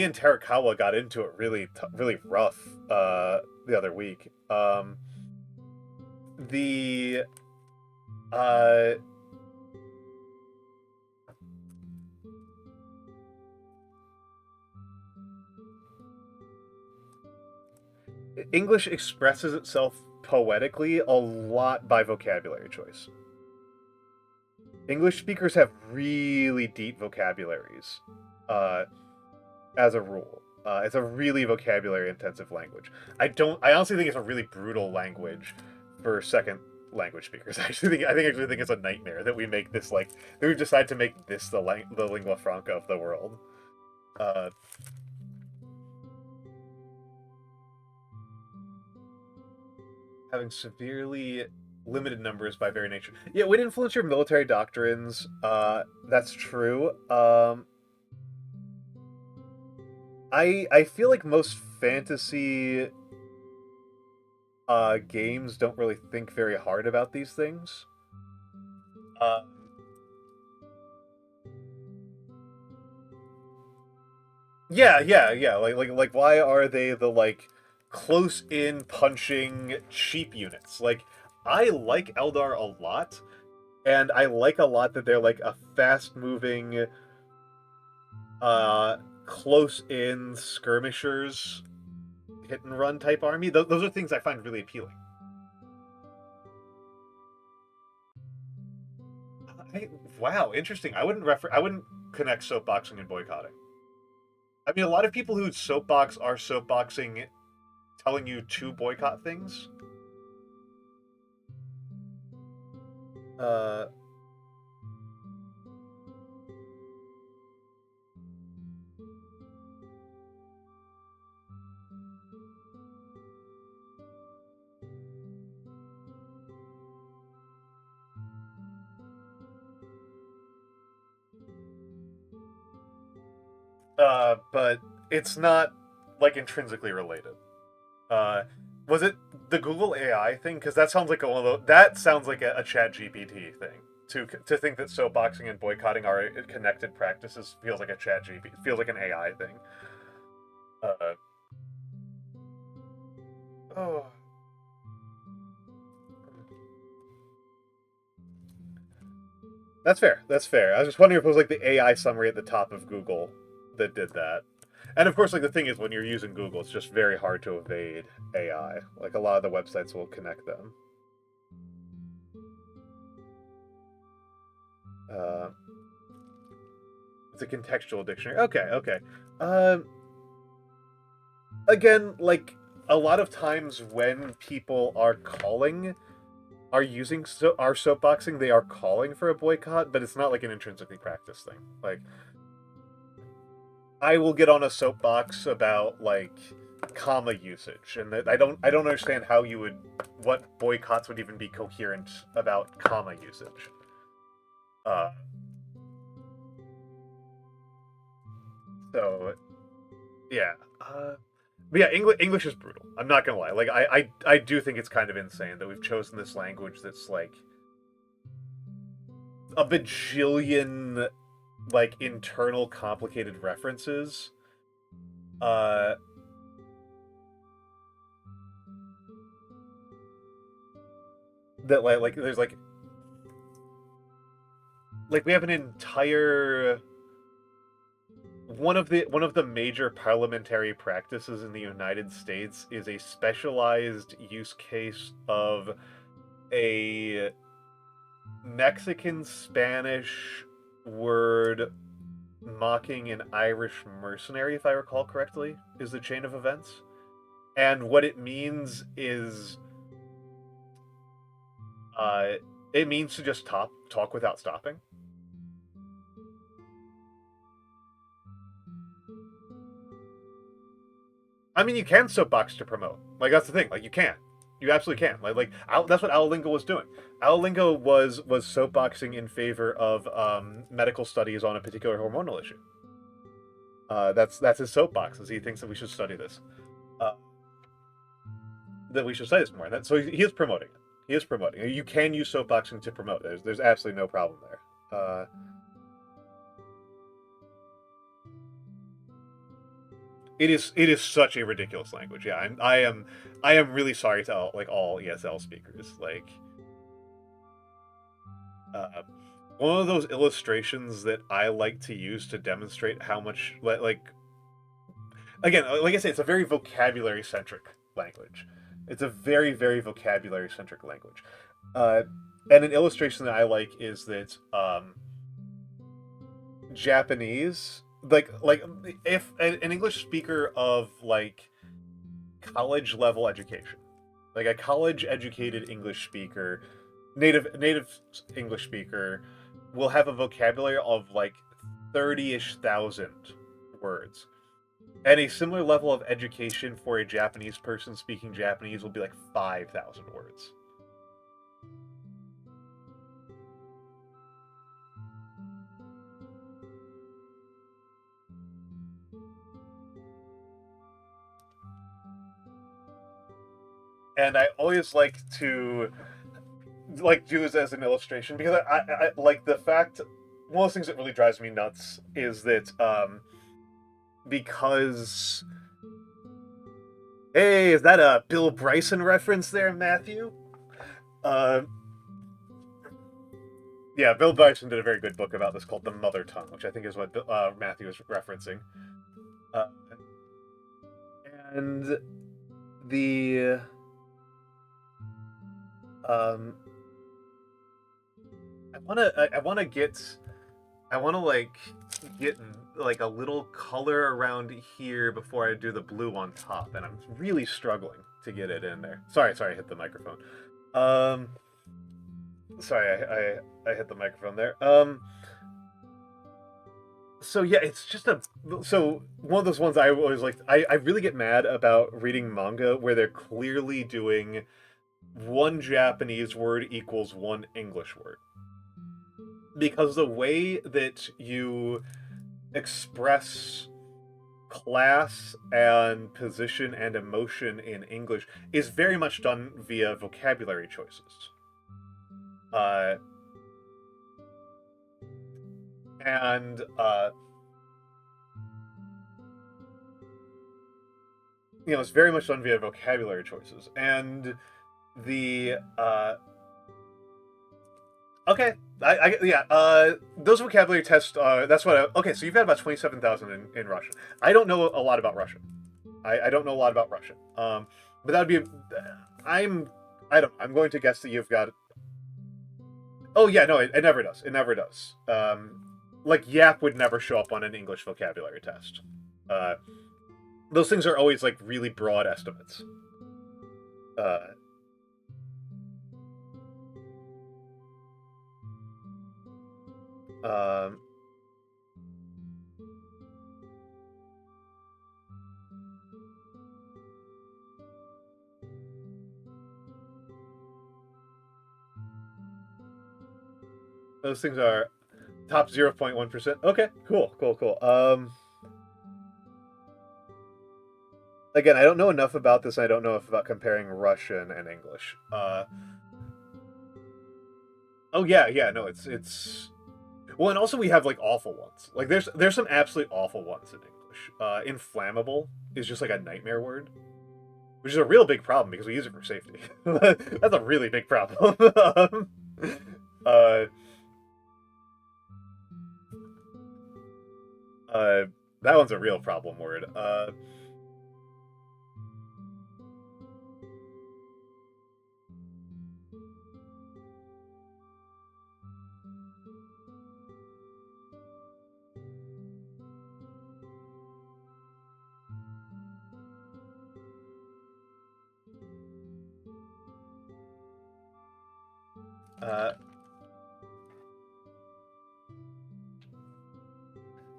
and Terakawa got into it really rough the other week. English expresses itself poetically a lot by vocabulary choice. English speakers have really deep vocabularies, as a rule. It's a really vocabulary-intensive language. I honestly think it's a really brutal language for second language speakers. I actually think it's a nightmare that we make this that we decide to make this the lingua franca of the world. Having severely limited numbers by very nature. Yeah, would influence your military doctrines. That's true. I feel like most fantasy games don't really think very hard about these things. Yeah. Like, why are they the like close-in punching cheap units? Like, I like Eldar a lot, and I like a lot that they're like a fast-moving, close-in skirmishers, hit-and-run type army. Those are things I find really appealing. Wow, interesting. I wouldn't connect soapboxing and boycotting. I mean, a lot of people who soapbox are soapboxing, telling you to boycott things. Uh, but it's not like intrinsically related. Was it the Google AI thing? Because that sounds like that sounds like a Chat GPT thing. To think that soapboxing and boycotting are connected practices feels like a Chat GPT, feels like an AI thing. Oh. That's fair. That's fair. I was just wondering if it was like the AI summary at the top of Google that did that. And of course, like the thing is, when you're using Google, it's just very hard to evade AI. Like a lot of the websites will connect them. It's a contextual dictionary. Okay. Um, Again, like a lot of times when people are using are soapboxing, they are calling for a boycott, but it's not like an intrinsically practiced thing. Like, I will get on a soapbox about like comma usage, and that I don't understand how what boycotts would even be coherent about comma usage. Uh, so yeah, but yeah, English is brutal. I'm not gonna lie. Like I do think it's kind of insane that we've chosen this language that's like a bajillion like internal complicated references. Uh, that like there's like we have an entire one of the major parliamentary practices in the United States is a specialized use case of a Mexican Spanish word mocking an Irish mercenary, if I recall correctly, is the chain of events. And what it means is uh it means to just talk without stopping. I mean, you can soapbox to promote. Like that's the thing. Like you can, you absolutely can. That's what Alalingo was doing. Alalingo was soapboxing in favor of medical studies on a particular hormonal issue. That's his soapbox. Is he thinks that we should study this, uh, that we should study this more. So he is promoting it. He is promoting. You can use soapboxing to promote. There's absolutely no problem there. It is such a ridiculous language. Yeah, I am really sorry to all ESL speakers. Like, one of those illustrations that I like to use to demonstrate how much like again, like I say, it's a very vocabulary centric language. It's a very vocabulary centric language. Uh, and an illustration that I like is that Japanese, like if an English speaker of like college level education, like a college educated English speaker, native English speaker, will have a vocabulary of like 30-ish thousand words. And a similar level of education for a Japanese person speaking Japanese will be like 5,000 words. And I always like to do this as an illustration because I like the fact, one of the things that really drives me nuts is that because, hey, is that a Bill Bryson reference there, Matthew? Yeah, Bill Bryson did a very good book about this called The Mother Tongue, which I think is what Matthew is referencing. And the I want to get like a little color around here before I do the blue on top, and I'm really struggling to get it in there. Sorry, I hit the microphone. Sorry, I hit the microphone there. So yeah, it's just so one of those ones I always like. I really get mad about reading manga where they're clearly doing one Japanese word equals one English word. Because the way that you express class and position and emotion in English is very much done via vocabulary choices. It's very much done via vocabulary choices. And the okay, those vocabulary tests. That's what. Okay, so you've had about 27,000 in Russian. I don't know a lot about Russian. I don't know a lot about Russian. But that would be. I'm going to guess that you've got. Oh yeah, no, it never does. It never does. Like Yap would never show up on an English vocabulary test. Those things are always like really broad estimates. Those things are top 0.1%. Okay, cool. Again, I don't know enough about this. I don't know enough about comparing Russian and English. Oh yeah, no, it's. Well, and also we have like awful ones. Like there's some absolutely awful ones in English. Inflammable is just like a nightmare word, which is a real big problem because we use it for safety. That's a really big problem. That one's a real problem word.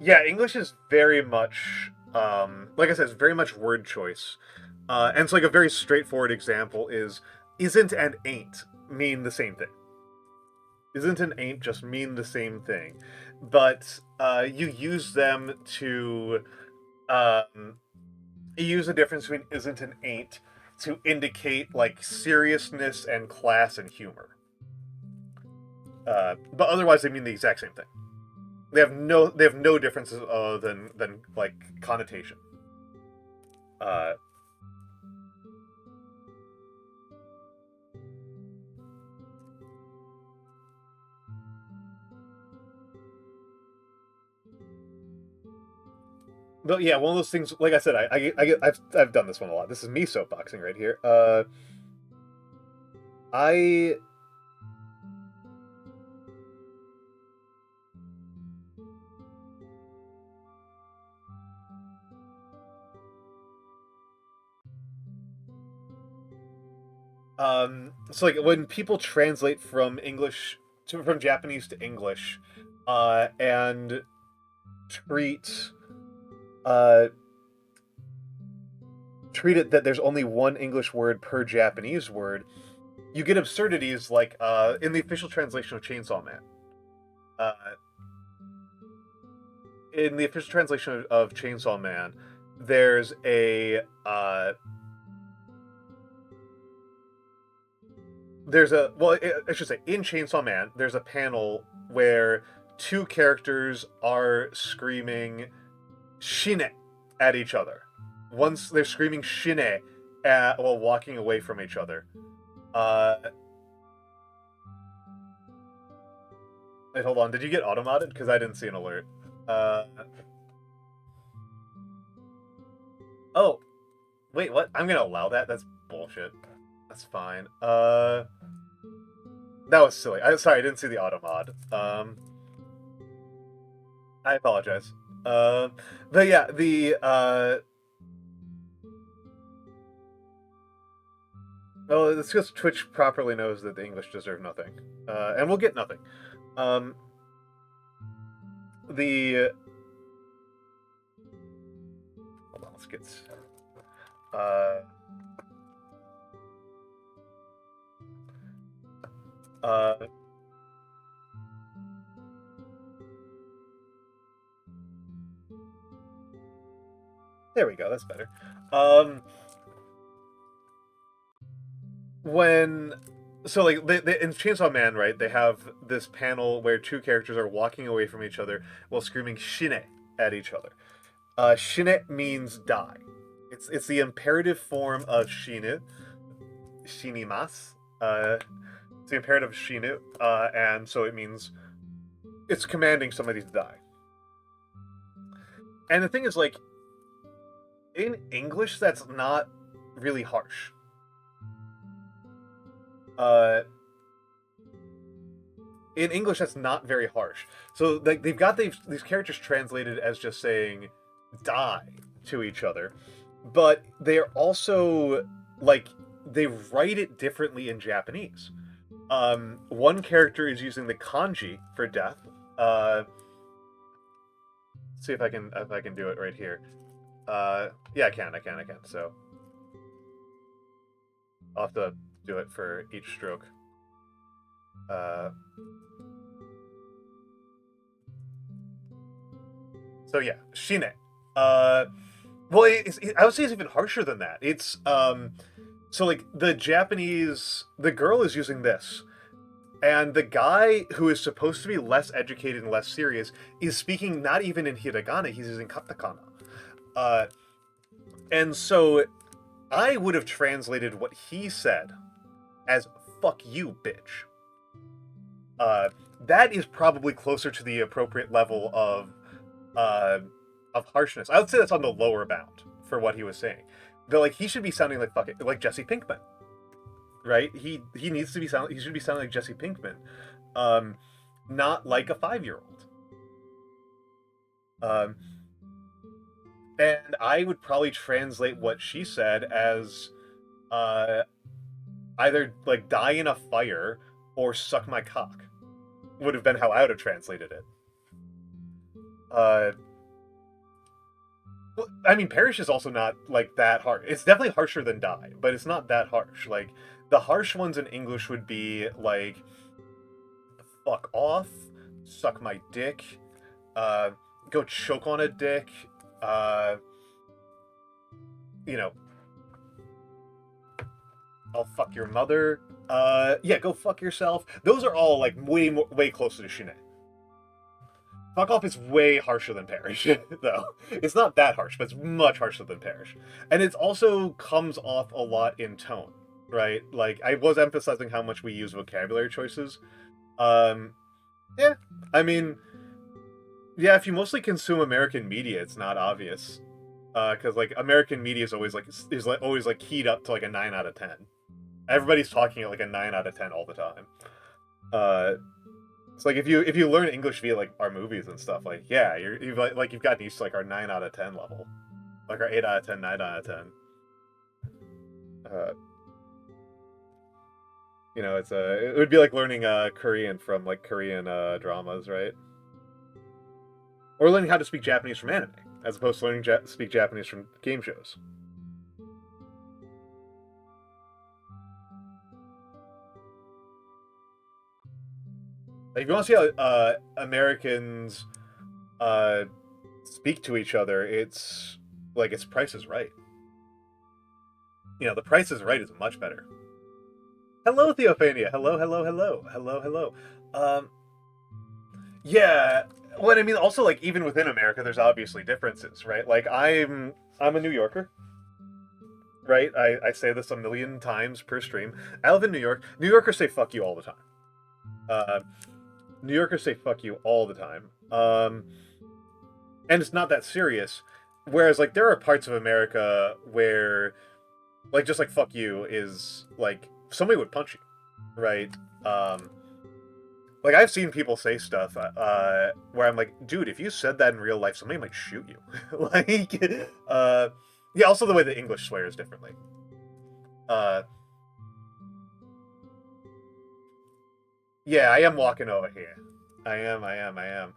Yeah, English is very much, like I said, it's very much word choice. And it's like a very straightforward example is, isn't and ain't mean the same thing. Isn't and ain't just mean the same thing. But you use them to, you use the difference between isn't and ain't to indicate, like, seriousness and class and humor. But otherwise they mean the exact same thing. They have no differences other than like connotation. But yeah, one of those things. Like I said, I've done this one a lot. This is me soapboxing right here. So like when people translate from Japanese to English, and treat treat it that there's only one English word per Japanese word, you get absurdities like in the official translation of Chainsaw Man. In the official translation of Chainsaw Man, there's a well, I should say, in Chainsaw Man, there's a panel where two characters are screaming "shine" at each other. Once they're screaming "shine" while walking away from each other. Wait, hold on. Did you get auto-modded? Because I didn't see an alert. Oh, wait, what? I'm gonna allow that? That's bullshit. That's fine. That was silly. Sorry, I didn't see the auto-mod. I apologize. But yeah, well, it's because Twitch properly knows that the English deserve nothing. And we'll get nothing. Hold on, let's get... there we go, that's better. So, like, in Chainsaw Man, right, they have this panel where two characters are walking away from each other while screaming "shine" at each other. "Shine" means die. It's the imperative form of "shinu," "shinimasu." It's the imperative of "shinu," and so it means it's commanding somebody to die. And the thing is, like, in English, that's not really harsh. In English, that's not very harsh. So, like, they've got these characters translated as just saying "die" to each other, but they're also, like, they write it differently in Japanese. One character is using the kanji for death. Let's see if I can do it right here. Yeah, I can. So I'll have to do it for each stroke. So yeah, shine. Well, I would say it's even harsher than that. It's so, like, the girl is using this, and the guy who is supposed to be less educated and less serious is speaking not even in hiragana, he's using katakana. And so I would have translated what he said as "fuck you, bitch." That is probably closer to the appropriate level of harshness. I would say that's on the lower bound for what he was saying. But, like, he should be sounding like Jesse Pinkman, right? He needs to be he should be sounding like Jesse Pinkman, not like a 5-year-old. And I would probably translate what she said as either, like, die in a fire or suck my cock. Would have been how I would have translated it. Well, I mean, perish is also not, like, that harsh. It's definitely harsher than die, but it's not that harsh. Like, the harsh ones in English would be, like, fuck off, suck my dick, go choke on a dick, you know, I'll fuck your mother, yeah, go fuck yourself. Those are all, like, way closer to shine. Fuck off is way harsher than perish, though. It's not that harsh, but it's much harsher than perish. And it also comes off a lot in tone, right? Like, I was emphasizing how much we use vocabulary choices. Yeah, I mean, yeah, if you mostly consume American media, it's not obvious. Because, like, American media is always keyed up to, like, a 9 out of 10. Everybody's talking at, like, a 9 out of 10 all the time. It's like if you learn English via, like, our movies and stuff, like, yeah, you've gotten used to, like, our 9 out of 10 level, like our 8 out of 10, 9 out of 10. You know, it would be like learning Korean from, like, Korean dramas, right? Or learning how to speak Japanese from anime. as opposed to learning speak Japanese from game shows. Like, if you want to see how Americans speak to each other, it's like it's Price is Right. You know, the Price is Right is much better. Hello, Theophania. Hello, hello, hello, hello, hello. Yeah. Well, I mean, also, like, even within America, there's obviously differences, right? Like, I'm a New Yorker, right? I say this a million times per stream. I live in New York. New Yorkers say fuck you all the time. New Yorkers say fuck you all the time. And it's not that serious. Whereas, like, there are parts of America where, like, just like fuck you is, like, somebody would punch you, right? Like, I've seen people say stuff where I'm like, dude, if you said that in real life, somebody might shoot you. Like, yeah, also the way the English swears differently. Yeah, I am walking over here. I am. I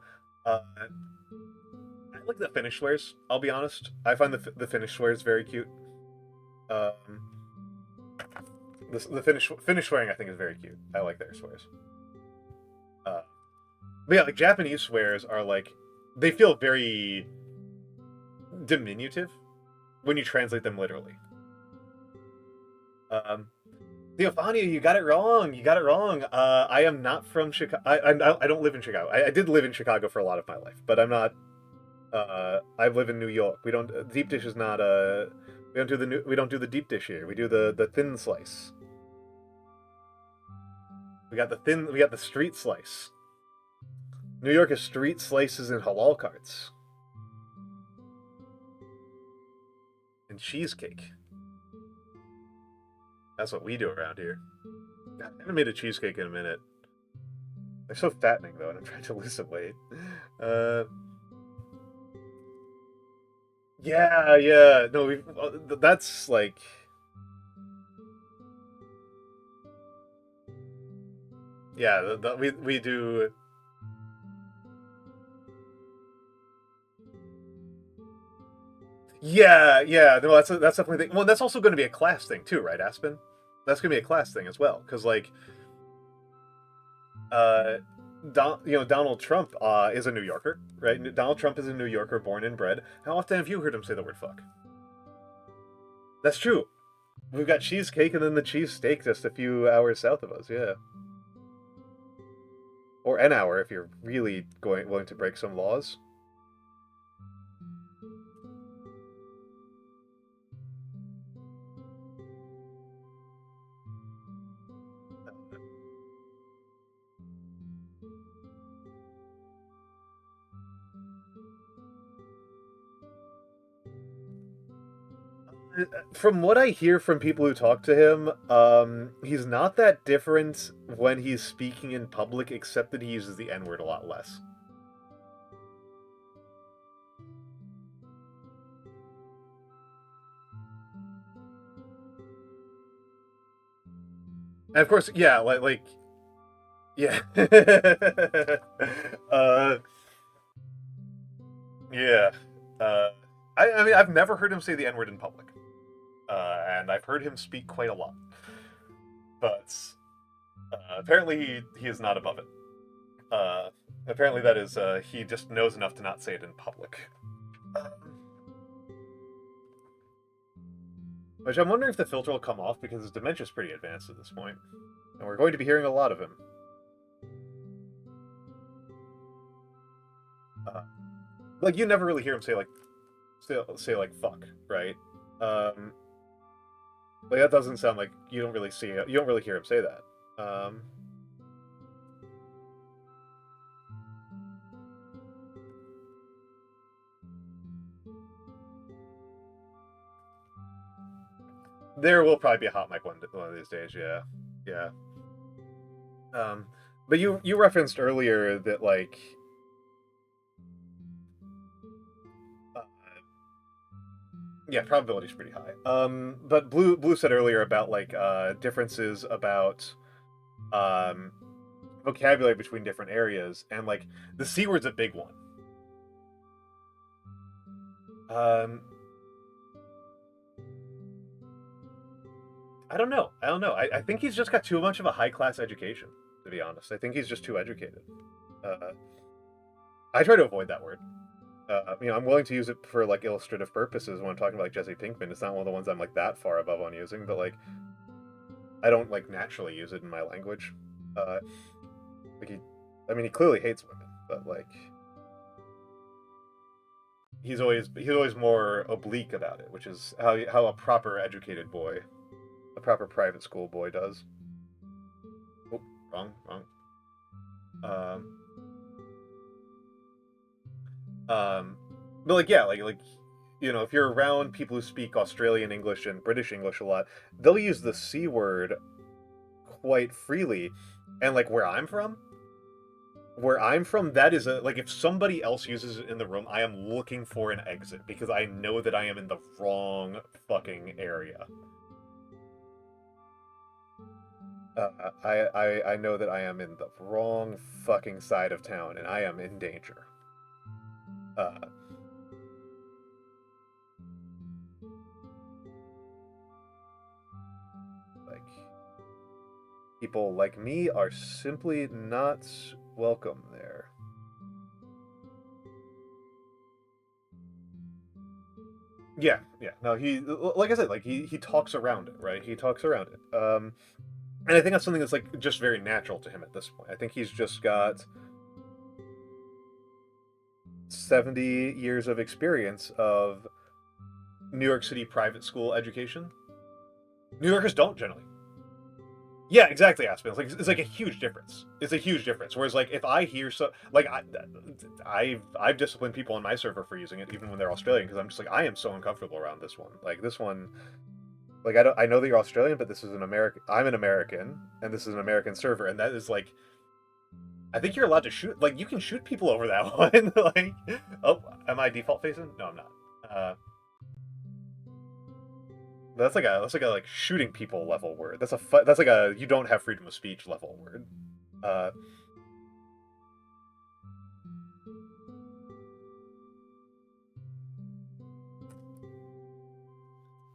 like the Finnish swears, I'll be honest. I find the Finnish swears very cute. The Finnish swearing, I think, is very cute. I like their swears. But yeah, like, Japanese swears are, like, they feel very diminutive when you translate them literally. Theophania, you got it wrong. You got it wrong. I am not from Chicago. I don't live in Chicago. I did live in Chicago for a lot of my life, but I'm not. I live in New York. We don't. Deep dish is not. We don't do the deep dish here. We do the thin slice. We got the street slice. New York is street slices and halal carts. And cheesecake. That's what we do around here. God, I haven't made a cheesecake in a minute. They're so fattening, though, and I'm trying to lose some weight. Yeah. No, that's, like... Yeah, we do... Yeah. No, that's definitely. Well, that's also going to be a class thing too, right, Aspen? That's going to be a class thing as well, because, like, Donald Trump is a New Yorker, right? Donald Trump is a New Yorker, born and bred. How often have you heard him say the word "fuck"? That's true. We've got cheesecake and then the cheesesteak just a few hours south of us. Yeah. Or an hour if you're really willing to break some laws. From what I hear from people who talk to him, he's not that different when he's speaking in public, except that he uses the N-word a lot less. And of course, yeah, yeah. Yeah. I mean, I've never heard him say the N-word in public. And I've heard him speak quite a lot. But apparently he is not above it. Apparently that is, he just knows enough to not say it in public. Which I'm wondering if the filter will come off, because his dementia's pretty advanced at this point. And we're going to be hearing a lot of him. Like, you never really hear him say like fuck, right? Like, that doesn't sound like you don't really hear him say that. There will probably be a hot mic one of these days, yeah. But you referenced earlier that, like, yeah, probability's pretty high. But Blue said earlier about, like, differences about vocabulary between different areas, and, like, the C word's a big one. I don't know. I think he's just got too much of a high-class education, to be honest. I think he's just too educated. I try to avoid that word. I'm willing to use it for, like, illustrative purposes when I'm talking about, like, Jesse Pinkman. It's not one of the ones I'm, like, that far above on using, but, like, I don't, like, naturally use it in my language. He clearly hates women, but, like, he's always more oblique about it, which is how a proper educated boy, a proper private school boy does. Oh, wrong. But like, yeah, like if you're around people who speak Australian English and British English a lot, they'll use the C word quite freely. And like where I'm from, that is like if somebody else uses it in the room, I am looking for an exit because I know that I am in the wrong fucking area. I know that I am in the wrong fucking side of town and I am in danger. Like, people like me are simply not welcome there. Yeah. No, he, like I said, like he talks around it, right? He talks around it. And I think that's something that's like just very natural to him at this point. I think he's just got 70 years of experience of New York City private school education. New Yorkers don't generally. Yeah, exactly, Aspen. It's like a huge difference. It's a huge difference. Whereas like if I hear I've disciplined people on my server for using it even when they're Australian because I'm just like I am so uncomfortable around this one. Like this one, like I know that you're Australian, but this is an American. I'm an American, and this is an American server, and that is like, I think you're allowed to shoot. Like you can shoot people over that one. Like, oh, am I default facing? No, I'm not. That's like a shooting people level word. That's like a you don't have freedom of speech level word.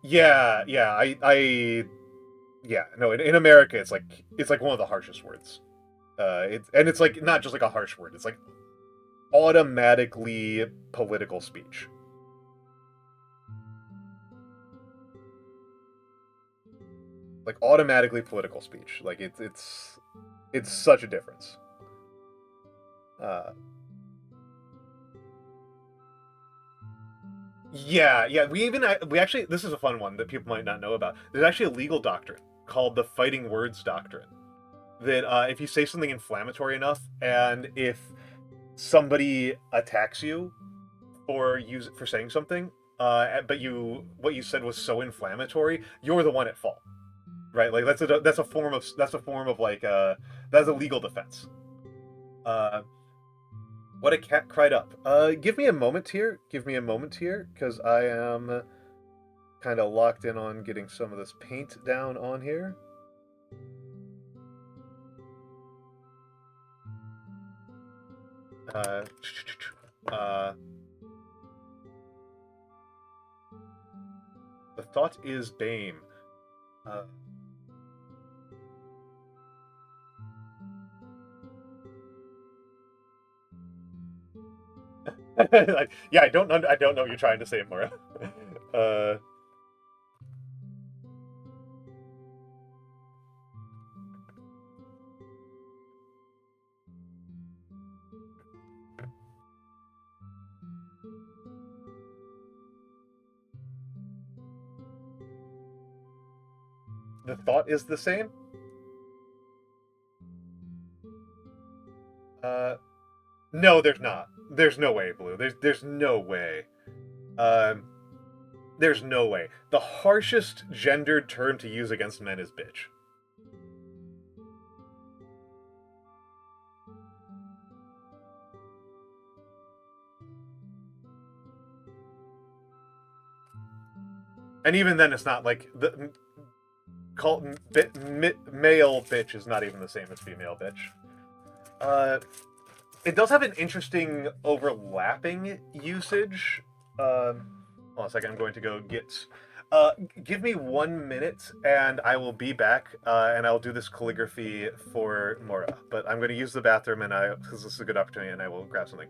Yeah. No, in America, it's like one of the harshest words. It's like not just like a harsh word. It's like automatically political speech. Like automatically political speech. Like it's such a difference. Yeah. We actually, this is a fun one that people might not know about. There's actually a legal doctrine called the fighting words doctrine. That if you say something inflammatory enough, and if somebody attacks you for saying something, but what you said was so inflammatory, you're the one at fault, right? Like that's a form of like that's a legal defense. What a cat cried up. Give me a moment here. Because I am kind of locked in on getting some of this paint down on here. The thought is Bane. Yeah, I don't know what you're trying to say, Mora. The thought is the same? No, there's not. There's no way, Blue. There's no way. There's no way. The harshest gendered term to use against men is bitch. And even then, it's not like male bitch is not even the same as female bitch. It does have an interesting overlapping usage. Hold on a second, I'm going to go get... give me 1 minute, and I will be back, and I'll do this calligraphy for Mora. But I'm going to use the bathroom, and because this is a good opportunity, and I will grab something.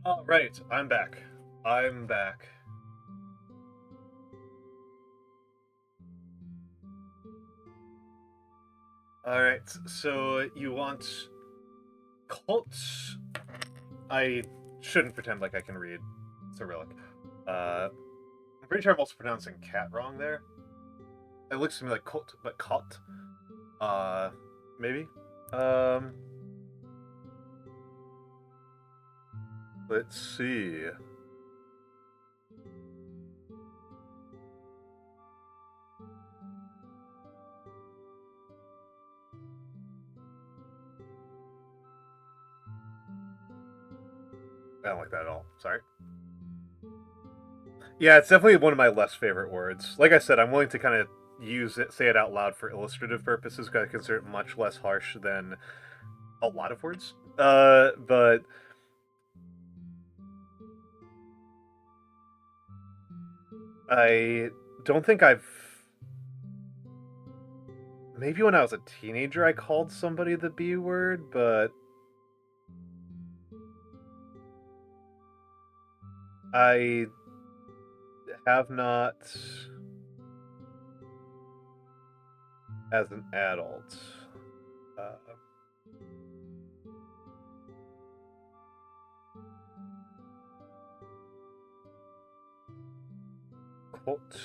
All right, I'm back. I'm back. All right, so you want cults? I shouldn't pretend like I can read Cyrillic. I'm pretty sure I'm also pronouncing cat wrong there. It looks to me like cult, but cot. Maybe. Let's see. I don't like that at all. Sorry. Yeah, it's definitely one of my less favorite words. Like I said, I'm willing to kind of say it out loud for illustrative purposes, because I consider it much less harsh than a lot of words. But I don't think I've... Maybe when I was a teenager I called somebody the B word, but I have not as an adult. Quote.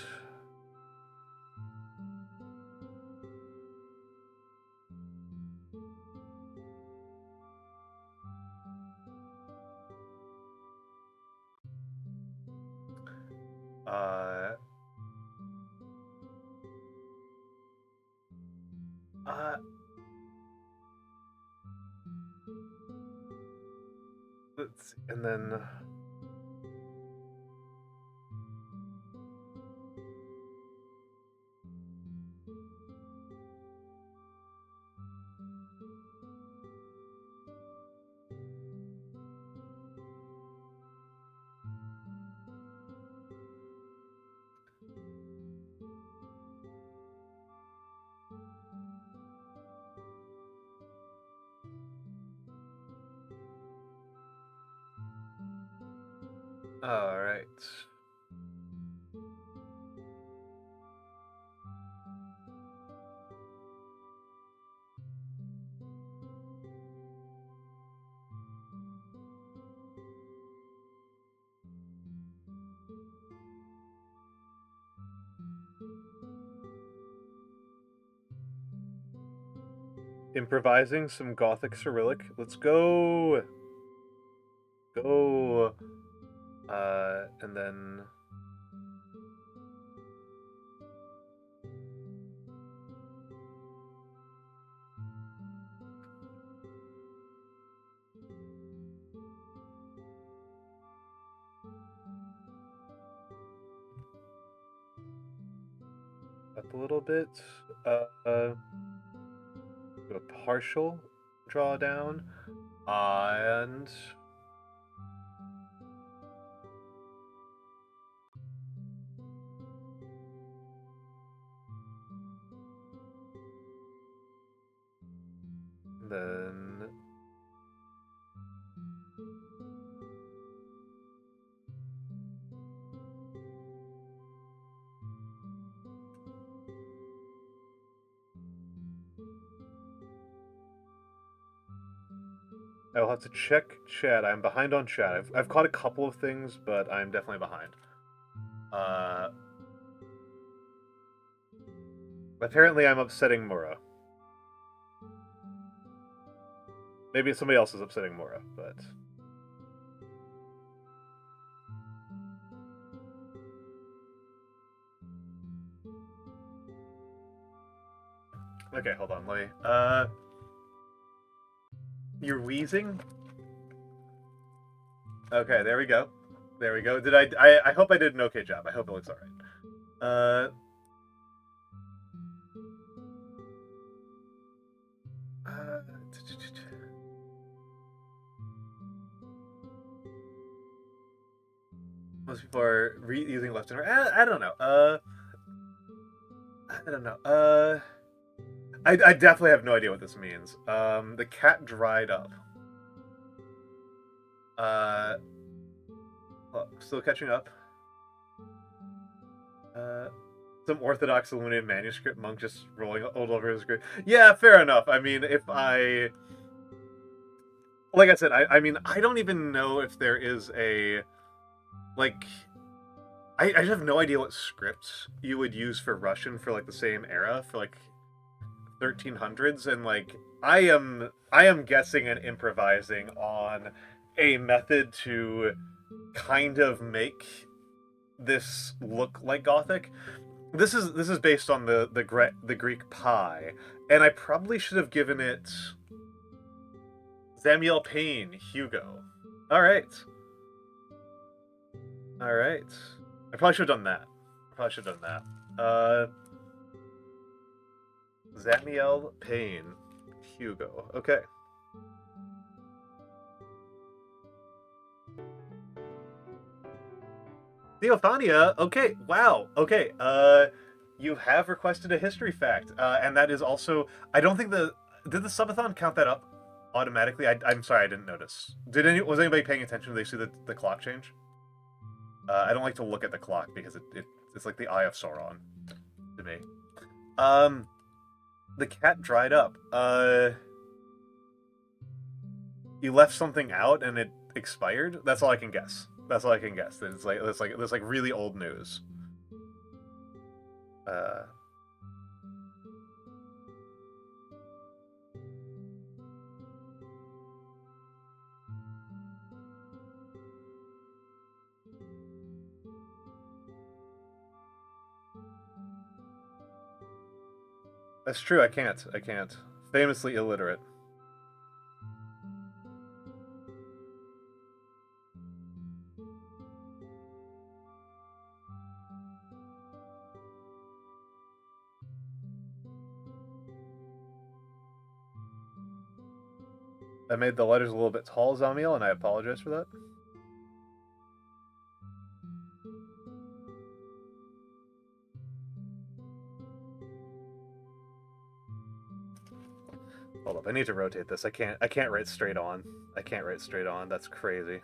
Let's see, and then all right. Improvising some Gothic Cyrillic. Let's go. Go. And then up a little bit. Do a partial drawdown, and then I will have to check chat. I'm behind on chat. I've caught a couple of things, but I'm definitely behind. Apparently I'm upsetting Mura. Maybe somebody else is upsetting Mura, but... Okay, hold on, let me... You're wheezing? Okay, there we go. There we go. Did I hope I did an okay job. I hope it looks alright. Most people are using left and right. I don't know. I don't know. I definitely have no idea what this means. The cat dried up. Well, still catching up. Some Orthodox illuminated manuscript monk just rolling over his grave. Yeah, fair enough. I mean, if I... Like I said, I mean, I don't even know if there is a... Like... I just have no idea what scripts you would use for Russian for, like, the same era, for, like, 1300s, and, like, I am guessing and improvising on a method to kind of make this look like Gothic. This is based on the Greek pie, and I probably should have given it Samuel Payne, Hugo. All right. All right. I probably should have done that. Zamiel Payne. Hugo. Okay. Theophania. Okay. Wow. Okay. You have requested a history fact, and that is also. I don't think did the subathon count that up automatically. I'm sorry, I didn't notice. Was anybody paying attention? Did they see the clock change? I don't like to look at the clock because it's like the Eye of Sauron to me. The cat dried up. You left something out and it expired. That's all I can guess. It's like really old news. That's true. I can't. Famously illiterate. I made the letters a little bit tall, Zamiel, and I apologize for that. Hold up, I need to rotate this. I can't write straight on. That's crazy.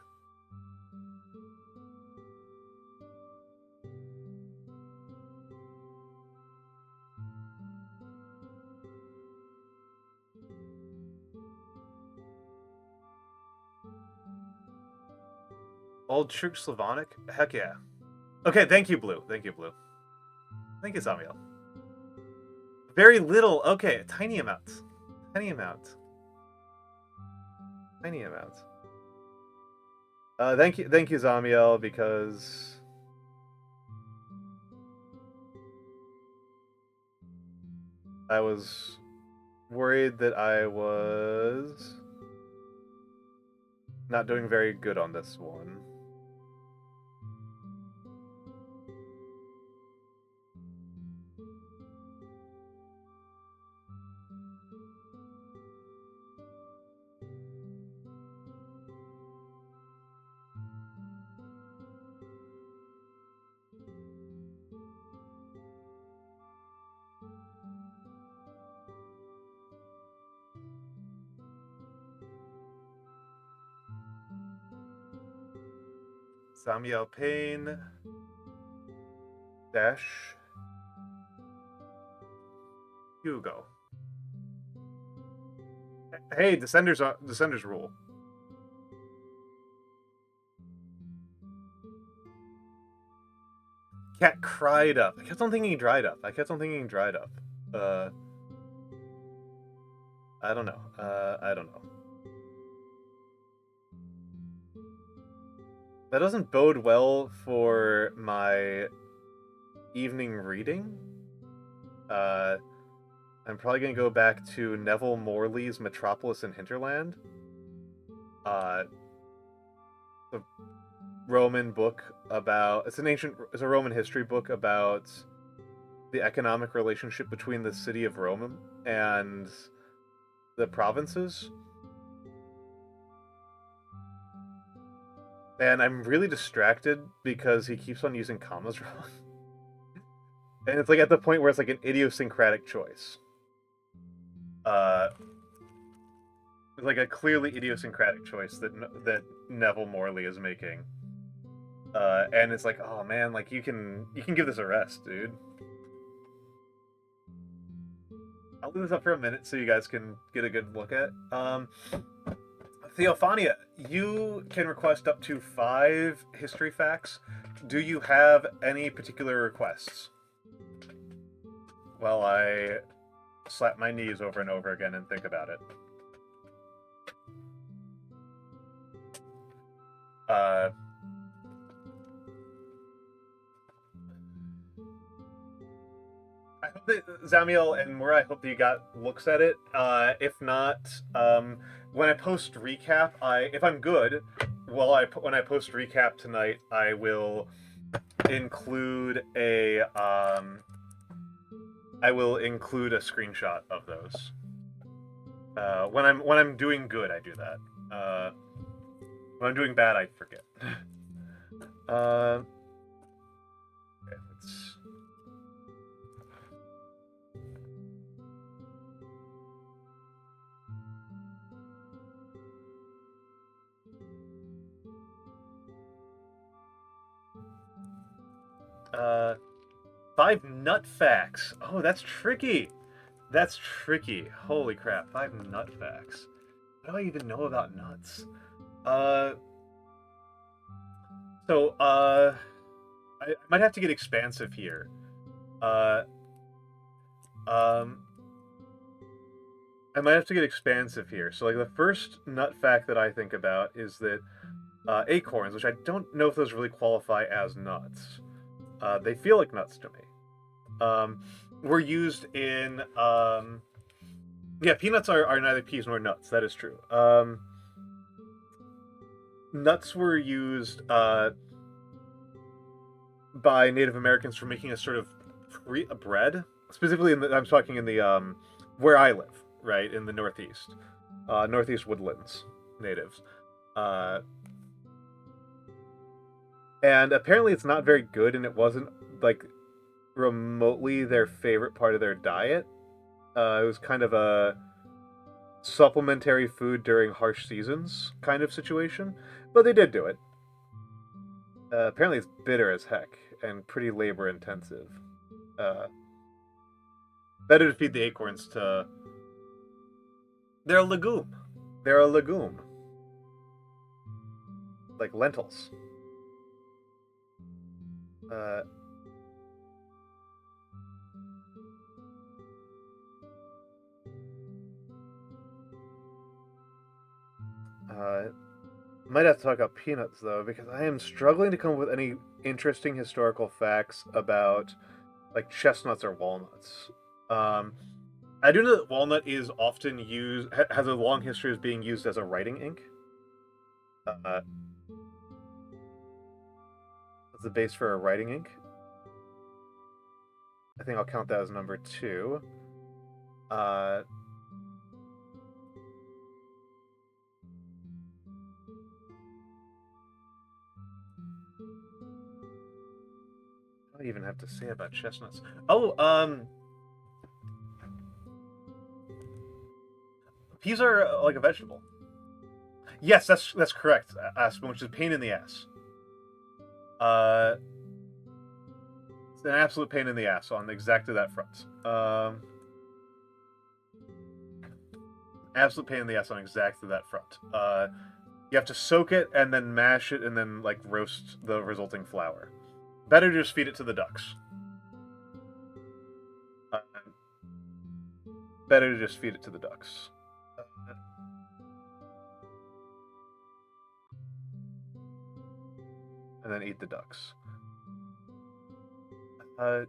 Old Church Slavonic? Heck yeah. Okay, thank you, Blue. Thank you, Zamiel. Very little. Okay, tiny amounts. Thank you, Zamiel, because I was worried that I was not doing very good on this one. Zamiel Payne dash Hugo. Hey, Descenders rule. Cat cried up. I kept on thinking dried up. I don't know. That doesn't bode well for my evening reading. I'm probably going to go back to Neville Morley's Metropolis and Hinterland. The Roman book about... It's a Roman history book about the economic relationship between the city of Rome and the provinces. And I'm really distracted because he keeps on using commas wrong. And it's like at the point where it's like an idiosyncratic choice. It's like a clearly idiosyncratic choice that Neville Morley is making. And it's like, oh man, like you can give this a rest, dude. I'll leave this up for a minute so you guys can get a good look at. Theophania, you can request up to 5 history facts. Do you have any particular requests? Well, I slap my knees over and over again and think about it. I hope that, Zamiel and Mura, I hope that you got looks at it. If not, when I post recap, if I'm good, when I post recap tonight, I will include a screenshot of those. When I'm doing good, I do that. When I'm doing bad, I forget. Okay, let's. 5 nut facts. Oh, that's tricky. That's tricky. Holy crap, 5 nut facts. What do I even know about nuts? I might have to get expansive here. I might have to get expansive here. So, like, the first nut fact that I think about is that acorns, which I don't know if those really qualify as nuts, they feel like nuts to me. Were used in yeah, peanuts are neither peas nor nuts. That is true. Nuts were used by Native Americans for making a sort of a bread. Specifically, I'm talking in the where I live, right in the Northeast, Northeast woodlands, natives, and apparently it's not very good, and it wasn't like remotely their favorite part of their diet. It was kind of a supplementary food during harsh seasons kind of situation, but they did do it. Apparently it's bitter as heck and pretty labor intensive. Better to feed the acorns to... They're a legume. They're a legume. Like lentils. Might have to talk about peanuts, though, because I am struggling to come up with any interesting historical facts about, like, chestnuts or walnuts. I do know that walnut is often used, has a long history as being used as a writing ink. As the base for a writing ink. I think I'll count that as number 2. What do I even have to say about chestnuts? Oh, peas are like a vegetable. Yes, that's correct, Aspen, which is a pain in the ass. It's an absolute pain in the ass on exactly that front. Absolute pain in the ass on exactly that front. You have to soak it and then mash it and then like roast the resulting flour. Better to just feed it to the ducks. Better to just feed it to the ducks. And then eat the ducks. I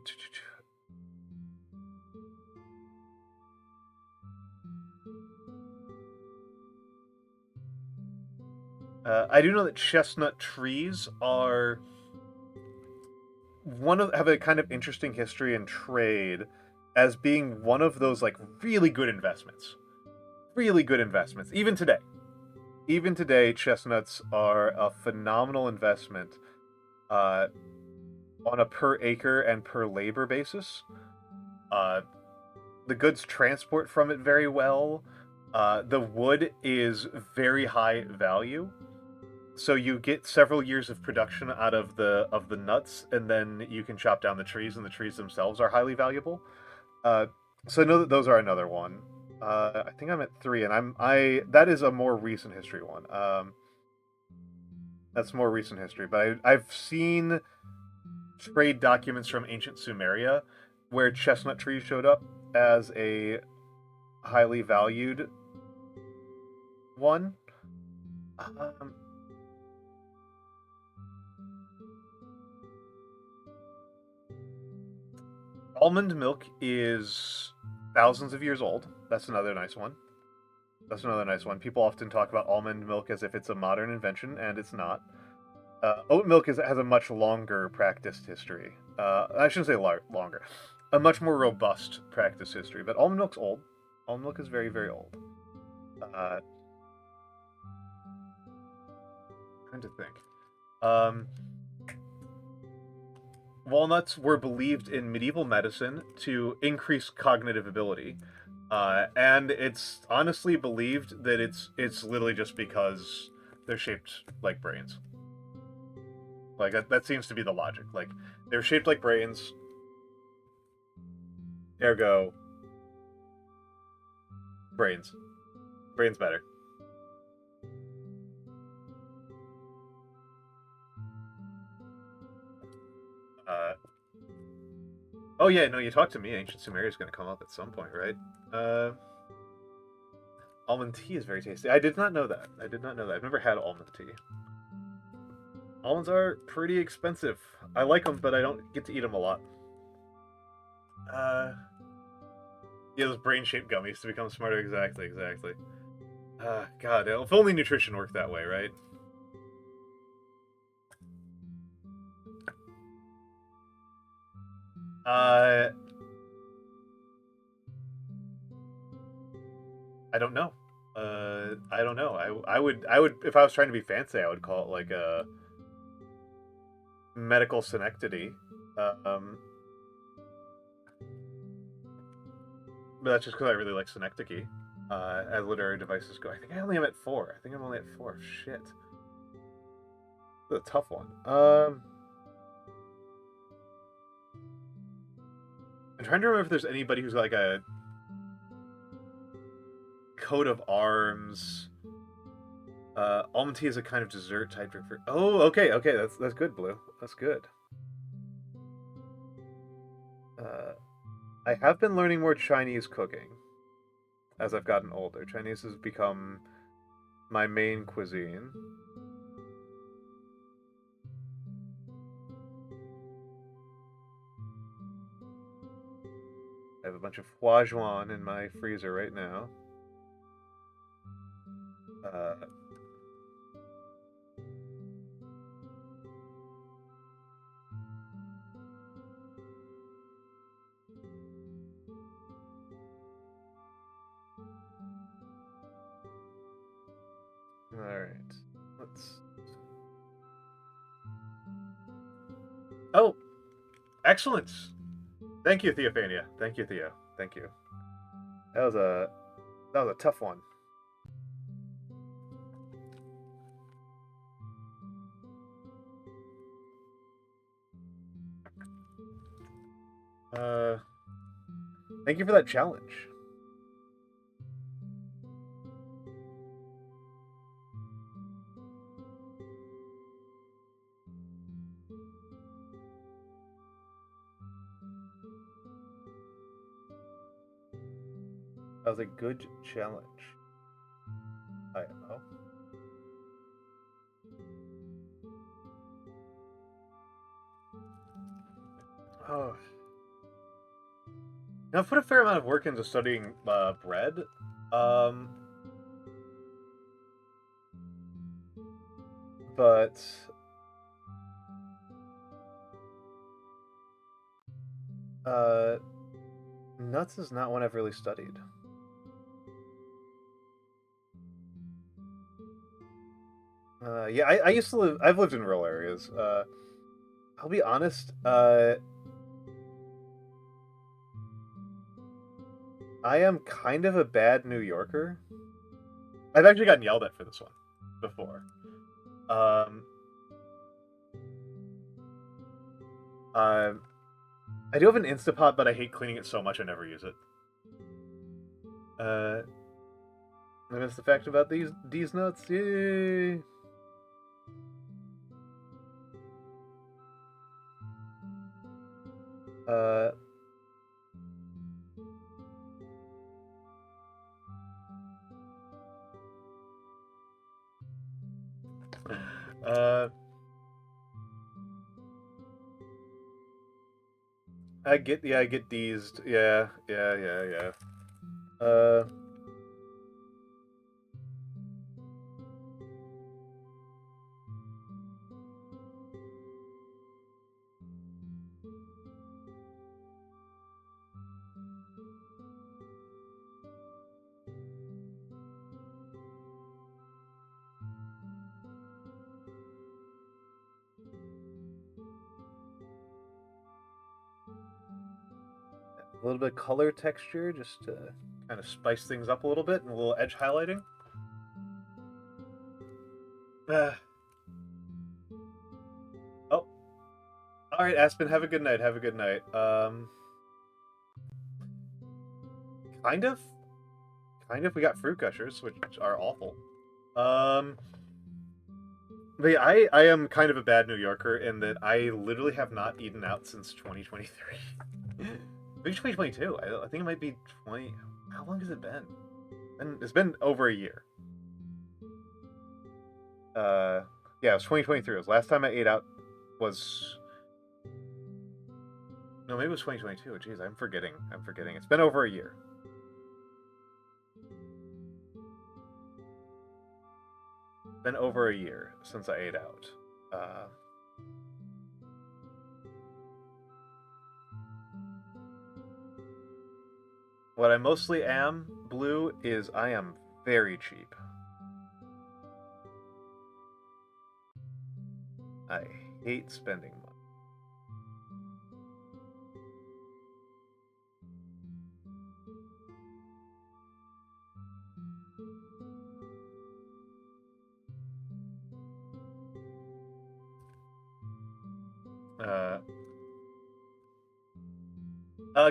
do know that chestnut trees are have a kind of interesting history in trade as being one of those like really good investments. Really good investments. Even today, chestnuts are a phenomenal investment on a per acre and per labor basis. The goods transport from it very well. The wood is very high value, so you get several years of production out of the nuts, and then you can chop down the trees, and the trees themselves are highly valuable. So I know that those are another one. I think I'm at 3, and that is a more recent history one. That's more recent history, but I've seen trade documents from ancient Sumeria where chestnut trees showed up as a highly valued one. Almond milk is thousands of years old. That's another nice one. That's another nice one. People often talk about almond milk as if it's a modern invention, and it's not. Oat milk has a much longer practice history. I shouldn't say longer. A much more robust practice history. But almond milk's old. Almond milk is very, very old. Trying to think. Walnuts were believed in medieval medicine to increase cognitive ability. And it's honestly believed that it's literally just because they're shaped like brains. Like, that seems to be the logic. Like, they're shaped like brains, ergo, brains. Brains better. Oh yeah, no, you talked to me. Ancient Sumeria is going to come up at some point, right? Almond tea is very tasty. I did not know that. I did not know that. I've never had almond tea. Almonds are pretty expensive. I like them, but I don't get to eat them a lot. Yeah, those brain-shaped gummies to become smarter. Exactly. God, if only nutrition worked that way, right? I don't know. I don't know. I would if I was trying to be fancy, I would call it like a medical synecdoche. But that's just because I really like synecdoche. As literary devices go, I think I only am at 4. I think I'm only at 4. Shit, that's a tough one. I'm trying to remember if there's anybody who's like a coat of arms. Almond tea is a kind of dessert type drink for. Oh, okay, that's good, Blue. That's good. I have been learning more Chinese cooking as I've gotten older. Chinese has become my main cuisine. I have a bunch of huajuan in my freezer right now. Alright. Let's... Oh! Excellent! Thank you, Theophania. Thank you, Theo. Thank you. That was a tough one. Thank you for that challenge. That was a good challenge. I know. Oh. Now, I've put a fair amount of work into studying bread. But nuts is not one I've really studied. Yeah, I used to live. I've lived in rural areas. I'll be honest. I am kind of a bad New Yorker. I've actually gotten yelled at for this one before. I do have an Instapot, but I hate cleaning it so much I never use it. I missed the fact about these nuts. Yay! I get these. Yeah. little bit of color texture just to kind of spice things up a little bit, and a little edge highlighting. Oh. Alright, Aspen, have a good night, have a good night. Kind of. We got fruit gushers, which are awful. But yeah, I am kind of a bad New Yorker in that I literally have not eaten out since 2023. Maybe 2022. I think it might be 20... How long has it been? It's been over a year. Yeah, it was 2023. It was last time I ate out was... No, maybe it was 2022. Jeez, I'm forgetting. It's been over a year. Been over a year since I ate out. What I mostly am, Blue, is I am very cheap. I hate spending money.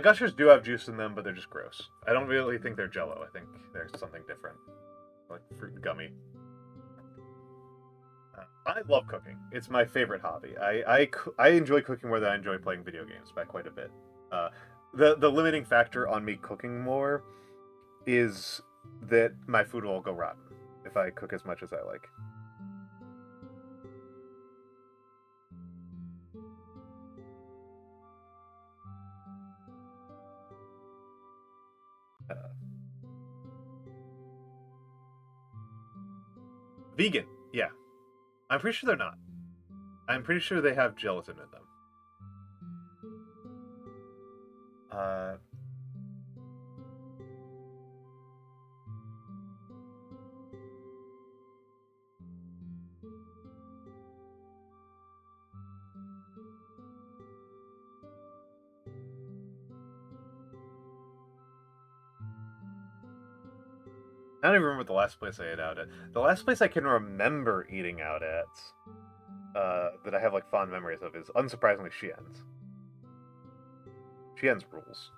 Gushers do have juice in them, but they're just gross. I don't really think they're Jell-O. I think there's something different, like fruit gummy. I love cooking. It's my favorite hobby. I enjoy cooking more than I enjoy playing video games by quite a bit. The limiting factor on me cooking more is that my food will go rotten if I cook as much as I like. Vegan, yeah. I'm pretty sure they're not. I'm pretty sure they have gelatin in them. I don't even remember the last place I ate out at. The last place I can remember eating out at, that I have like fond memories of, is unsurprisingly Xi'an's. Xi'an's rules.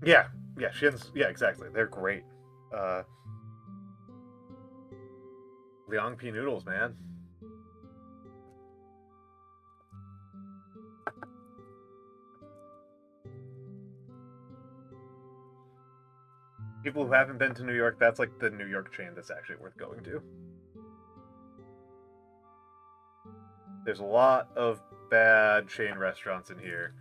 Yeah, Xi'an's, yeah, exactly. They're great. Liangpi noodles, man. People who haven't been to New York, that's like the New York chain that's actually worth going to. There's a lot of bad chain restaurants in here.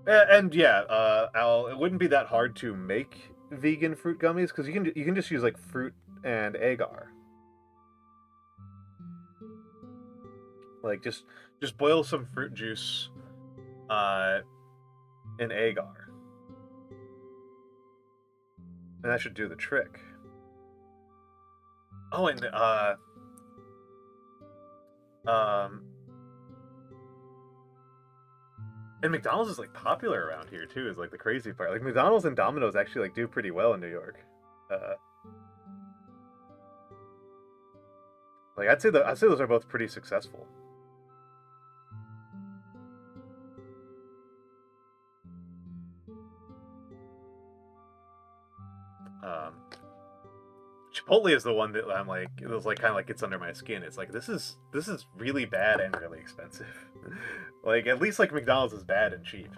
And yeah, Al, it wouldn't be that hard to make vegan fruit gummies because you can just use like fruit and agar. Like just boil some fruit juice in agar, and that should do the trick. Oh, and and McDonald's is like popular around here too. Is like the crazy part. Like McDonald's and Domino's actually like do pretty well in New York. Like I'd say those are both pretty successful. Chipotle is the one that I'm like, it was like kind of like gets under my skin. It's like this is really bad and really expensive. Like at least like McDonald's is bad and cheap.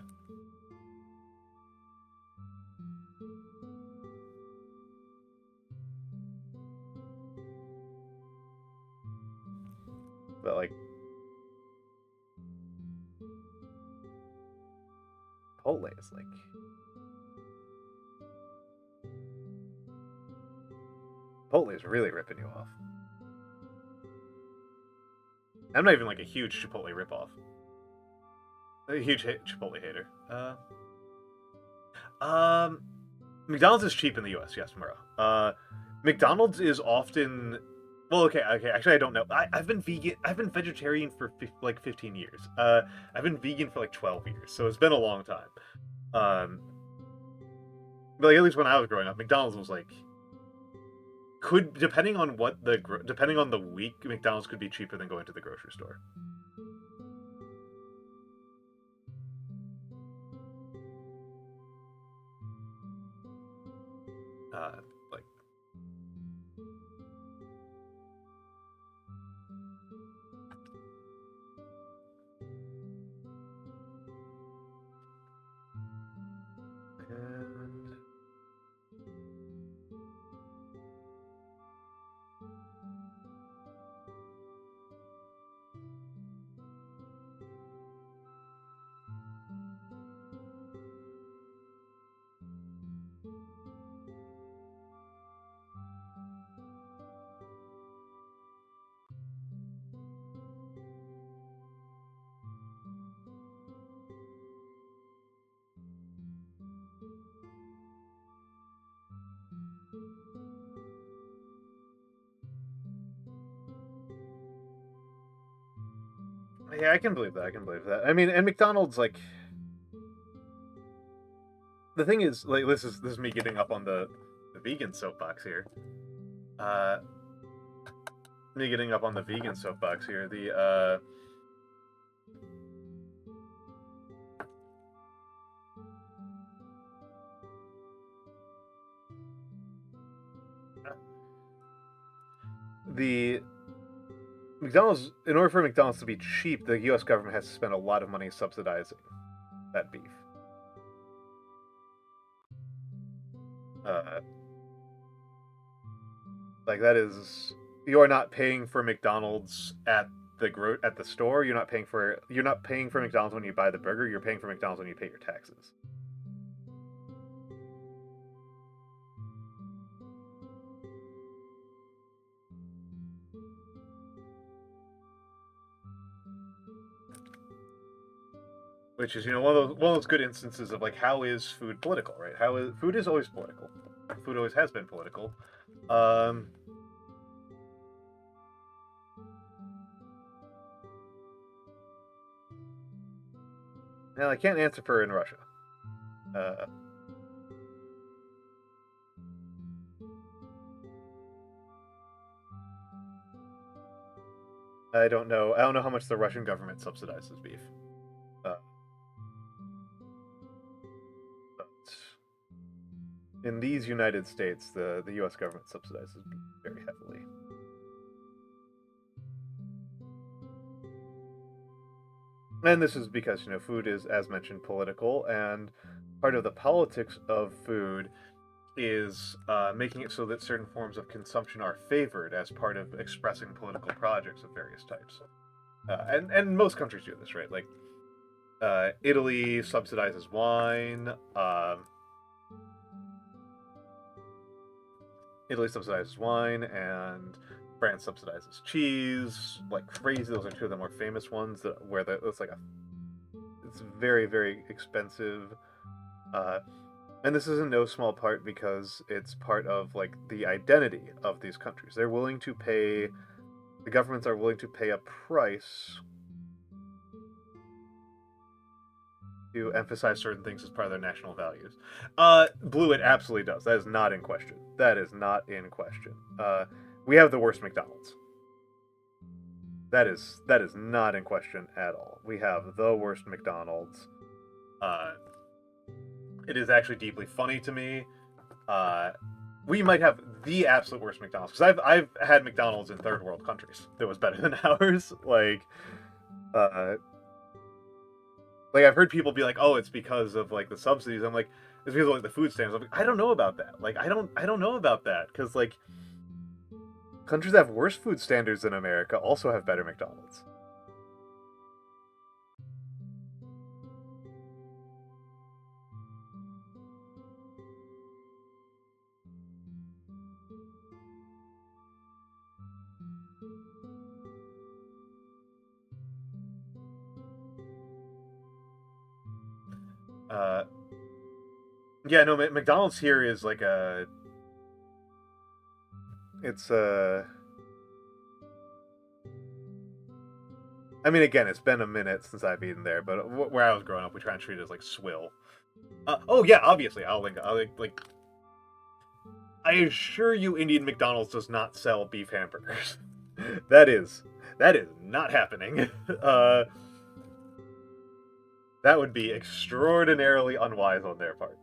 But like Chipotle is like Chipotle is really ripping you off. I'm not even like a huge Chipotle ripoff. A huge Chipotle hater. McDonald's is cheap in the US, yes, Murrow. McDonald's is often... Well, okay, actually I don't know. I've been vegetarian for like 15 years. I've been vegan for like 12 years, so it's been a long time. But like, at least when I was growing up, McDonald's was like... depending on the week, McDonald's could be cheaper than going to the grocery store. Like, and yeah, I can believe that. I mean, and McDonald's, like, the thing is, like, this is me getting up on the vegan soapbox here. Me getting up on the vegan soapbox here. The McDonald's, in order for McDonald's to be cheap, the U.S. government has to spend a lot of money subsidizing that beef. Like, that is, you are not paying for McDonald's at the store. You're not paying for McDonald's when you buy the burger. You're paying for McDonald's when you pay your taxes. Which is, one of those good instances of, like, how is food political, right? Food is always political. Food always has been political. Now, I can't answer for in Russia. I don't know. I don't know how much the Russian government subsidizes beef. In these United States, the U.S. government subsidizes beef very heavily. And this is because, food is, as mentioned, political, and part of the politics of food is making it so that certain forms of consumption are favored as part of expressing political projects of various types. And most countries do this, right? Like, Italy subsidizes wine, and France subsidizes cheese, like crazy. Those are two of the more famous ones where it's very, very expensive. And this is in no small part because it's part of, like, the identity of these countries. The governments are willing to pay a price to emphasize certain things as part of their national values. Blue, it absolutely does. That is not in question. We have the worst McDonald's. That is not in question at all. We have the worst McDonald's. It is actually deeply funny to me. We might have the absolute worst McDonald's, because I've had McDonald's in third world countries that was better than ours. Like I've heard people be like, "Oh, it's because of, like, the subsidies." I'm like, "It's because of, like, the food stamps." I'm like, I don't know about that. Like, I don't know about that, because, like, Countries that have worse food standards than America also have better McDonald's. Yeah, no, McDonald's here is like a... It's I mean, again, it's been a minute since I've eaten there, but where I was growing up, we try and treat it as like swill. Oh yeah, obviously, I'll link like. I assure you, Indian McDonald's does not sell beef hamburgers. that is not happening. That would be extraordinarily unwise on their part.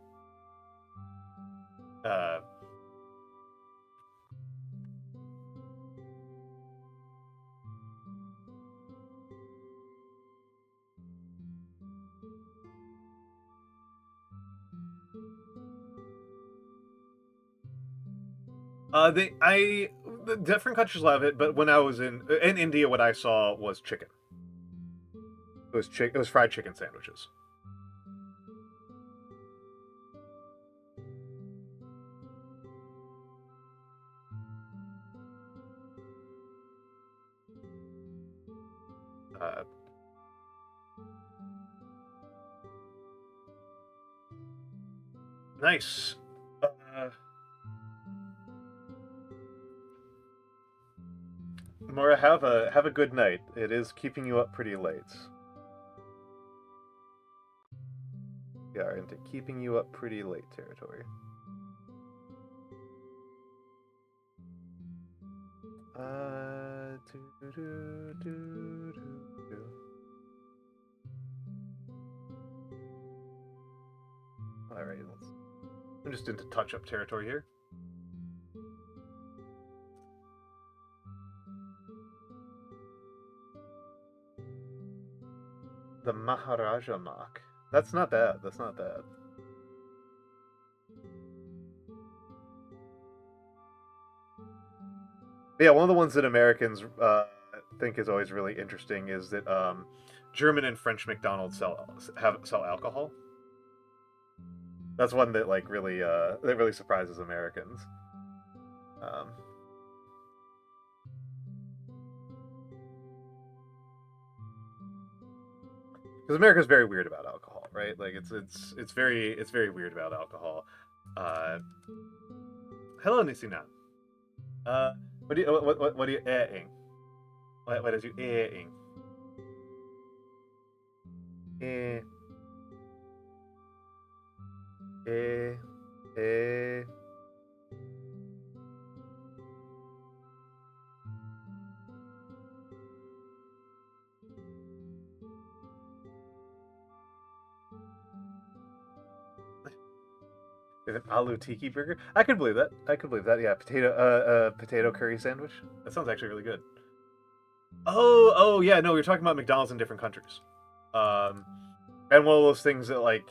The different countries love it, but when I was in India, what I saw was chicken. It was fried chicken sandwiches. Nice. Mora, have a good night. It is keeping you up pretty late. We are into keeping you up pretty late territory. Alright, I'm just into touch-up territory here. The Maharaja mock. That's not bad. That's not bad. But yeah, one of the ones that Americans think is always really interesting is that German and French McDonald's sell alcohol. That's one that like really surprises Americans. Because America's very weird about alcohol, right? Like it's very weird about alcohol. Hello, Nisina. What are you eating? What is you eating? An aloo tiki burger? I could believe that. Yeah, potato curry sandwich. That sounds actually really good. Oh yeah, no, we were talking about McDonald's in different countries. And one of those things that like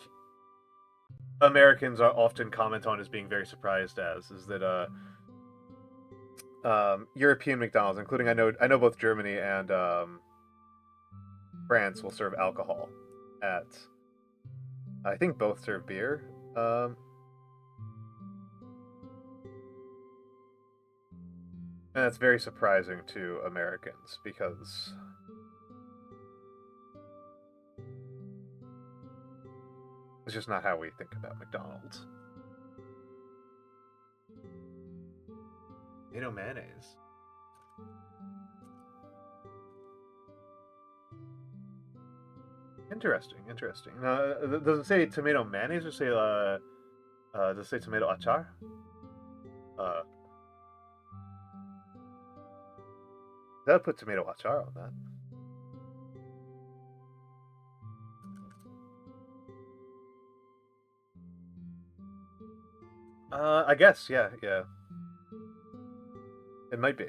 Americans are often comment on as being very surprised is that European McDonald's, including I know both Germany and France will serve alcohol at. I think both serve beer. And that's very surprising to Americans because it's just not how we think about McDonald's. Tomato mayonnaise. Interesting. Does it say tomato mayonnaise or say does it say tomato achar? I'll put tomato achar on that. I guess, yeah. It might be.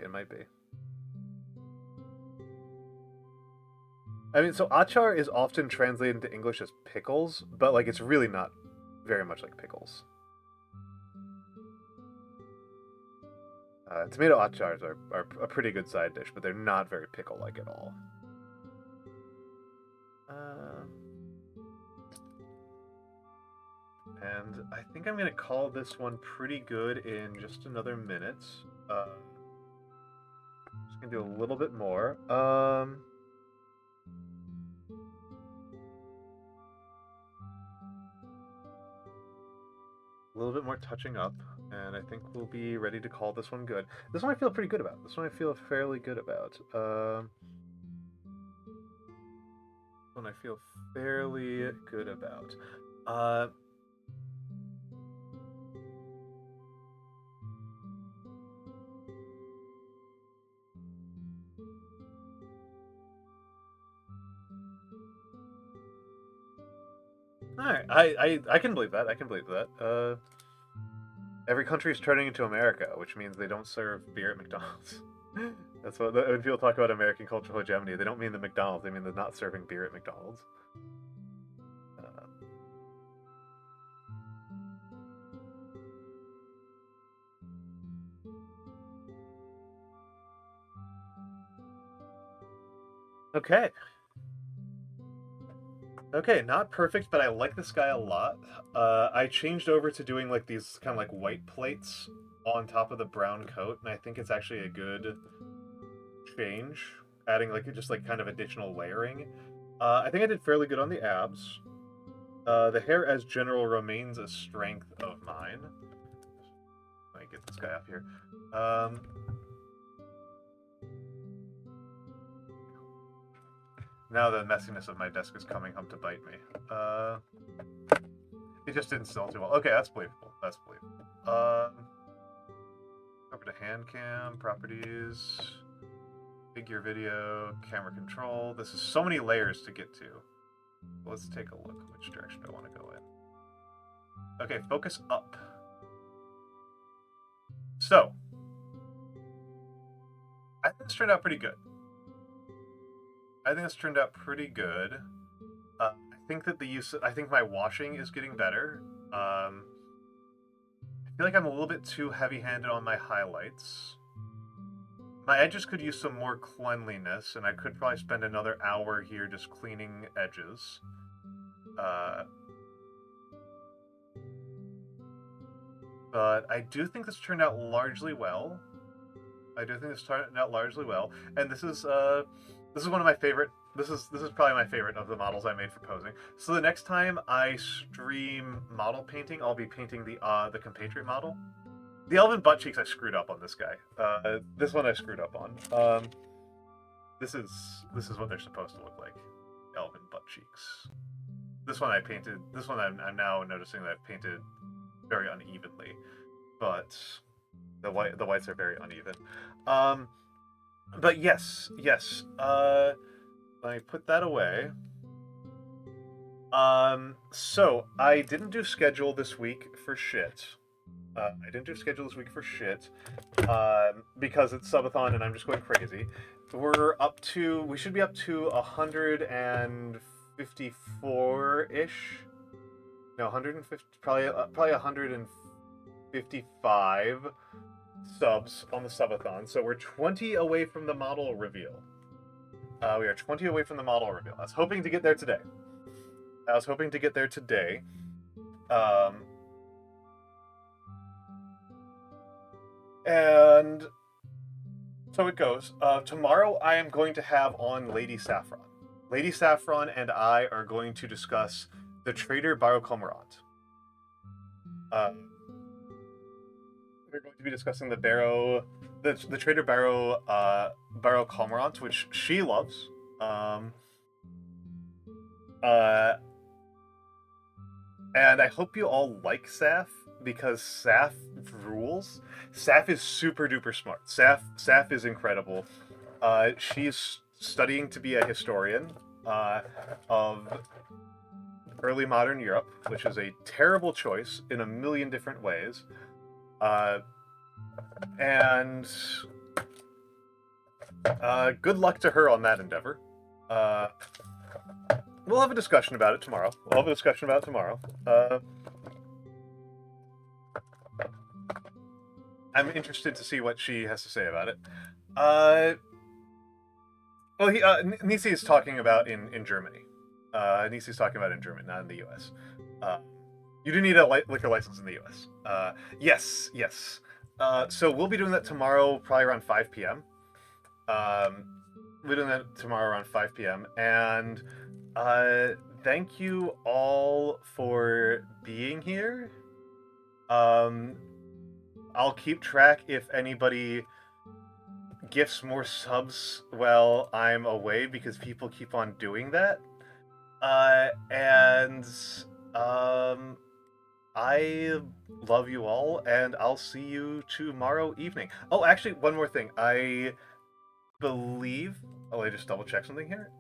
I mean, so achar is often translated into English as pickles, but like it's really not very much like pickles. Tomato achars are a pretty good side dish, but they're not very pickle-like at all. And I think I'm going to call this one pretty good in just another minute. Just going to do a little bit more. A little bit more touching up, and I think we'll be ready to call this one good. This one I feel pretty good about. This one I feel fairly good about. One I feel fairly good about. Alright, I can believe that. I can believe that. Every country is turning into America, which means they don't serve beer at McDonald's. That's what when people talk about American cultural hegemony, they don't mean the McDonald's. They mean they're not serving beer at McDonald's. Okay. Okay, not perfect, but I like this guy a lot. I changed over to doing like these kind of like white plates on top of the brown coat, and I think it's actually a good change, adding like just like kind of additional layering. I think I did fairly good on the abs. The hair as general remains a strength of mine. Let me get this guy up here. Now the messiness of my desk is coming home to bite me. It just didn't sell too well. Okay, that's believable. That's believable. Over to handcam, properties, figure video, camera control. This is so many layers to get to. Let's take a look which direction I want to go in. Okay, focus up. So, I think this turned out pretty good. I think this turned out pretty good. I think that I think my washing is getting better. I feel like I'm a little bit too heavy-handed on my highlights. My edges could use some more cleanliness, and I could probably spend another hour here just cleaning edges. But I do think this turned out largely well. And this is one of my favorite. This is probably my favorite of the models I made for posing. So the next time I stream model painting, I'll be painting the compatriot model. The elven butt cheeks I screwed up on this guy. This one I screwed up on. This is what they're supposed to look like. Elven butt cheeks. This one I painted. This one I'm now noticing that I've painted very unevenly, but the whites are very uneven. But yes. Let me put that away. So I didn't do schedule this week for shit. Because it's subathon and I'm just going crazy. We should be up to 154-ish. No, 150, probably 155 subs on the subathon. So we're 20 away from the model reveal. We are 20 away from the model reveal. I was hoping to get there today. And so it goes. Tomorrow I am going to have on Lady Saffron. Lady Saffron and I are going to discuss the Trader Barrow-Cormorant. We're going to be discussing the Trader Barrow-Cormorant, which she loves. And I hope you all like Saf, because Saf rules. Saf is super duper smart. Saf is incredible. She's studying to be a historian of early modern Europe, which is a terrible choice in a million different ways. And good luck to her on that endeavor. We'll have a discussion about it tomorrow. I'm interested to see what she has to say about it. Well, Nisi is talking about in Germany. Nisi is talking about in Germany, not in the U.S. You do need a liquor license in the U.S. Yes. So we'll be doing that tomorrow, probably around 5 p.m. We're doing that tomorrow around 5 p.m. And thank you all for being here. I'll keep track if anybody gifts more subs while I'm away, because people keep on doing that. And I love you all, and I'll see you tomorrow evening. Oh, actually, one more thing. I believe... Oh, I just double check something here.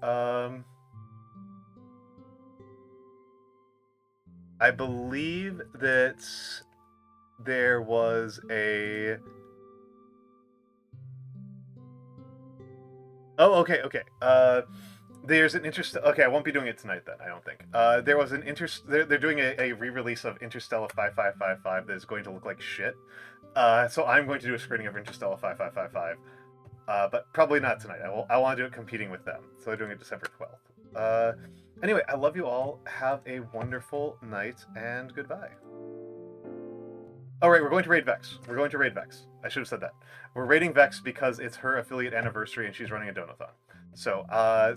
I believe that there was a... Oh, okay. There's an interest. Okay, I won't be doing it tonight then. I don't think. There was an interest. They're doing a re-release of Interstellar 5555 that is going to look like shit. So I'm going to do a screening of Interstellar 5555, but probably not tonight. I want to do it competing with them. So they're doing it December 12th. Anyway, I love you all. Have a wonderful night and goodbye. Oh, right, we're going to raid Vex. I should have said that. We're raiding Vex because it's her affiliate anniversary and she's running a donathon. So,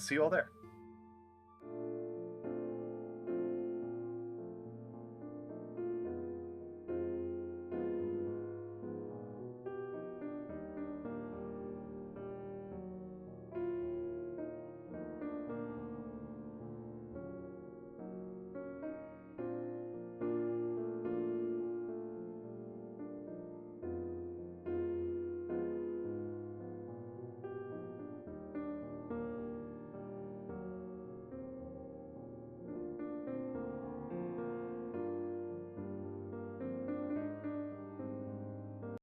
see you all there.